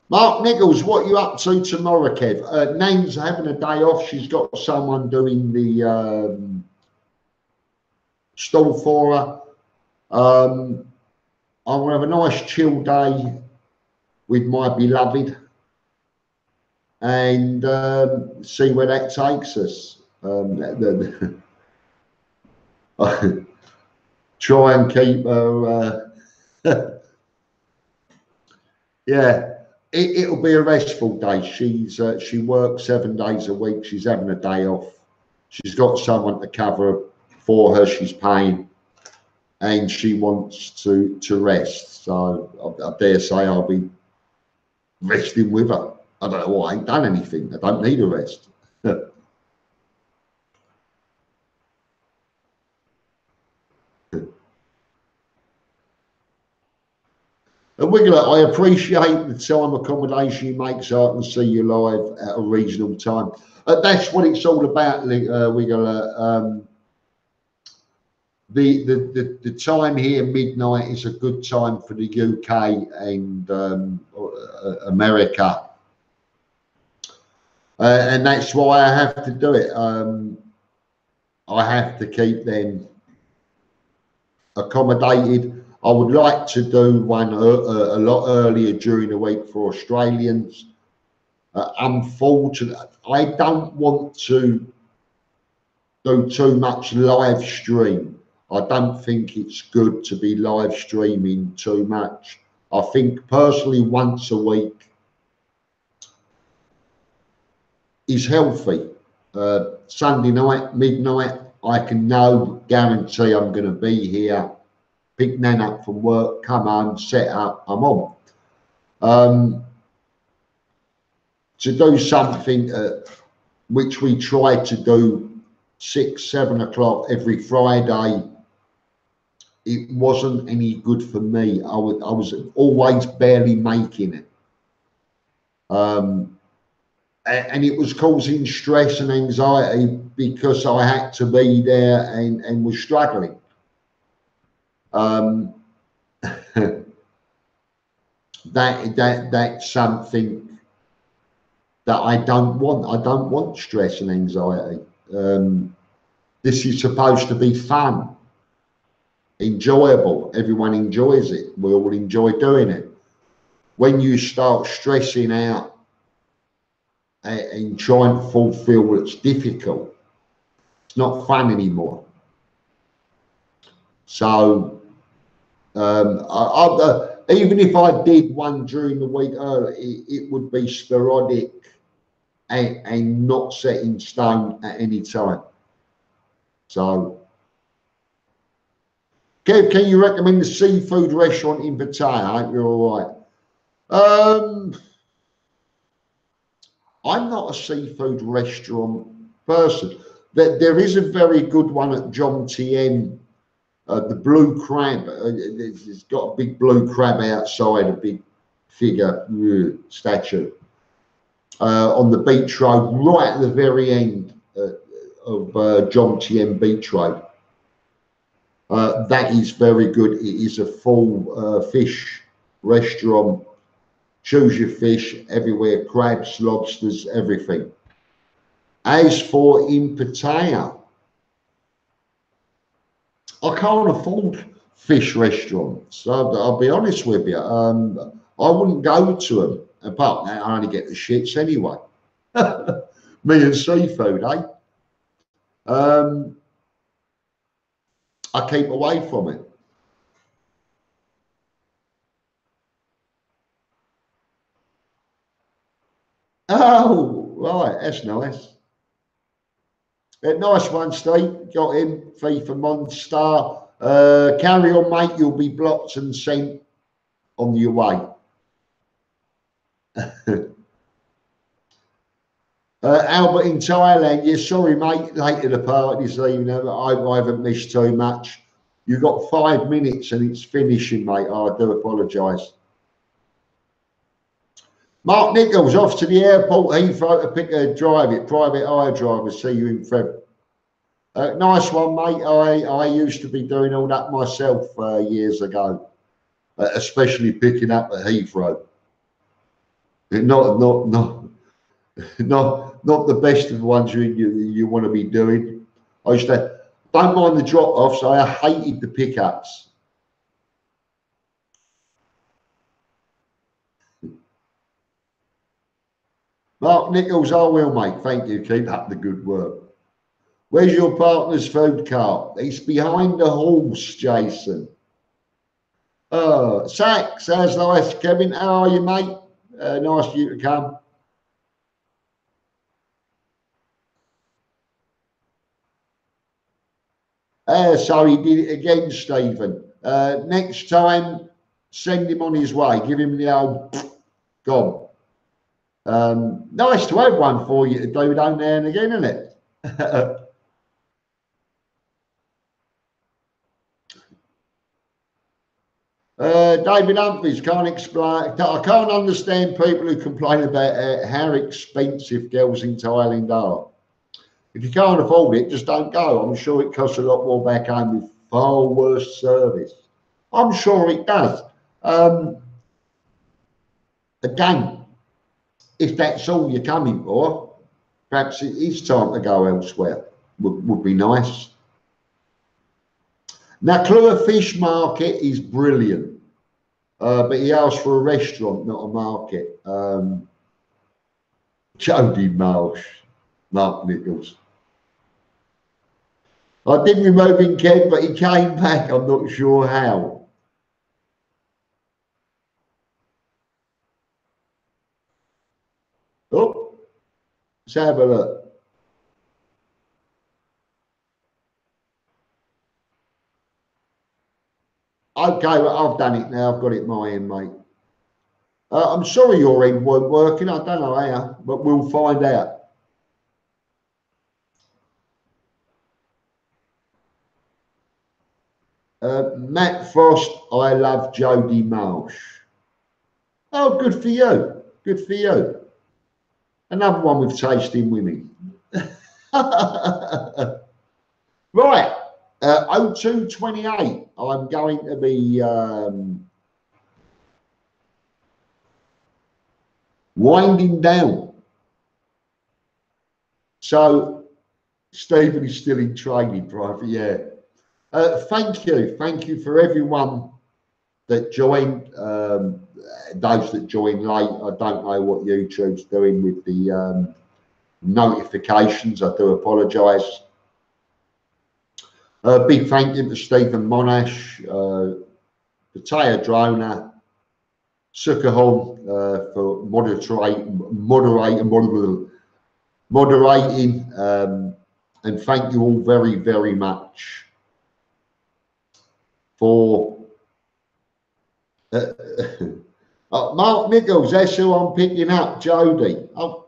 Mark Nichols, what are you up to tomorrow, Kev? Name's having a day off. She's got someone doing the stall for her. I'm going to have a nice chill day with my beloved and see where that takes us. Try and keep her, yeah. It'll be a restful day. She works 7 days a week. She's having a day off. She's got someone to cover for her. She's paying, and she wants to rest. So I dare say I'll be resting with her. I don't know. I ain't done anything. I don't need a rest. And Wiggler, I appreciate the time accommodation you make so I can see you live at a reasonable time. That's what it's all about, Wiggler. The time here, midnight, is a good time for the UK and America. And that's why I have to do it. I have to keep them accommodated. I would like to do one a lot earlier during the week for Australians. Unfortunately, I don't want to do too much live stream. I don't think it's good to be live streaming too much. I think personally once a week is healthy. Sunday night, midnight, I can guarantee I'm going to be here. Pick Nan up from work, come home, set up, I'm on. To do something which we try to do 6, 7 o'clock every Friday, it wasn't any good for me. I was always barely making it. And it was causing stress and anxiety because I had to be there and was struggling. That's something that I don't want. I don't want stress and anxiety. This is supposed to be fun, enjoyable. Everyone enjoys it. We all enjoy doing it. When you start stressing out and trying to fulfill what's difficult, it's not fun anymore. So even if I did one during the week early, it would be sporadic and not set in stone at any time. So, Kev, can you recommend a seafood restaurant in Pattaya? I hope you're all right. I'm not a seafood restaurant person. There is a very good one at Jom Tien. The blue crab, it's got a big blue crab outside, a big figure, statue, on the beach road, right at the very end of Jom Tien Beach Road. That is very good. It is a full fish restaurant. Choose your fish everywhere, crabs, lobsters, everything. As for in Pattaya, I can't afford fish restaurants. I'll be honest with you. I wouldn't go to them. Apart from that, I only get the shits anyway. Me and seafood, eh? I keep away from it. Oh, right, that's nice. Nice one, Steve. Got him. FIFA Monster. Carry on, mate. You'll be blocked and sent on your way. Albert in Thailand. Yeah, sorry, mate. Late to the party this evening. I haven't missed too much. You've got 5 minutes and it's finishing, mate. I do apologise. Mark Nichols off to the airport. Heathrow to pick a private hire driver. See you in Feb. Nice one, mate. I used to be doing all that myself years ago, especially picking up at Heathrow. Not the best of the ones you want to be doing. I used to don't mind the drop offs. I hated the pickups. Mark Nichols, I will, mate. Thank you. Keep up the good work. Where's your partner's food cart? It's behind the horse, Jason. Sax, how's nice, Kevin? How are you, mate? Nice of you to come. So he did it again, Stephen. Next time, send him on his way. Give him the old gone. Nice to have one for you to do down there and again, isn't it? David Humphries can't explain. I can't understand people who complain about how expensive girls in Thailand are. If you can't afford it, just don't go. I'm sure it costs a lot more back home with far worse service. I'm sure it does. Again, if that's all you're coming for, perhaps it is time to go elsewhere. Would be nice. Now, Klua Fish Market is brilliant, but he asked for a restaurant, not a market. Jody Marsh, Mark Nichols. I did remove him, Kev, but he came back. I'm not sure how. Oh, let's have a look. Okay, well, I've done it now. I've got it my end, mate. I'm sorry your end weren't working. I don't know how, but we'll find out. Matt Frost, I love Jody Marsh. Oh, good for you. Good for you. Another one with tasting women. Right. 0228. I'm going to be winding down. So Stephen is still in training, private. Yeah. Thank you for everyone that joined. Those that joined late, I don't know what YouTube's doing with the notifications. I do apologise. Big thank you to Stephen Monash, Pattaya Drona, Sukahon for moderating, and thank you all very, very much for Mark Nichols. That's who I'm picking up, Jody. Oh,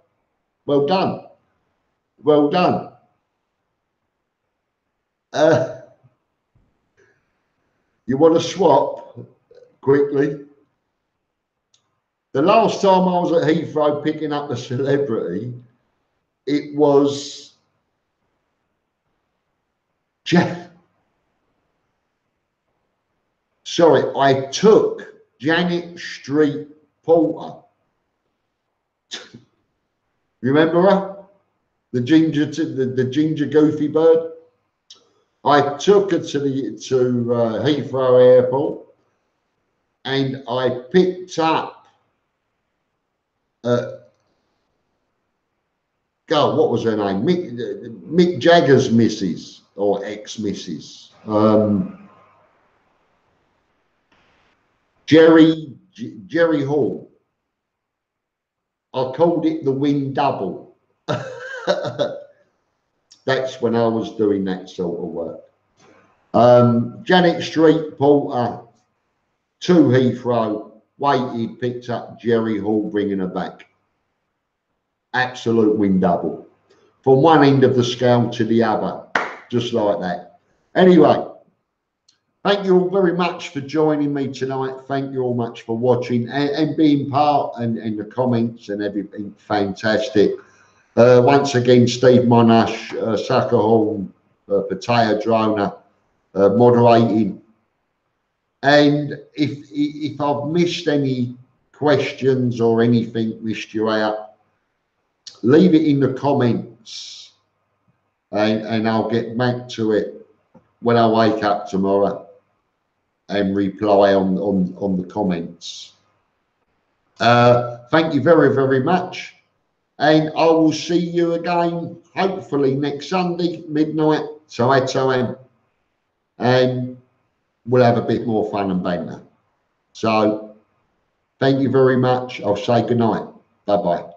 well done, well done. You want to swap quickly? The last time I was at Heathrow picking up a celebrity, it was sorry, I took Janet Street Porter. Remember her? The ginger goofy bird. I took her to Heathrow Airport, and I picked up. God, what was her name? Mick Jagger's missus or ex-missus. Jerry Hall. I called it the wing double. That's when I was doing that sort of work. Janet Street Porter to Heathrow, waited, picked up Jerry Hall, bringing her back. Absolute wing double. From one end of the scale to the other, just like that. Anyway, thank you all very much for joining me tonight. Thank you all much for watching and being part, and the comments and everything. Fantastic. Once again, Steve Monash, Sakahorn, Pattaya Drona, moderating. And if I've missed any questions or anything, missed you out, leave it in the comments, and I'll get back to it when I wake up tomorrow and reply on the comments. Thank you very, very much. And I will see you again, hopefully next Sunday, midnight, time. And we'll have a bit more fun and banter. So, thank you very much. I'll say good night. Bye-bye.